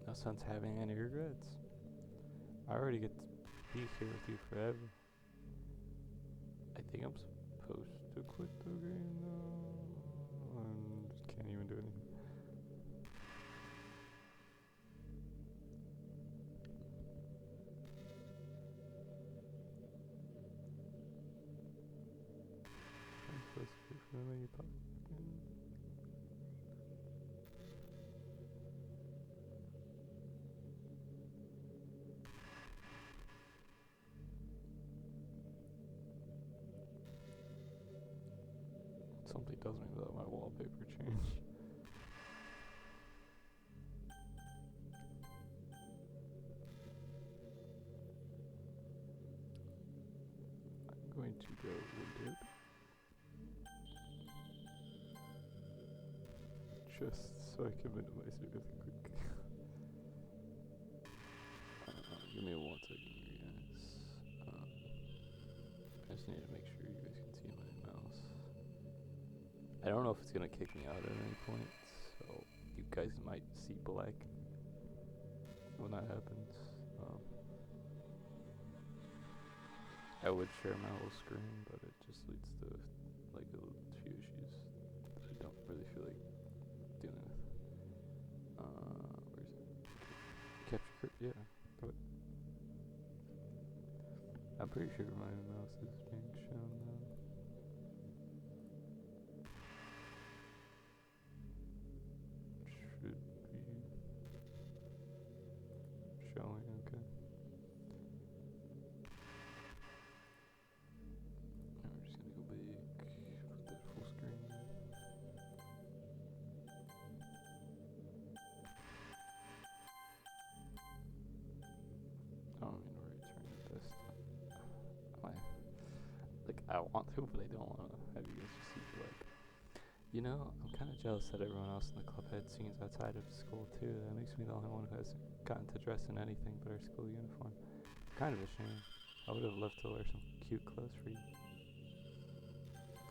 No sense having any regrets. I already get to be here with you forever. I think I'm supposed to quit the game now. I just can't even do anything. pop. Something tells me that my wallpaper changed. I'm going to go winded. Just so I can minimize it really quick. Give me 1 second here, guys. I just need to make sure you guys can see my mouse. I don't know if it's gonna kick me out at any point, so you guys might see black when that happens. I would share my whole screen, but it just leads to like a few issues that I don't really feel like dealing with. Where is it? Capture, yeah. But I'm pretty sure my mouse is being shown now. Should be showing, okay. Now we're just gonna go big, put that full screen. I don't mean to return this. I want to, but I don't want to have you guys just see black. You know, I'm kind of jealous that everyone else in the club had scenes outside of school too. That makes me the only one who hasn't gotten to dress in anything but our school uniform. It's kind of a shame. I would have loved to wear some cute clothes for you.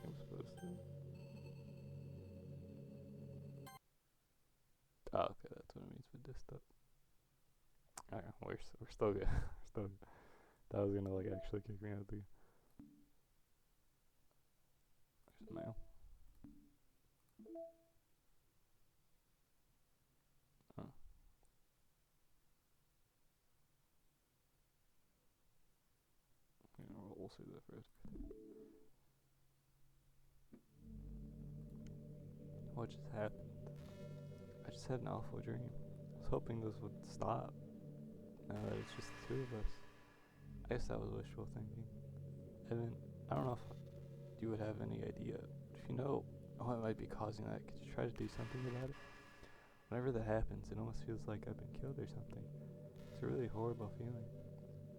I'm supposed to. Oh, okay, that's what it means by dissed up. Alright, we're still good. We're still good. That was gonna like actually kick me out of the. There's mail. Oh. Yeah, we'll save that for after. What just happened? I just had an awful dream. I was hoping this would stop. Now that it's just the two of us. I guess that was wishful thinking. And I don't know if you would have any idea. If you know what might be causing that, could you try to do something about it? Whenever that happens, it almost feels like I've been killed or something. It's a really horrible feeling.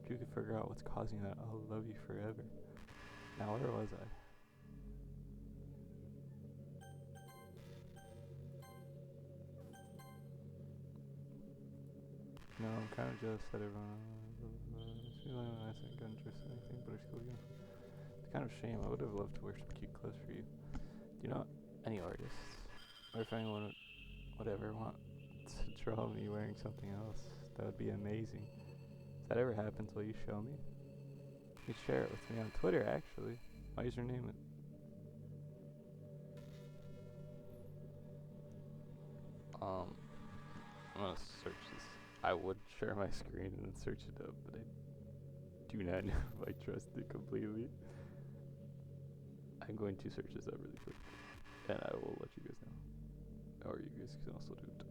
If you could figure out what's causing that, I'll love you forever. Now, where was I? No, I'm kind of jealous that everyone. I think I'm just anything but a school uniform. It's kind of a shame. I would have loved to wear some cute clothes for you. Do you know any artists, or if anyone would ever want to draw me wearing something else? That would be amazing. If that ever happens, will you show me? You can share it with me on Twitter, actually. My username is. I'm gonna search this. I would share my screen and then search it up, but I do not know if I trust it completely. I'm going to search this up really quick, and I will let you guys know. Or you guys can also do it.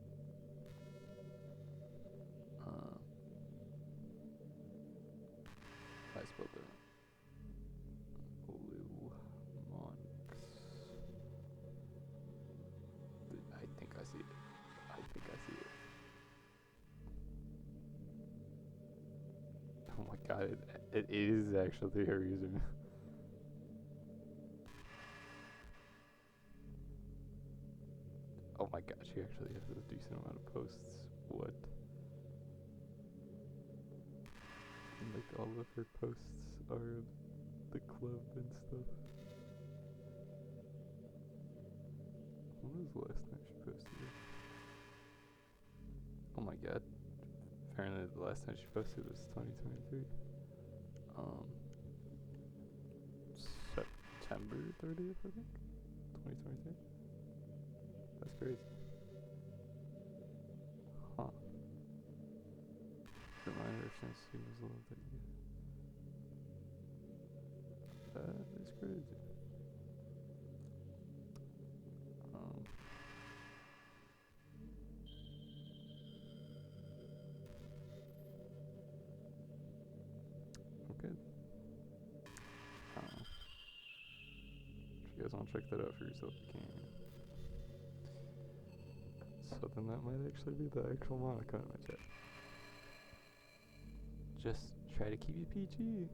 I spelled that. Lil Monks. I think I see it. I think I see it. Oh my god, it is actually her username. Oh my god, she actually has a decent amount of posts. What? And like all of her posts are the club and stuff. When was the last time she posted it? Oh my god. Apparently the last time she posted was 2023. September 30th, I think? 2023? That's crazy. Huh. Reminder since he was a little bit. That is crazy. want to check that out for yourself, you can. So then that might actually be the actual Monica in my chat. Just try to keep it PG.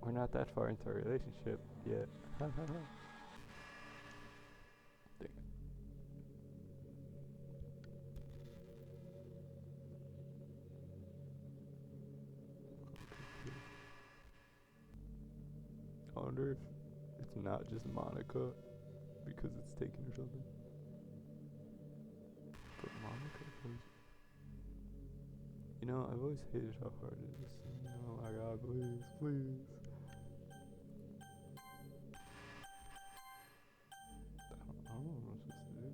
We're not that far into our relationship yet. Dang it. I wonder if it's not just Monica because it's taken or something. But Monica was... You know, I've always hated how hard it is. Oh my god, please, please. I don't know what I'm supposed to do.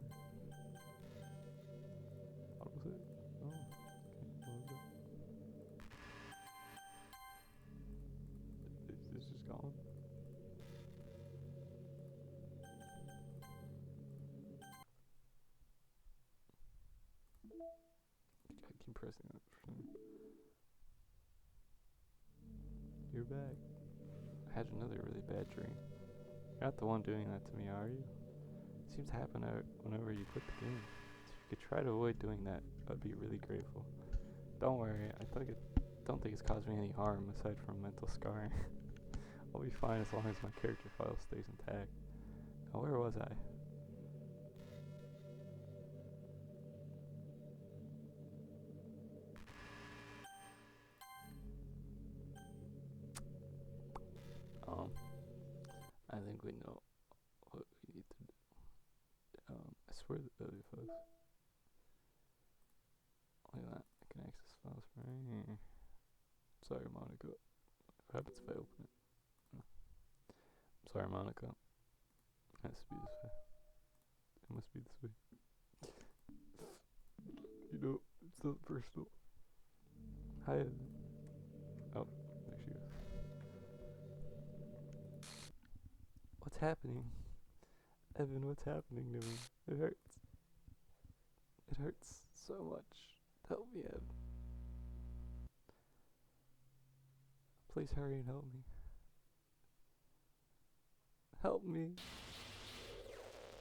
How was it? Oh, can't close it. Is this just gone? I keep pressing that for some reason. You're back. I had another really bad dream. You're not the one doing that to me, are you? It seems to happen whenever you quit the game. So if you could try to avoid doing that, I'd be really grateful. Don't worry, don't think it's caused me any harm aside from mental scarring. I'll be fine as long as my character file stays intact. Now where was I? I think we know what we need to do. I swear that if I was... Look at that, I can access files from right here. Sorry, Monica. What happens if I open it? Oh. Sorry, Monica. It has to be this way. It must be this way. You know, it's not personal. Hi, Evan. Oh, there she goes. What's happening? Evan, what's happening to me? It hurts. It hurts so much. Help me, Evan. Please hurry and help me. Help me.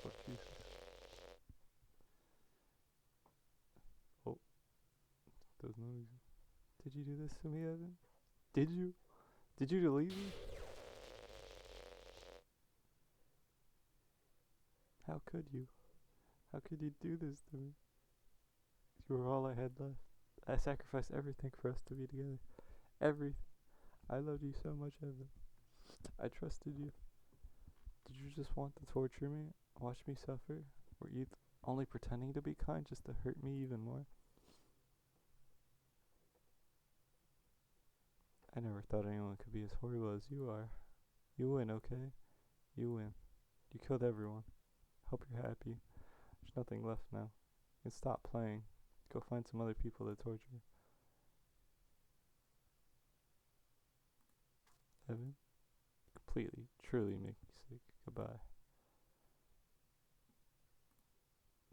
Oh, Jesus. Oh. Those noises. Did you do this to me, Evan? Did you? Did you delete me? How could you? How could you do this to me? You were all I had left. I sacrificed everything for us to be together. Everything. I loved you so much, Evan. I trusted you. Did you just want to torture me? Watch me suffer? Were you only pretending to be kind just to hurt me even more? I never thought anyone could be as horrible as you are. You win, okay? You win. You killed everyone. Hope you're happy. There's nothing left now. You can stop playing. Go find some other people to torture. Evan? Completely, truly make me sick. Goodbye.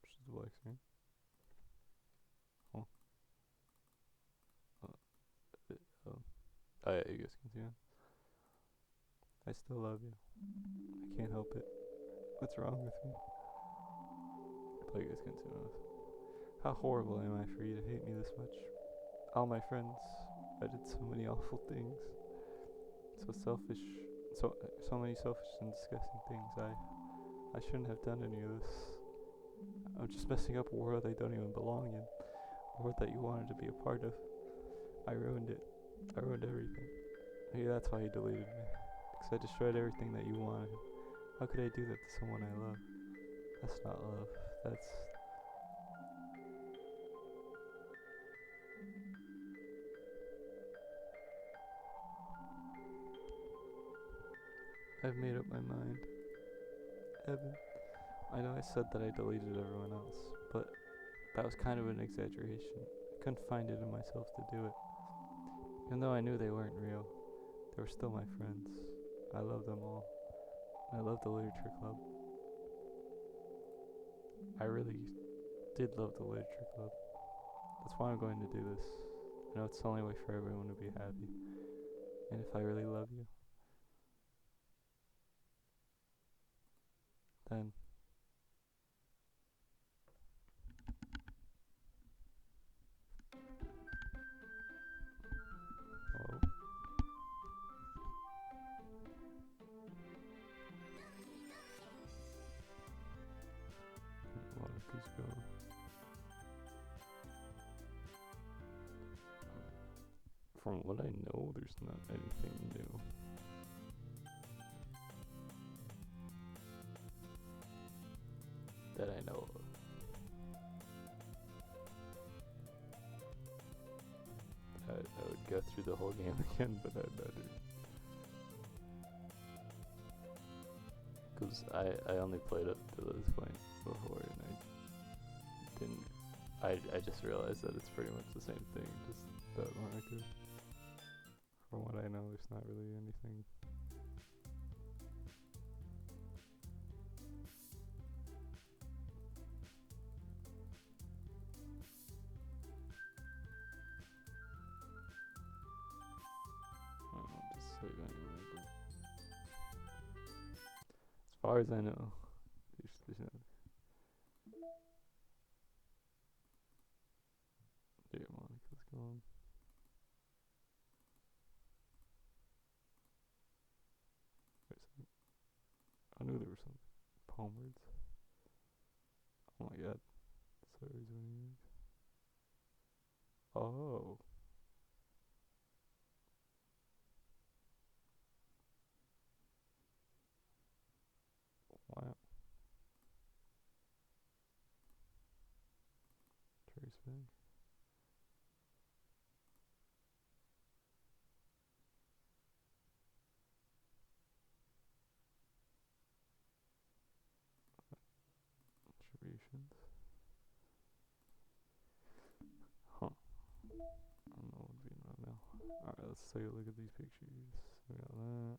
She's the black screen. Oh. Oh yeah, you guys can see it. I still love you. I can't help it. What's wrong with me? But you guys can see this. How horrible am I for you to hate me this much? All my friends, I did so many awful things. So selfish. So many selfish and disgusting things. I shouldn't have done any of this. I'm just messing up a world I don't even belong in. A world that you wanted to be a part of. I ruined it. I ruined everything. Maybe that's why you deleted me. Because I destroyed everything that you wanted. How could I do that to someone I love? That's not love. That's... I've made up my mind. Evan, I know I said that I deleted everyone else, but that was kind of an exaggeration. I couldn't find it in myself to do it. Even though I knew they weren't real, they were still my friends. I love them all. I love the literature club. I really did love the literature club. That's why I'm going to do this. I know it's the only way for everyone to be happy. And if I really love you, then. Oh. Monica's gone. From what I know, there's not anything new. That I know of. I would go through the whole game again, but I'd rather. Because I only played up to this point before, and I didn't. I just realized that it's pretty much the same thing, just that Monica. From what I know, there's not really anything. I don't know, just save anyway, but as far as I know, there's no. Yeah, Monica's gone. Wait a second. I knew there was something. Palm words. Oh my god. Sorry, is there any? Oh. Wow. Trace bag. Attributions. Huh. I don't know what would be in right now. Alright, let's take a look at these pictures. We got that.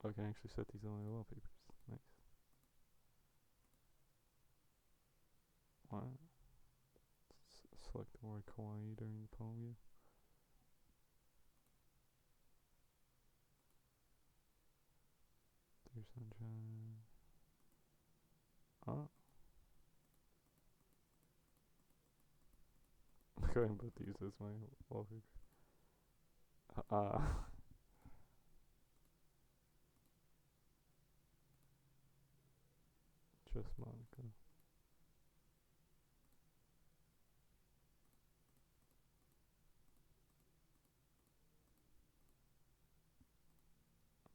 Oh, I can actually set these on my wallpapers. Nice. Wow. Select the word kawaii during the poem view. Dear sunshine. Oh. Go ahead and put these as my wallpaper. Just Monica.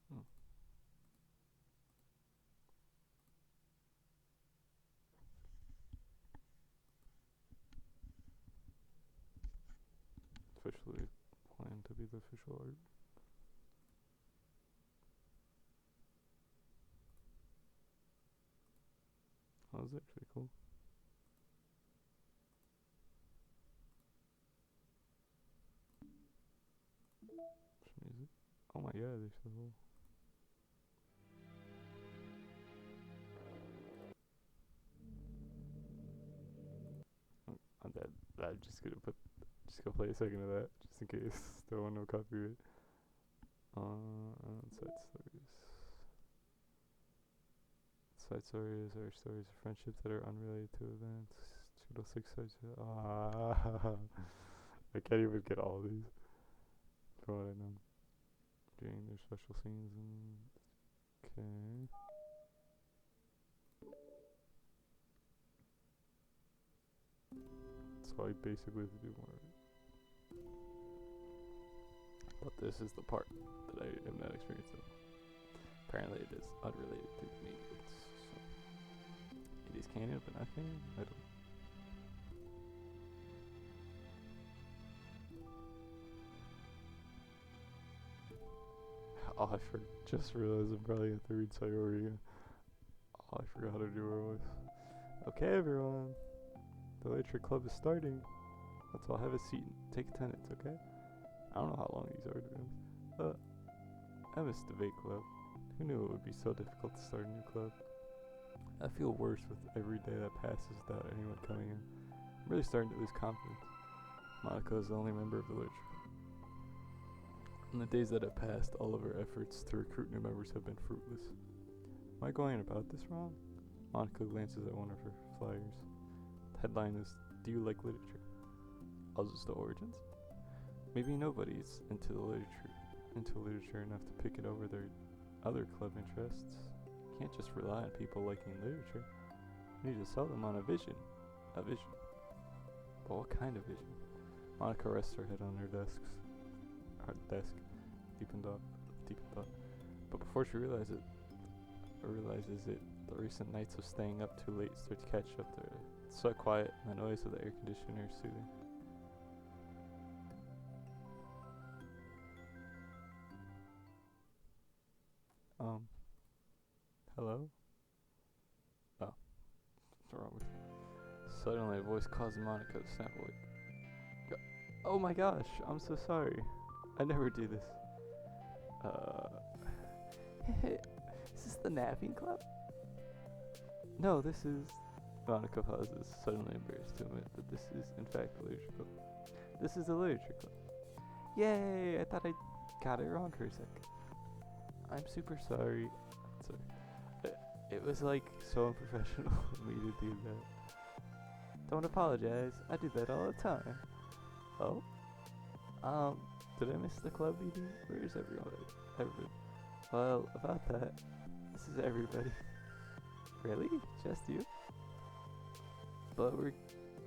Hmm. Officially planned to be the official art. Oh, that's actually cool. Some music. Oh my god, there's the whole. I'm dead. I'm just gonna play a second of that, just in case. Don't want no copyright. Side stories. Side stories are stories of friendships that are unrelated to events. 206 sides. I can't even get all of these. From what I know. During their special scenes and. Okay. So I basically have to do more. But this is the part that I am not experienced of. Apparently it is unrelated to me. It is canon, but not canon? I don't. Oh, just realized I'm probably have to read Sayori again. Oh, I forgot how to do her voice. Okay, everyone. The literature club is starting. Let's all have a seat and take attendance, okay? I don't know how long these are, to be honest. I missed debate club. Who knew it would be so difficult to start a new club? I feel worse with every day that passes without anyone coming in. I'm really starting to lose confidence. Monica is the only member of the literature. In the days that have passed, all of our efforts to recruit new members have been fruitless. Am I going about this wrong? Monica glances at one of her flyers. The headline is, "Do you like literature?" Ours is the origins. Maybe nobody's into literature enough to pick it over their other club interests. You can't just rely on people liking literature. You need to sell them on a vision. A vision. But what kind of vision? Monica rests her head on her desk, deep in thought. But before she realizes it, the recent nights of staying up too late start to catch up to her. It's so quiet, and the noise of the air conditioner is soothing. Hello? Oh, what's wrong with you? Suddenly, a voice caused Monica to snap awake. Oh my gosh, I'm so sorry. I never do this. Is this the napping club? No, this is... Monica pauses, suddenly embarrassed to admit that this is, in fact, the literature club. This is the literature club. Yay! I thought I got it wrong for a sec. I'm super sorry. It was like so unprofessional of me to do that. Don't apologize. I do that all the time. Oh? Did I miss the club meeting? Where is everyone? Well, about that, this is everybody. Really? Just you? But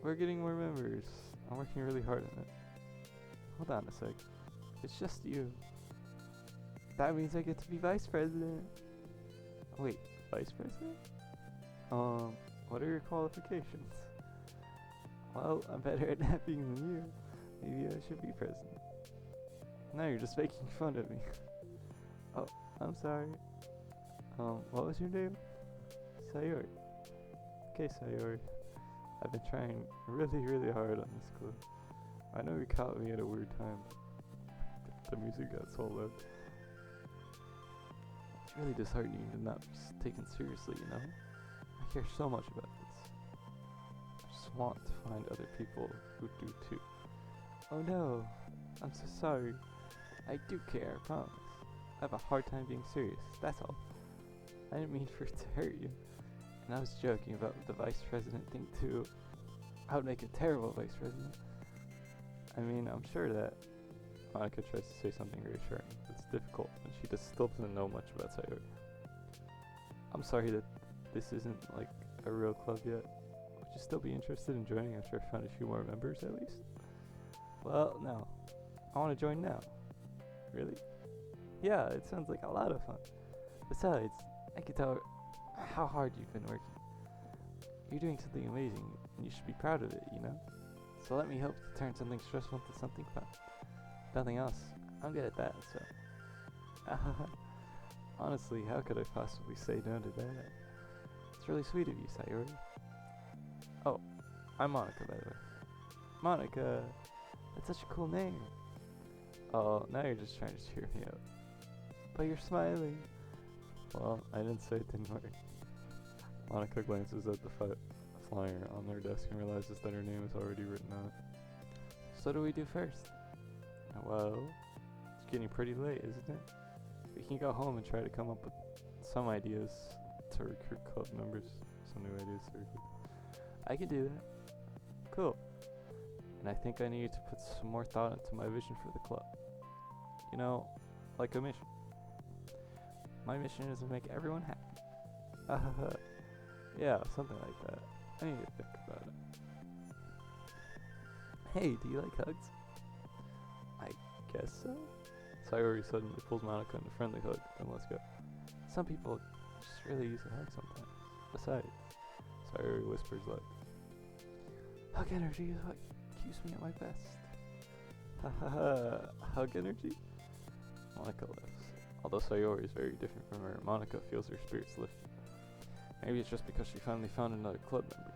we're getting more members. I'm working really hard on it. Hold on a sec. It's just you. That means I get to be vice president. Wait, vice president? What are your qualifications? Well, I'm better at napping than you. Maybe I should be president. No, you're just making fun of me. Oh, I'm sorry. What was your name? Sayori. Okay, Sayori. I've been trying really hard on this club. I know you caught me at a weird time. The music got so loud. It's really disheartening to not be taken seriously, you know? I care so much about this. I just want to find other people who do too. Oh no, I'm so sorry. I do care, I promise. I have a hard time being serious, that's all. I didn't mean for it to hurt you. And I was joking about the vice president thing too. I would make a terrible vice president. I mean, I'm sure that Monica tries to say something reassuring, but it's difficult when she still doesn't know much about Sayori. I'm sorry that this isn't like a real club yet. Would you still be interested in joining after I found a few more members at least? Well, no. I want to join now. Really? Yeah, it sounds like a lot of fun. Besides, I can tell how hard you've been working. You're doing something amazing, and you should be proud of it, you know? So let me hope to turn something stressful into something fun. Nothing else. I'm good at that, so... Honestly, how could I possibly say no to that? It's really sweet of you, Sayori. Oh, I'm Monica, by the way. Monica! That's such a cool name. Oh, now you're just trying to cheer me up. But you're smiling. Well, I didn't say it didn't work. Monica glances at the flyer on her desk and realizes that her name is already written on it. So what do we do first? Well, it's getting pretty late, isn't it? We can go home and try to come up with some ideas to recruit club members. Some new ideas to recruit. I can do that. Cool. And I think I need to put some more thought into my vision for the club. You know, like a mission. My mission is to make everyone happy. Yeah, something like that. I need to think about it. Hey, do you like hugs? I guess so. Sayori suddenly pulls Monica in a friendly hug, then let's go. Some people just really use a hug sometimes. Besides, Sayori whispers like, hug energy is what keeps me at my best. Hug energy? Monica laughs. Although Sayori is very different from her, Monica feels her spirits lifted. Maybe it's just because she finally found another club member.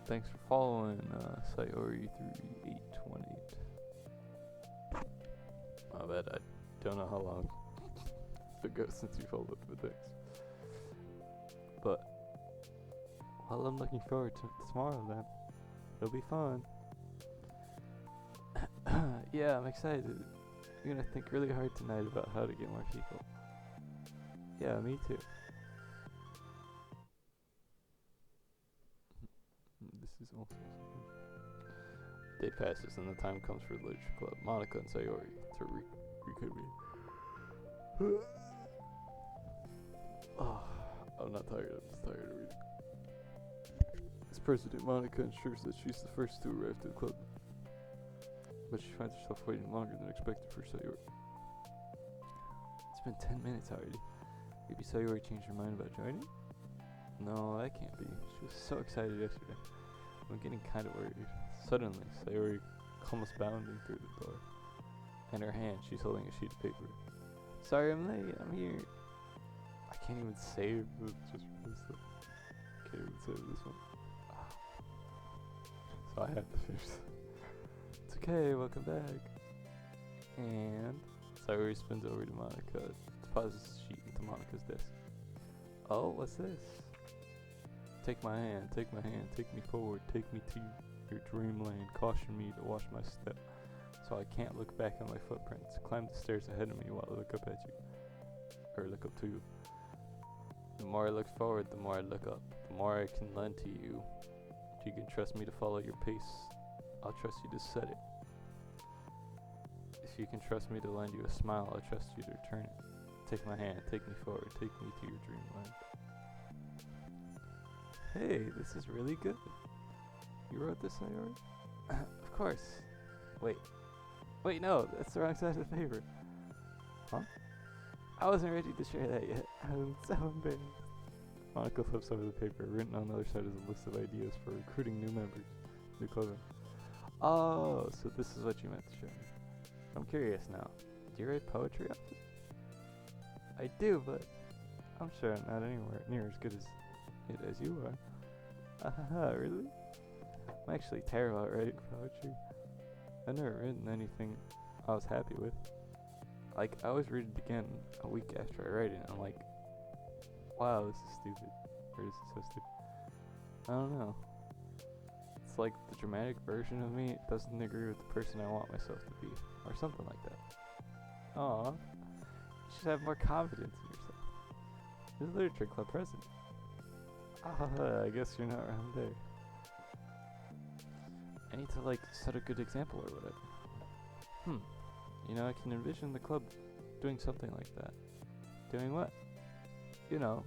Thanks for following Sayori3818. My bad, I don't know how long it's been since you followed the thanks. But, well, I'm looking forward to tomorrow then. It'll be fun. Yeah, I'm excited. You're gonna think really hard tonight about how to get more people. Yeah, me too. This is also day passes and the time comes for the literature club. Monica and Sayori to reconvene. Oh, I'm not tired, I'm just tired of reading. As president, Monica ensures that she's the first to arrive to the club, but she finds herself waiting longer than expected for Sayori. It's been 10 minutes already. Maybe Sayori changed her mind about joining? No, that can't be. She was so excited yesterday. I'm getting kind of worried. Suddenly, Sayori comes bounding through the door. In her hand, she's holding a sheet of paper. Sorry I'm late, I'm here. I can't even save it just for this one. Can't even save this one. So I have to finish it. It's okay, welcome back. And Sayori spins over to Monica, deposits the sheet into Monica's desk. Oh, what's this? Take my hand, take me forward, take me to your dreamland, caution me to watch my step, so I can't look back on my footprints. Climb the stairs ahead of me while I look up at you, or look up to you. The more I look forward, the more I look up, the more I can lend to you. If you can trust me to follow your pace, I'll trust you to set it. If you can trust me to lend you a smile, I'll trust you to return it. Take my hand, take me forward, take me to your dreamland. Hey, this is really good. You wrote this, Sayori? Of course. Wait, no, that's the wrong side of the paper. Huh? I wasn't ready to share that yet. I'm so embarrassed. Monica flips over the paper. Written on the other side is a list of ideas for recruiting new members, new clothing. Oh, so this is what you meant to show me. I'm curious now. Do you write poetry often? I do, but I'm sure I'm not anywhere near as good as it as you are. Really? I'm actually terrible at writing poetry. I've never written anything I was happy with. Like, I always read it again a week after I write it, and I'm like, wow, this is stupid. Or this is so stupid. I don't know. It's like the dramatic version of me doesn't agree with the person I want myself to be, or something like that. Aw, you should have more confidence in yourself. You're the literature club president. I guess you're not around there. I need to, like, set a good example or whatever. You know, I can envision the club doing something like that. Doing what? You know,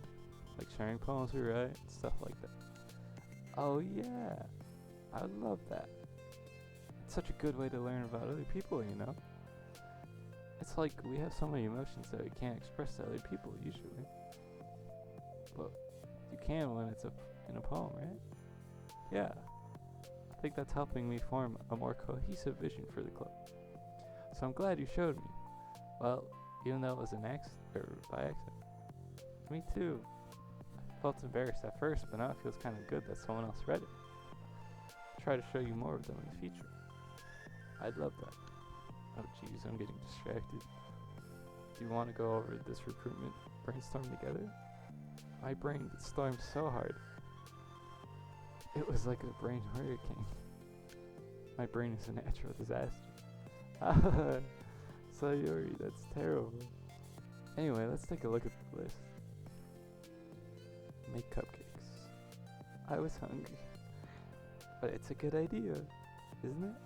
like sharing poems we write, stuff like that. Oh yeah, I would love that. It's such a good way to learn about other people, you know? It's like we have so many emotions that we can't express to other people usually. But you can when it's in a poem, right? Yeah. I think that's helping me form a more cohesive vision for the club. So I'm glad you showed me. Well, even though it was an accident, or by accident. Me too. I felt embarrassed at first, but now it feels kind of good that someone else read it. I'll try to show you more of them in the future. I'd love that. Oh jeez, I'm getting distracted. Do you want to go over this recruitment brainstorm together? My brain stormed so hard. It was like a brain hurricane. My brain is a natural disaster. Sayori, that's terrible. Anyway, let's take a look at the list. Make cupcakes. I was hungry. But it's a good idea, isn't it?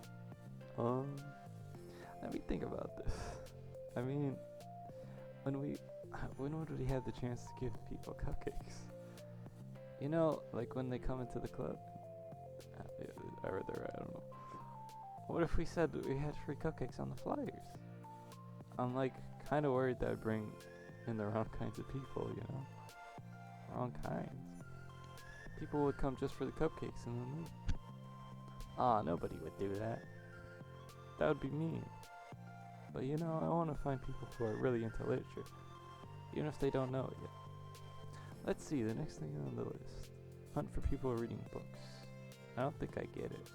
Let me think about this. I mean, when would we have the chance to give people cupcakes? You know, like when they come into the club? I read that right, I don't know. What if we said that we had free cupcakes on the flyers? I'm like kind of worried that I'd bring in the wrong kinds of people, you know? Wrong kinds. People would come just for the cupcakes and then leave. Nobody would do that. That would be mean. But you know, I want to find people who are really into literature, even if they don't know it yet. Let's see, the next thing on the list. Hunt for people reading books. I don't think I get it.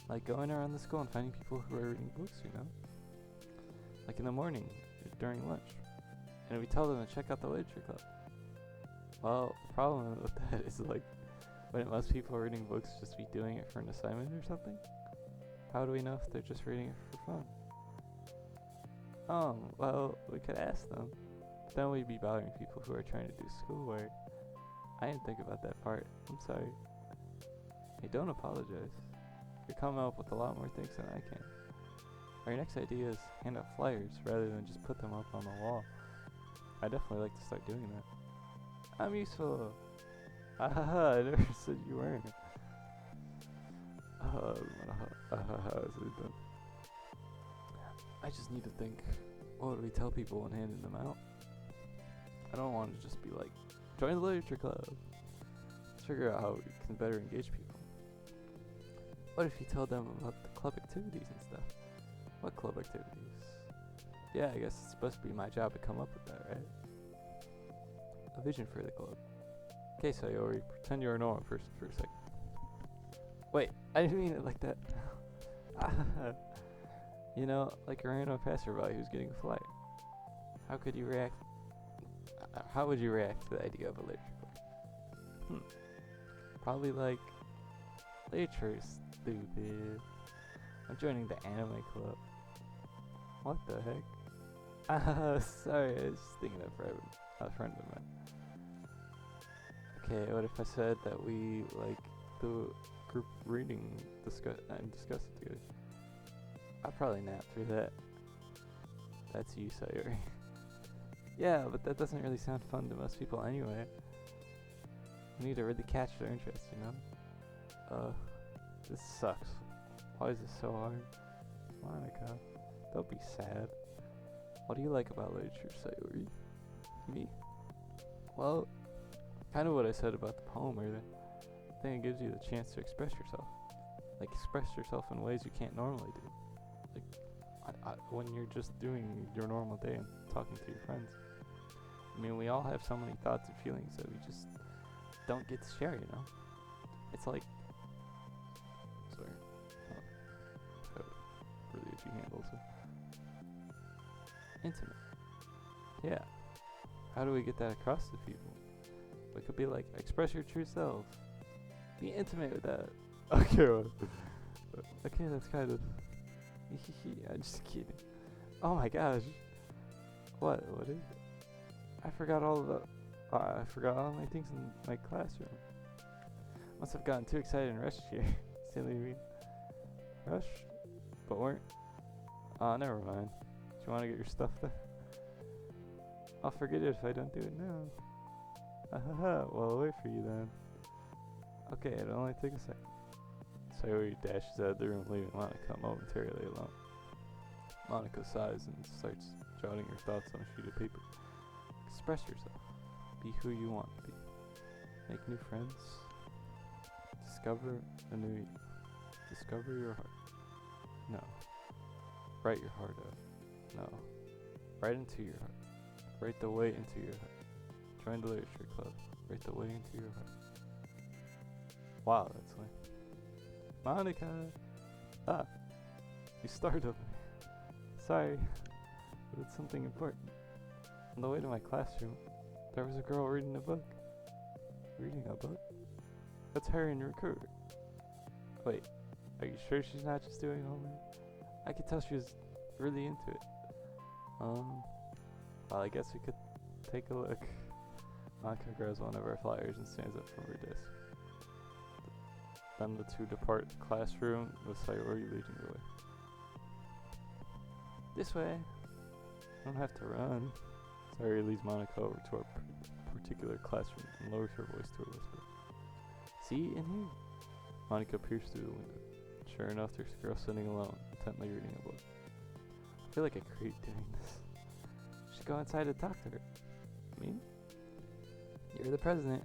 Like going around the school and finding people who are reading books, you know? Like in the morning, during lunch. And we tell them to check out the literature club. Well, the problem with that is like, wouldn't most people reading books just be doing it for an assignment or something? How do we know if they're just reading it for fun? Well, we could ask them. Then we'd be bothering people who are trying to do schoolwork. I didn't think about that part. I'm sorry. Hey, don't apologize. You're coming up with a lot more things than I can. Our next idea is hand out flyers rather than just put them up on the wall. I definitely like to start doing that. I'm useful. Ahaha, I never said you weren't. I just need to think, what would we tell people when handing them out? I don't want to just be like, join the literature club. Let's figure out how we can better engage people. What if you told them about the club activities and stuff? What club activities? Yeah, I guess it's supposed to be my job to come up with that, right? A vision for the club. Okay, Sayori, pretend you're a normal person for a second. Wait, I didn't mean it like that. You know, like a random passerby who's getting a flyer. How could you react? How would you react to the idea of a literature club? Probably like, literature is stupid. I'm joining the anime club. What the heck? Sorry, I was just thinking of a friend of mine. Okay, what if I said that we like the group reading and discuss it together? I'll probably nap through that. That's you, Sayori. Yeah, but that doesn't really sound fun to most people anyway. We need to really catch their interest, you know? This sucks. Why is this so hard? Monica, don't be sad. What do you like about literature, Sayori? Me? Well, kind of what I said about the poem earlier. I think it gives you the chance to express yourself. Like, express yourself in ways you can't normally do. Like, when you're just doing your normal day and talking to your friends. I mean, we all have so many thoughts and feelings that we just don't get to share, you know? It's like... Sorry. Oh, really itchy handles. Intimate. Yeah. How do we get that across to people? It could be like, express your true self. Be intimate with that. Okay, well, okay, that's kind of... I'm just kidding. Oh my gosh. What is it? I forgot all my things in my classroom. Must have gotten too excited and rushed here. Silly me. Rush? But weren't? Never mind. Do you want to get your stuff then? I'll forget it if I don't do it now. Well, I'll wait for you then. Okay, it'll only take a second. Sayori dashes out of the room, leaving Monica momentarily alone. Monica sighs and starts jotting her thoughts on a sheet of paper. Express yourself. Be who you want to be. Make new friends. Discover a new you. Discover your heart. No. Write your heart out. No. Write into your heart. Write the way into your heart. Join the literature club. Write the way into your heart. Wow, that's lame. Monica! You startled me. Sorry, but it's something important. On the way to my classroom, there was a girl reading a book. Reading a book? That's her in recruit. Wait, are you sure she's not just doing homework? I could tell she was really into it. Well, I guess we could take a look. Monica grabs one of our flyers and stands up from her desk. Then the two depart the classroom, with Sayori leading the way. This way. I don't have to run. Sayori leads Monica over to our particular classroom and lowers her voice to a whisper. See, in here? Monica peers through the window. Sure enough, there's a girl sitting alone, intently reading a book. I feel like a creep doing this. I should go inside and talk to her. Me? You're the president.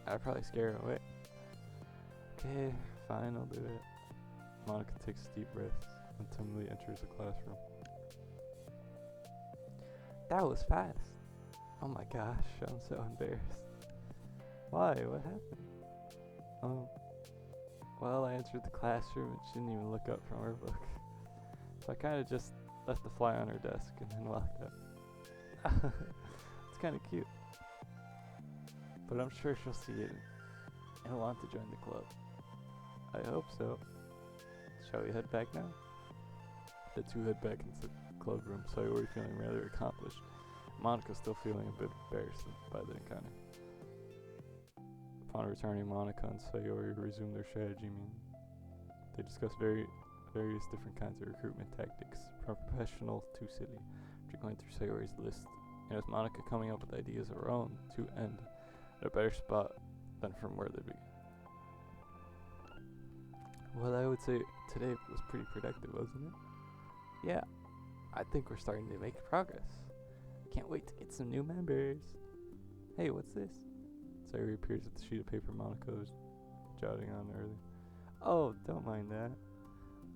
I'd probably scare her away. Okay, fine, I'll do it. Monica takes a deep breath and timidly enters the classroom. That was fast. Oh my gosh, I'm so embarrassed. Why? What happened? Well, I entered the classroom and she didn't even look up from her book. So I kind of just left the flyer on her desk and then walked out. It's kind of cute. But I'm sure she'll see it and want to join the club. I hope so. Shall we head back now? The two head back into the club room, Sayori feeling rather accomplished Monica's still feeling a bit embarrassed by the encounter. Upon returning, Monica and Sayori resume their strategy meeting. They discuss various different kinds of recruitment tactics, from professional to silly, after going through Sayori's list, and with Monica coming up with ideas of her own to end at a better spot than from where they began. Well, I would say today was pretty productive, wasn't it? Yeah, I think we're starting to make progress. Can't wait to get some new members. Hey, what's this? Sayori appears with the sheet of paper Monica was jotting on earlier. Oh, don't mind that.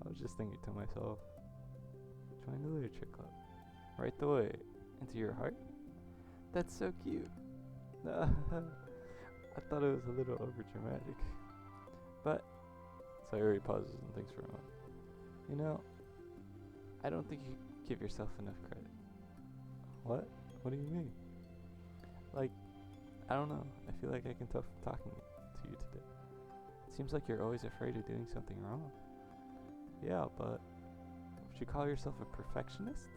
I was just thinking to myself. Join the literature club. Right the way. Into your heart? That's so cute. I thought it was a little overdramatic. But Sayori pauses and thinks for a moment. You know, I don't think you give yourself enough credit. What? What do you mean? Like, I don't know. I feel like I can tell from talking to you today. It seems like you're always afraid of doing something wrong. Yeah, but would you call yourself a perfectionist?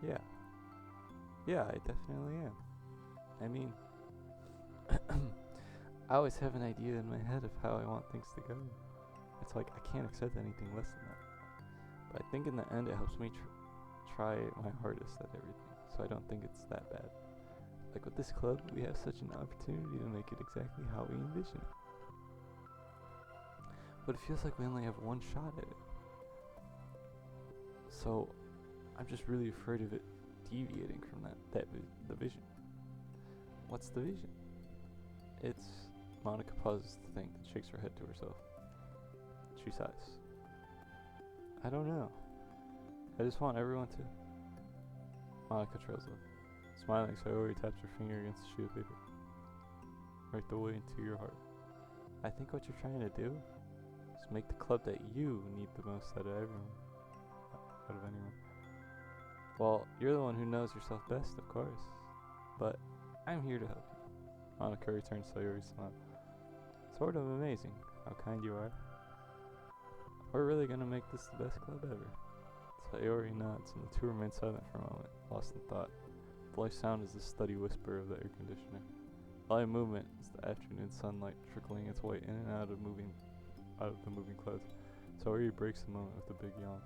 Yeah. Yeah, I definitely am. I mean, I always have an idea in my head of how I want things to go. It's like I can't accept anything less than that. But I think in the end it helps me try my hardest at everything, so I don't think it's that bad. Like with this club, we have such an opportunity to make it exactly how we envision it. But it feels like we only have one shot at it. So I'm just really afraid of it deviating from the vision. What's the vision? It's Monica pauses to think and shakes her head to herself. She sighs. I don't know. I just want everyone to. Monica trails off. Smiling, Sayori taps her finger against the sheet of paper. Right the way into your heart. I think what you're trying to do is make the club that you need the most out of anyone. Well, you're the one who knows yourself best, of course. But I'm here to help you. Monica returns Sayori's smile. Sort of amazing how kind you are. We're really gonna make this the best club ever. Sayori nods, and the two remain silent for a moment, lost in thought. The light sound is the steady whisper of the air conditioner. The light movement is the afternoon sunlight trickling its way in and out of the moving clouds. Sayori breaks the moment with a big yawn.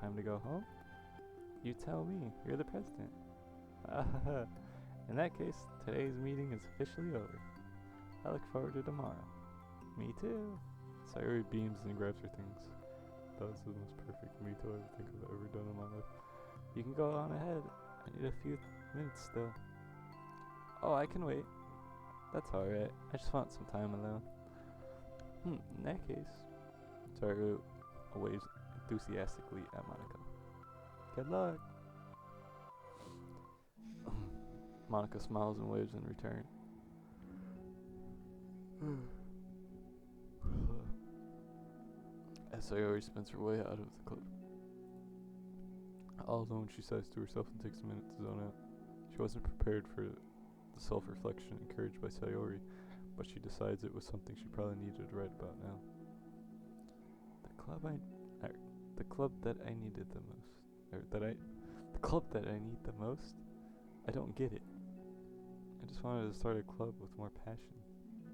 Time to go home? You tell me. You're the president. In that case, today's meeting is officially over. I look forward to tomorrow. Me too. Sayori beams and grabs her things. That was the most perfect me too I think I've ever done in my life. You can go on ahead. I need a few minutes still. Oh, I can wait. That's alright. I just want some time alone. In that case. Sayori waves enthusiastically at Monica. Good luck. Monica smiles and waves in return. As Sayori spins her way out of the club. All alone, she sighs to herself and takes a minute to zone out. She wasn't prepared for the self-reflection encouraged by Sayori, but she decides it was something she probably needed to write about now. The club that I needed the most. The club that I need the most? I don't get it. I just wanted to start a club with more passion.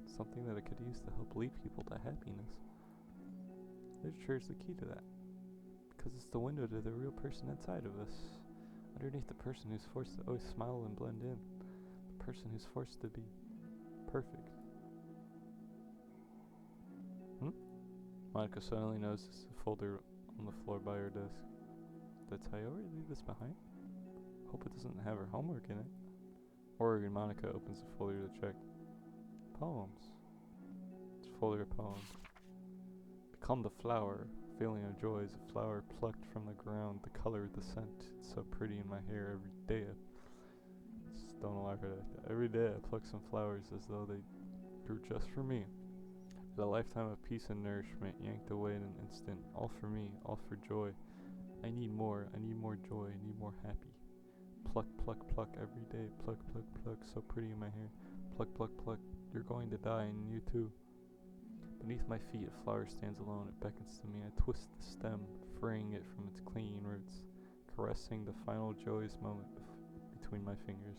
Something that I could use to help lead people to happiness. Literature is the key to that. Because it's the window to the real person inside of us. Underneath the person who's forced to always smile and blend in. The person who's forced to be perfect. Monica suddenly notices a folder on the floor by her desk. Did Sayori leave this behind? Hope it doesn't have her homework in it. Worried, Monica opens the folder to check. Poems. It's a folder of poems. Become the flower. Feeling of joy is a flower plucked from the ground. The color, the scent. It's so pretty in my hair every day. Just don't laugh at that. Every day I pluck some flowers as though they grew just for me. A lifetime of peace and nourishment yanked away in an instant. All for me, all for joy. I need more joy, I need more happy. Pluck, pluck, pluck every day. Pluck, pluck, pluck, so pretty in my hair. Pluck, pluck, pluck, you're going to die and you too. Beneath my feet a flower stands alone, it beckons to me. I twist the stem, freeing it from its clinging roots. caressing the final joyous moment between my fingers.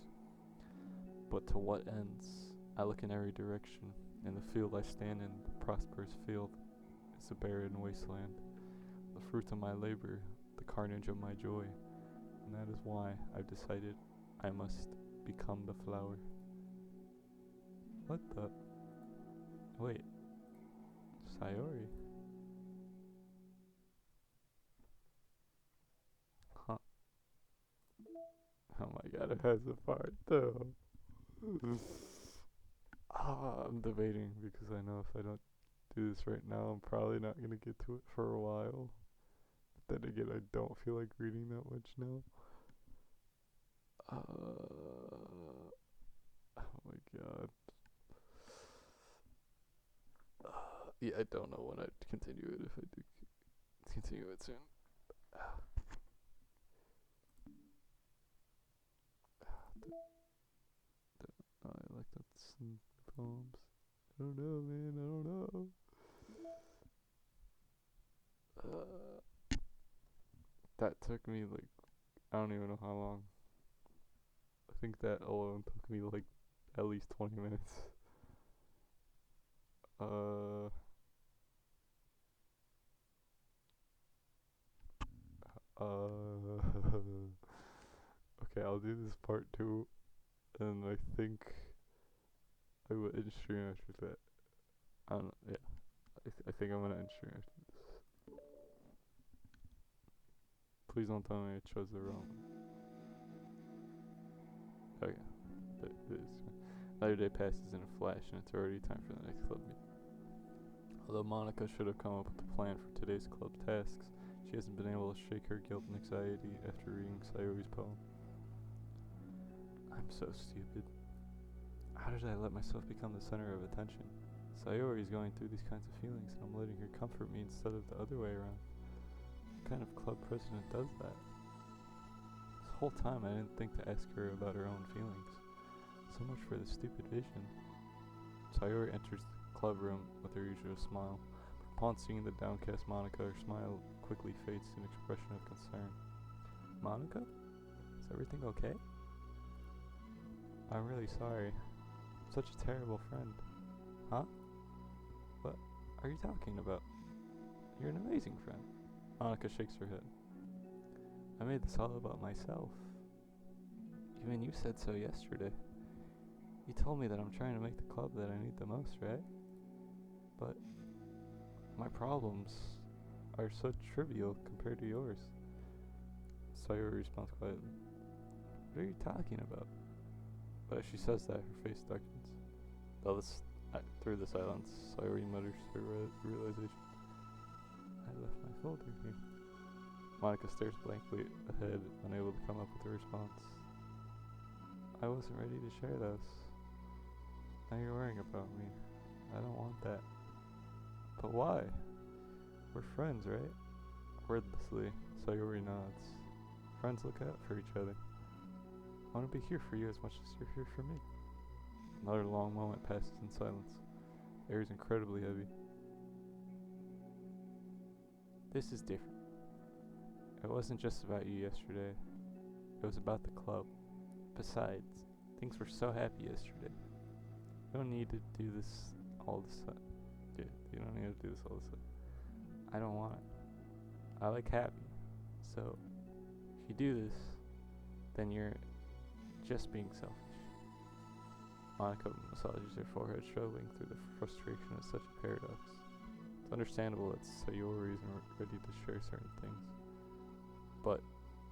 But to what ends? I look in every direction, and the field I stand in, the prosperous field, is a barren wasteland. The fruit of my labor, the carnage of my joy, and that is why I've decided I must become the flower. What the? Wait. Sayori? Huh. Oh my god, it has a part though. I'm debating because I know if I don't do this right now, I'm probably not gonna get to it for a while. But then again, I don't feel like reading that much now. Oh my god. Yeah, I don't know when I'd continue it if I do continue it soon. I like that poems. I don't know, man. I don't know. That took me like I don't even know how long. I think that alone took me like at least 20 minutes. Okay, I'll do this part 2, and I think I will end stream after that. I don't know, yeah. I think I'm gonna end stream after this. Please don't tell me I chose the wrong one. Okay. Another day passes in a flash, and it's already time for the next club meeting. Although Monica should have come up with a plan for today's club tasks, she hasn't been able to shake her guilt and anxiety after reading Sayori's poem. I'm so stupid. How did I let myself become the center of attention? Sayori is going through these kinds of feelings, and I'm letting her comfort me instead of the other way around. What kind of club president does that? This whole time I didn't think to ask her about her own feelings. So much for the stupid vision. Sayori enters the club room with her usual smile. But upon seeing the downcast Monica, her smile quickly fades to an expression of concern. Monica? Is everything okay? I'm really sorry. I'm such a terrible friend. Huh? What are you talking about? You're an amazing friend. Monica shakes her head. I made this all about myself. Even you said so yesterday. You told me that I'm trying to make the club that I need the most, right? But my problems are so trivial compared to yours. Sayori responds quietly. What are you talking about? But as she says that, her face darkens. Through the silence, Sayori mutters her realization. I left my folder here. Monica stares blankly ahead, unable to come up with a response. I wasn't ready to share those. Now you're worrying about me. I don't want that. But why? We're friends, right? Wordlessly, Sayori nods. Friends look out for each other. I want to be here for you as much as you're here for me. Another long moment passes in silence. The air is incredibly heavy. This is different. It wasn't just about you yesterday. It was about the club. Besides, things were so happy yesterday. You don't need to do this all the time. Yeah, you don't need to do this all the time. I don't want it. I like happy. So, if you do this, then you're just being selfish. Monica massages her forehead, struggling through the frustration of such a paradox. It's understandable that Sayori isn't ready to share certain things. But,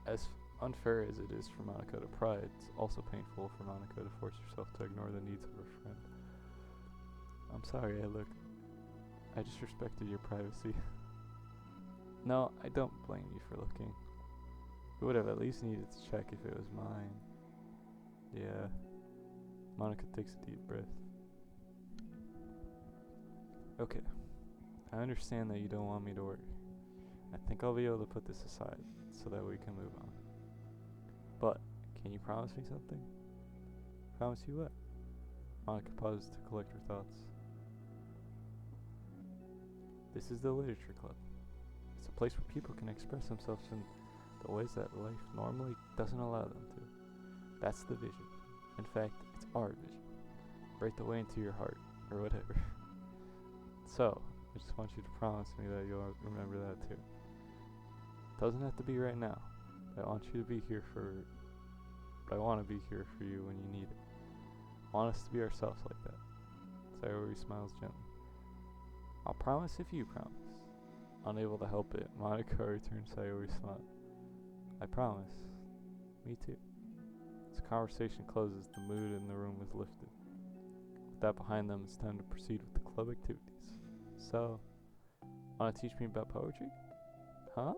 as unfair as it is for Monica to pry, it's also painful for Monica to force herself to ignore the needs of her friend. I'm sorry I disrespected your privacy. No, I don't blame you for looking. You would have at least needed to check if it was mine. Yeah. Monica takes a deep breath. Okay. I understand that you don't want me to worry. I think I'll be able to put this aside so that we can move on. But, can you promise me something? Promise you what? Monica pauses to collect her thoughts. This is the literature club. It's a place where people can express themselves in the ways that life normally doesn't allow them to. That's the vision. In fact, it's our vision. Right the way into your heart, or whatever. So, I just want you to promise me that you'll remember that too. Doesn't have to be right now. I want you to be here for. I want to be here for you when you need it. I want us to be ourselves like that. Sayori smiles gently. I'll promise if you promise. Unable to help it, Monica returns Sayori's smile. I promise. Me too. As the conversation closes, the mood in the room is lifted. With that behind them, it's time to proceed with the club activities. So, want to teach me about poetry? Huh?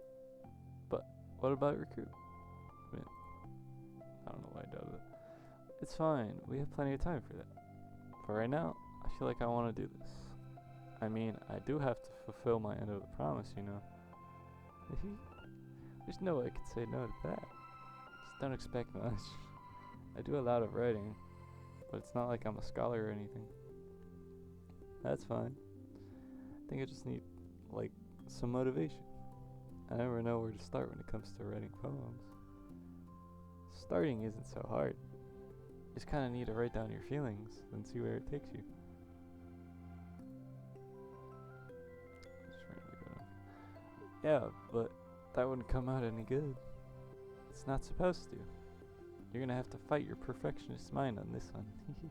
But what about recruit? I don't know why I doubted it. It's fine. We have plenty of time for that. But right now, I feel like I want to do this. I mean, I do have to fulfill my end of the promise, you know. There's no way I could say no to that. Just don't expect much. I do a lot of writing, but it's not like I'm a scholar or anything. That's fine. I think I just need, like, some motivation. I never know where to start when it comes to writing poems. Starting isn't so hard. You just kind of need to write down your feelings and see where it takes you. Yeah, but that wouldn't come out any good. It's not supposed to. You're gonna have to fight your perfectionist mind on this one. You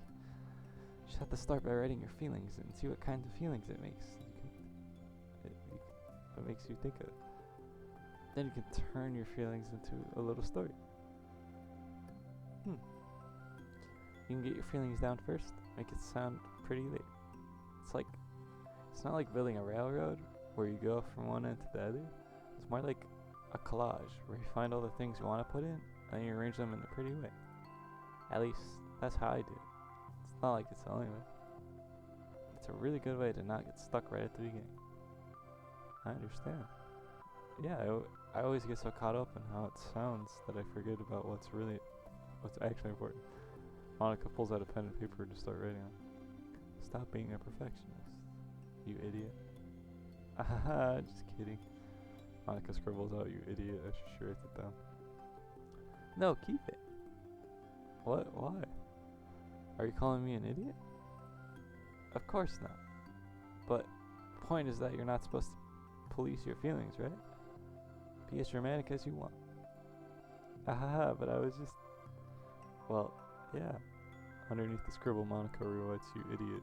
just have to start by writing your feelings and see what kinds of feelings it makes. What makes you think of. Then you can turn your feelings into a little story. You can get your feelings down first, make it sound pretty later. It's not like building a railroad where you go from one end to the other. It's more like a collage where you find all the things you want to put in and you arrange them in a pretty way. At least, that's how I do it. It's not like it's the only way. It's a really good way to not get stuck right at the beginning. I understand. Yeah, I always get so caught up in how it sounds that I forget about what's actually important. Monica pulls out a pen and paper to start writing on. Stop being a perfectionist, you idiot. Haha, just kidding. Monica scribbles out, you idiot, as she writes it down. No, keep it. What? Why? Are you calling me an idiot? Of course not. But the point is that you're not supposed to police your feelings, right? Be as dramatic as you want. Haha, but I was just... Well, yeah. Underneath the scribble, Monica rewrites, you idiot.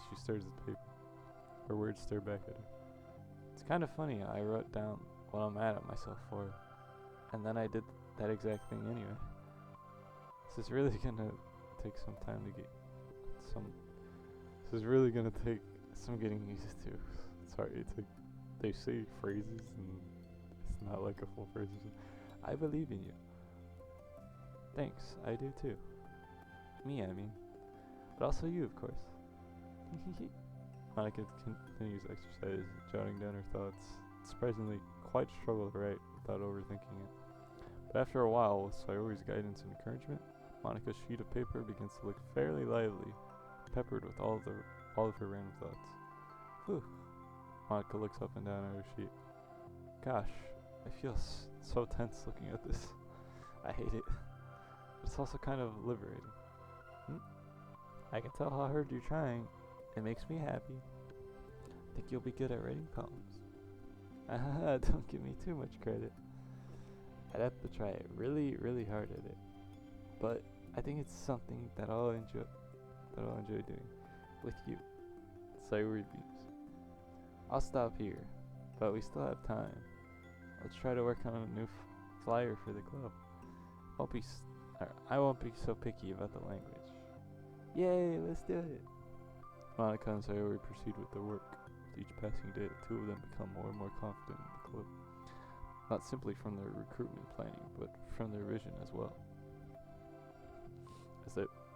She stares at the paper. Her words stare back at her. It's kind of funny, I wrote down what I'm mad at myself for, and then I did that exact thing anyway. This is really gonna take some time to get this is really gonna take some getting used to. Sorry, they say phrases and it's not like a full phrase. I believe in you. Thanks, I do too. Me, I mean. But also you, of course. Monica continues exercise, jotting down her thoughts. Surprisingly, quite a struggle to write without overthinking it. But after a while, with Sayori's guidance and encouragement, Monica's sheet of paper begins to look fairly lively, peppered with all of her random thoughts. Whew. Monica looks up and down at her sheet. Gosh, I feel so tense looking at this. I hate it. But it's also kind of liberating. I can tell how hard you're trying. It makes me happy. I think you'll be good at writing poems. Don't give me too much credit. I'd have to try really, really hard at it. But I think it's something that I'll enjoy doing with you. Sayori beams. I'll stop here, but we still have time. Let's try to work on a new flyer for the club. I won't be so picky about the language. Yay, let's do it. Monica and Sayori proceed with their work. With each passing day, the two of them become more and more confident in the club. Not simply from their recruitment planning, but from their vision as well.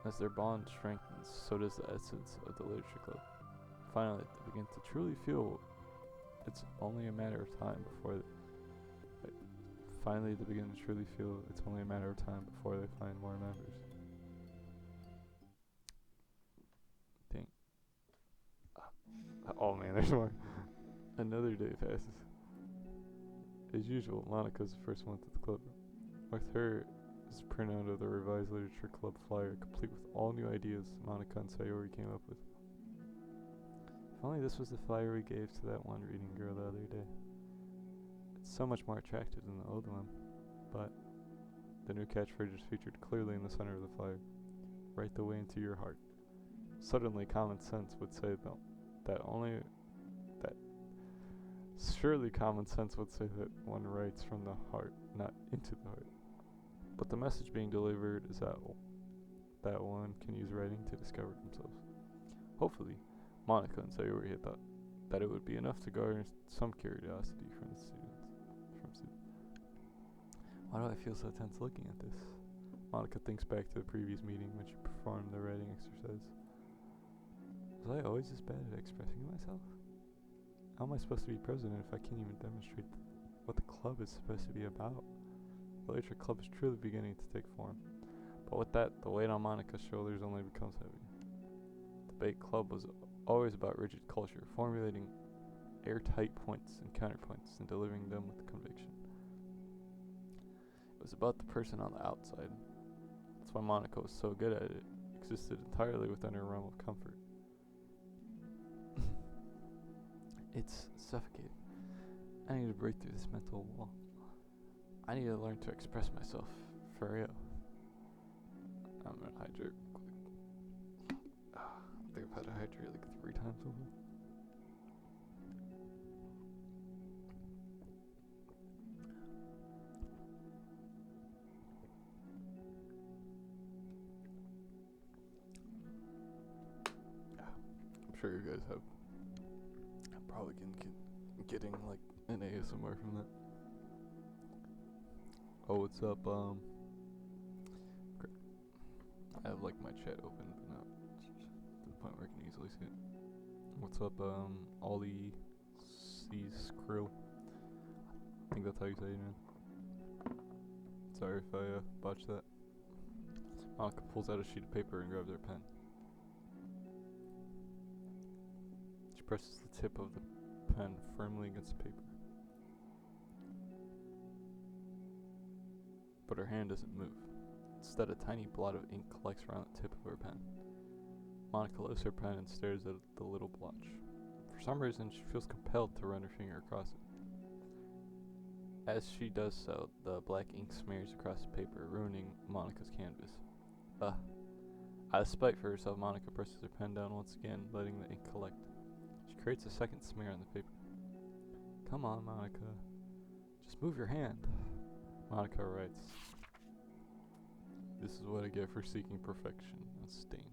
As their bond strengthens, so does the essence of the literature club. Finally, they begin to truly feel it's only a matter of time before they find more members. Dang. Oh man, there's more. Another day passes. As usual, Monica's the first one to the club. With her is a printout of the revised literature club flyer, complete with all new ideas Monica and Sayori came up with. If only this was the flyer we gave to that one reading girl the other day. It's so much more attractive than the old one, but the new catchphrase is featured clearly in the center of the flyer. Write the way into your heart. Suddenly, common sense would say surely common sense would say that one writes from the heart, not into the heart. But the message being delivered is that one can use writing to discover themselves. Hopefully, Monica and Sayori had thought that it would be enough to garner some curiosity from the students. Why do I feel so tense looking at this? Monica thinks back to the previous meeting when she performed the writing exercise. Was I always this bad at expressing myself? How am I supposed to be president if I can't even demonstrate what the club is supposed to be about? The literature club is truly beginning to take form. But with that, the weight on Monica's shoulders only becomes heavy. The debate club was always about rigid culture, formulating airtight points and counterpoints and delivering them with conviction. It was about the person on the outside. That's why Monica was so good at it, existed entirely within her realm of comfort. It's suffocating. I need to break through this mental wall. I need to learn to express myself for real. I'm gonna hydrate quick. I think I've had to hydrate like 3 times over. I'm sure you guys have. I'm probably getting like an ASMR from that. Oh, what's up? Great. I have like my chat open, but not to the point where I can easily see it. What's up, Ollie C's Krill? I think that's how you say it, man. Sorry if I botched that. Monica pulls out a sheet of paper and grabs her pen. She presses the tip of the pen firmly against the paper. But her hand doesn't move. Instead, a tiny blot of ink collects around the tip of her pen. Monica lifts her pen and stares at the little blotch. For some reason, she feels compelled to run her finger across it. As she does so, the black ink smears across the paper, ruining Monica's canvas. Out of spite for herself, Monica presses her pen down once again, letting the ink collect. She creates a second smear on the paper. Come on, Monica. Just move your hand. Monica writes, "This is what I get for seeking perfection, a stain."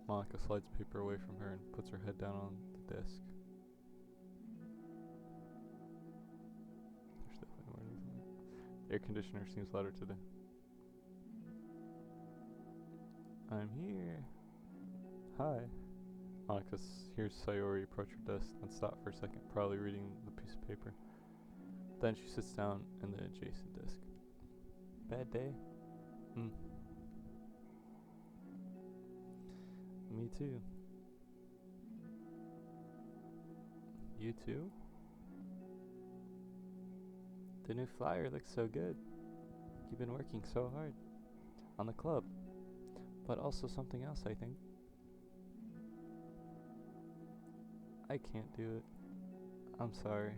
Monica slides paper away from her and puts her head down on the desk. There's definitely more to this. The air conditioner seems louder today. I'm here. Hi. Monica hears Sayori approach her desk and stop for a second, probably reading the piece of paper. Then she sits down in the adjacent desk. Bad day? Me too. You too? The new flyer looks so good. You've been working so hard. On the club. But also something else, I think. I can't do it. I'm sorry.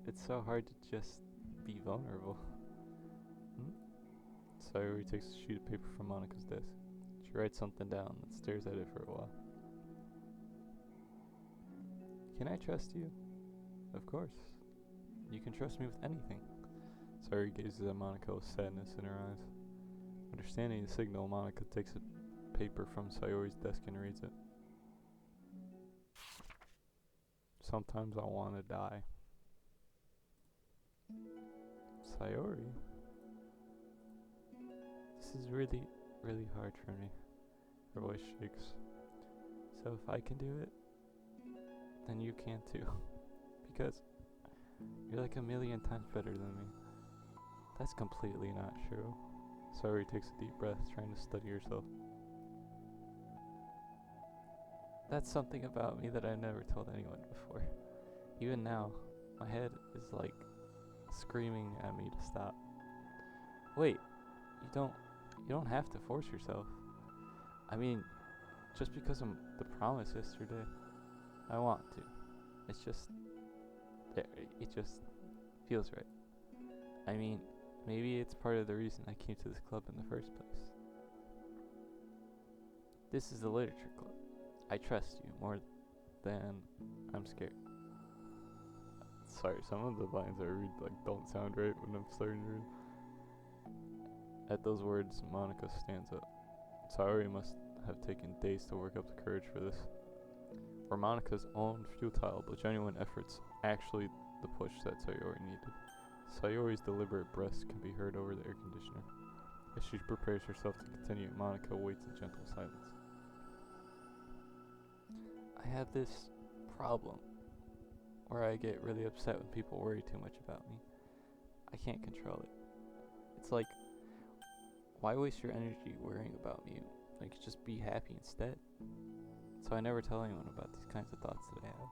It's so hard to just be vulnerable. Sayori takes a sheet of paper from Monica's desk. She writes something down and stares at it for a while. Can I trust you? Of course. You can trust me with anything. Sayori gazes at Monica with sadness in her eyes. Understanding the signal, Monica takes a paper from Sayori's desk and reads it. Sometimes I want to die. Sayori? This is really, really hard for me. Her voice shakes. So if I can do it, then you can too. Because you're like a million times better than me. That's completely not true. Sayori takes a deep breath, trying to steady herself. That's something about me that I never told anyone before. Even now, My head is like screaming at me to stop. Wait, you don't have to force yourself. I mean, just because of the promise yesterday, I want to. It's just, it just feels right. I mean, maybe it's part of the reason I came to this club in the first place. This is the literature club. I trust you more than I'm scared. Sorry, some of the lines I read don't sound right when I'm starting to read. At those words, Monica stands up. Sayori must have taken days to work up the courage for this. Were Monica's own futile but genuine efforts actually the push that Sayori needed? Sayori's deliberate breaths can be heard over the air conditioner. As she prepares herself to continue, Monica waits in gentle silence. I have this problem where I get really upset when people worry too much about me. I can't control it. It's like, why waste your energy worrying about me? Just be happy instead. So I never tell anyone about these kinds of thoughts that I have.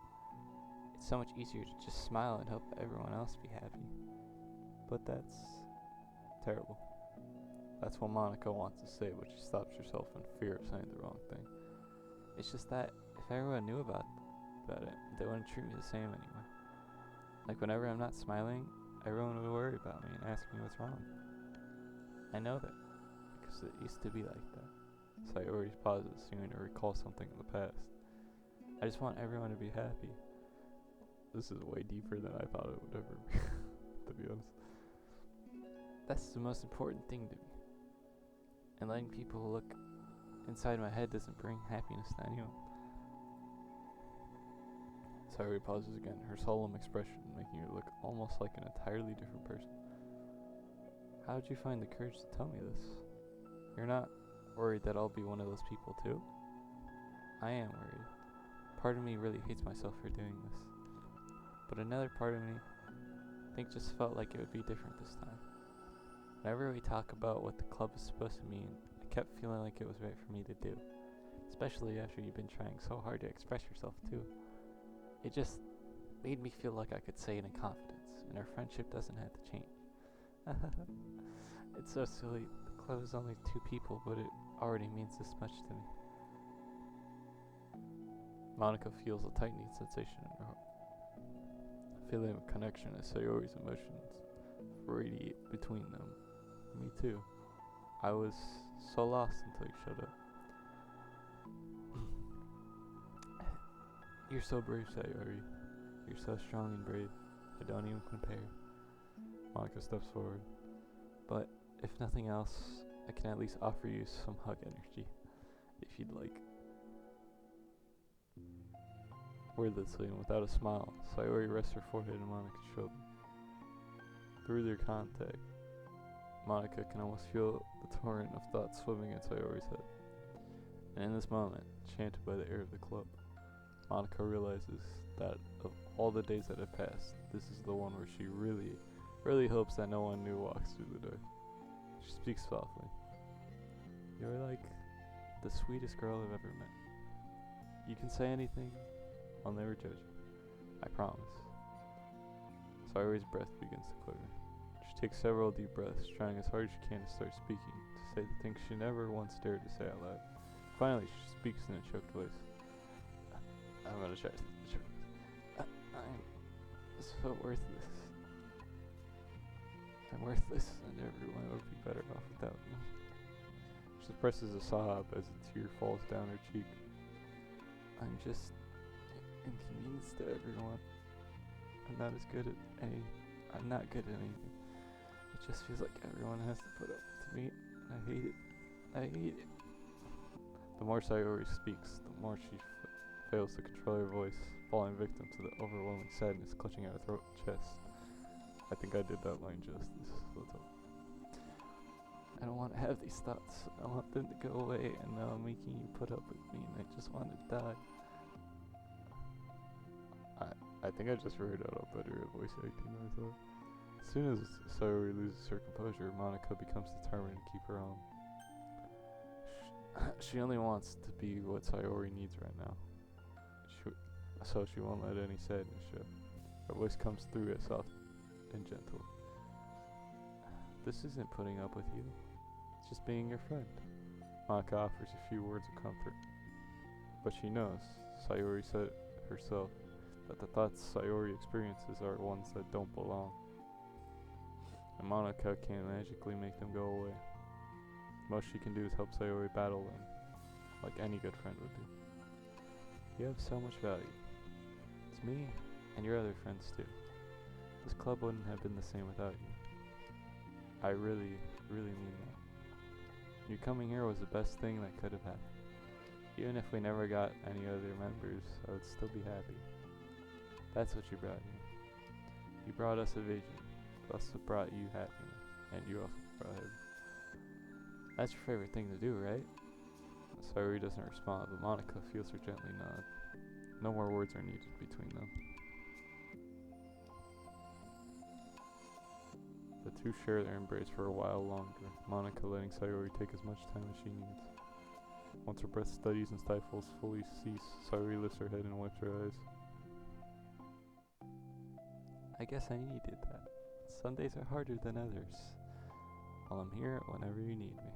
It's so much easier to just smile and help everyone else be happy. But that's terrible. That's what Monica wants to say, but she stops herself in fear of saying the wrong thing. It's just that if everyone knew about it, they wouldn't treat me the same anymore. Whenever I'm not smiling, everyone would worry about me and ask me what's wrong. I know that, because it used to be like that. Sayori pauses, seeming to recall something in the past. I just want everyone to be happy. This is way deeper than I thought it would ever be, to be honest. That's the most important thing to me. And letting people look inside my head doesn't bring happiness to anyone. Sayori pauses again, her solemn expression making her look almost like an entirely different person. How did you find the courage to tell me this? You're not worried that I'll be one of those people too? I am worried. Part of me really hates myself for doing this. But another part of me, I think, just felt like it would be different this time. Whenever we talk about what the club is supposed to mean, I kept feeling like it was right for me to do. Especially after you've been trying so hard to express yourself too. It just made me feel like I could say it in confidence, and our friendship doesn't have to change. It's so silly. The club is only 2 people, but it already means this much to me. Monica feels a tightening sensation in her heart. A feeling of connection as Sayori's emotions radiate between them. Me too. I was so lost until you showed up. You're so brave, Sayori. You're so strong and brave. I don't even compare. Monica steps forward. But if nothing else, I can at least offer you some hug energy, if you'd like. Wordlessly and without a smile, Sayori rests her forehead on Monica's shoulder. Through their contact, Monica can almost feel the torrent of thoughts swimming in Sayori's head. And in this moment, chanted by the air of the club, Monica realizes that of all the days that have passed, this is the one where she really hopes that no one new walks through the door. She speaks softly. You're like the sweetest girl I've ever met. You can say anything, I'll never judge you. I promise. Sayori's breath begins to quiver. She takes several deep breaths, trying as hard as she can to start speaking, to say the things she never once dared to say out loud. Finally, she speaks in a choked voice. I'm gonna try to. I'm so worthless. I'm worthless, and everyone would be better off without me. She suppresses a sob as a tear falls down her cheek. I'm just inconvenience to everyone. I'm not good at anything. It just feels like everyone has to put up with me. I hate it. I hate it. The more Sayori speaks, the more she fails to control her voice, falling victim to the overwhelming sadness clutching at her throat and chest. I think I did that line justice. I don't want to have these thoughts. I want them to go away, and now I'm making you put up with me, and I just want to die. I think I just figured out how better at voice acting than I thought. As soon as Sayori loses her composure, Monica becomes determined to keep her own. She only wants to be what Sayori needs right now. So she won't let any sadness show. Her voice comes through as soft and gentle. This isn't putting up with you. It's just being your friend. Monika offers a few words of comfort. But she knows, Sayori said herself, that the thoughts Sayori experiences are ones that don't belong. And Monika can't magically make them go away. Most she can do is help Sayori battle them, like any good friend would do. You have so much value. It's me and your other friends too. This club wouldn't have been the same without you. I really, really mean that. You coming here was the best thing that could have happened. Even if we never got any other members, I would still be happy. That's what you brought here. You brought us a vision. It also brought you happiness. And you also brought him. That's your favorite thing to do, right? Sayori doesn't respond, but Monika feels her gently nod. No more words are needed between them. The two share their embrace for a while longer, Monika letting Sayori take as much time as she needs. Once her breath steadies and stifles fully cease, Sayori lifts her head and wipes her eyes. I guess I needed that. Some days are harder than others. Well, I'm here whenever you need me.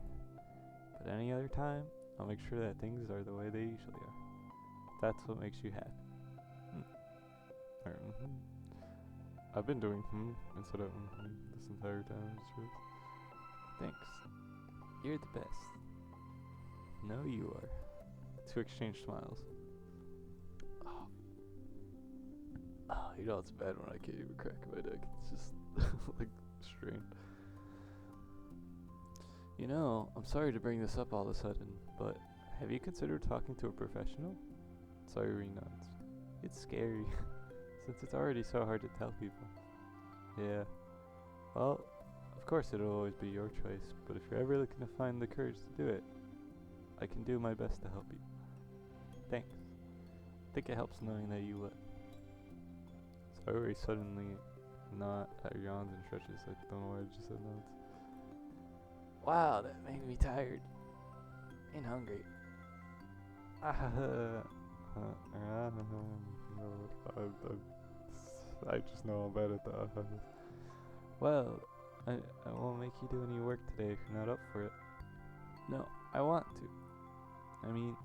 But any other time, I'll make sure that things are the way they usually are. That's what makes you happy. Or, I've been doing instead of this entire time. Thanks. You're the best. No, you are. Two exchange smiles. Oh, you know it's bad when I can't even crack my neck. It's just like strained. You know, I'm sorry to bring this up all of a sudden, but have you considered talking to a professional? Sayori nods. It's scary, since it's already so hard to tell people. Yeah. Well, of course it'll always be your choice, but if you're ever looking to find the courage to do it, I can do my best to help you. Thanks. I think it helps knowing that you would. Sayori suddenly yawns and stretches. I don't know why I just said nods. Wow, that made me tired and hungry. I just know I'm bad at that. Well, I won't make you do any work today if you're not up for it. No, I want to. I mean,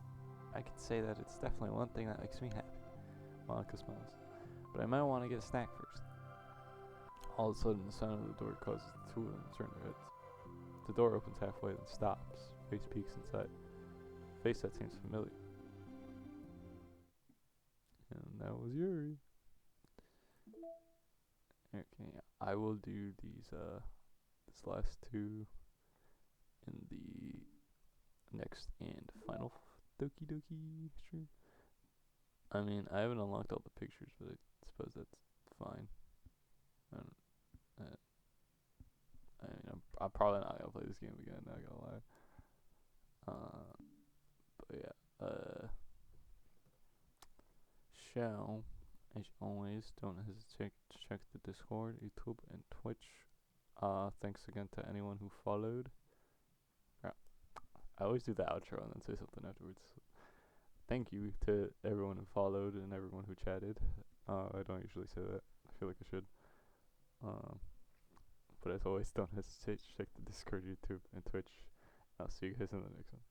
I could say that it's definitely one thing that makes me happy. Monika smiles. But I might want to get a snack first. All of a sudden, the sound of the door causes the two of them to turn their heads. The door opens halfway and stops. Face peeks inside. Face that seems familiar. And that was Yuri. Okay, I will do these this last two in the next and final Doki Doki stream. I mean, I haven't unlocked all the pictures, but I suppose that's fine. I mean, I'm probably not gonna play this game again, not gonna lie. But yeah, shall, as always, don't hesitate to check the Discord, YouTube, and Twitch. Thanks again to anyone who followed. I always do the outro and then say something afterwards. Thank you to everyone who followed and everyone who chatted. I don't usually say that. I feel like I should. But as always, don't hesitate to check the Discord, YouTube, and Twitch. I'll see you guys in the next one.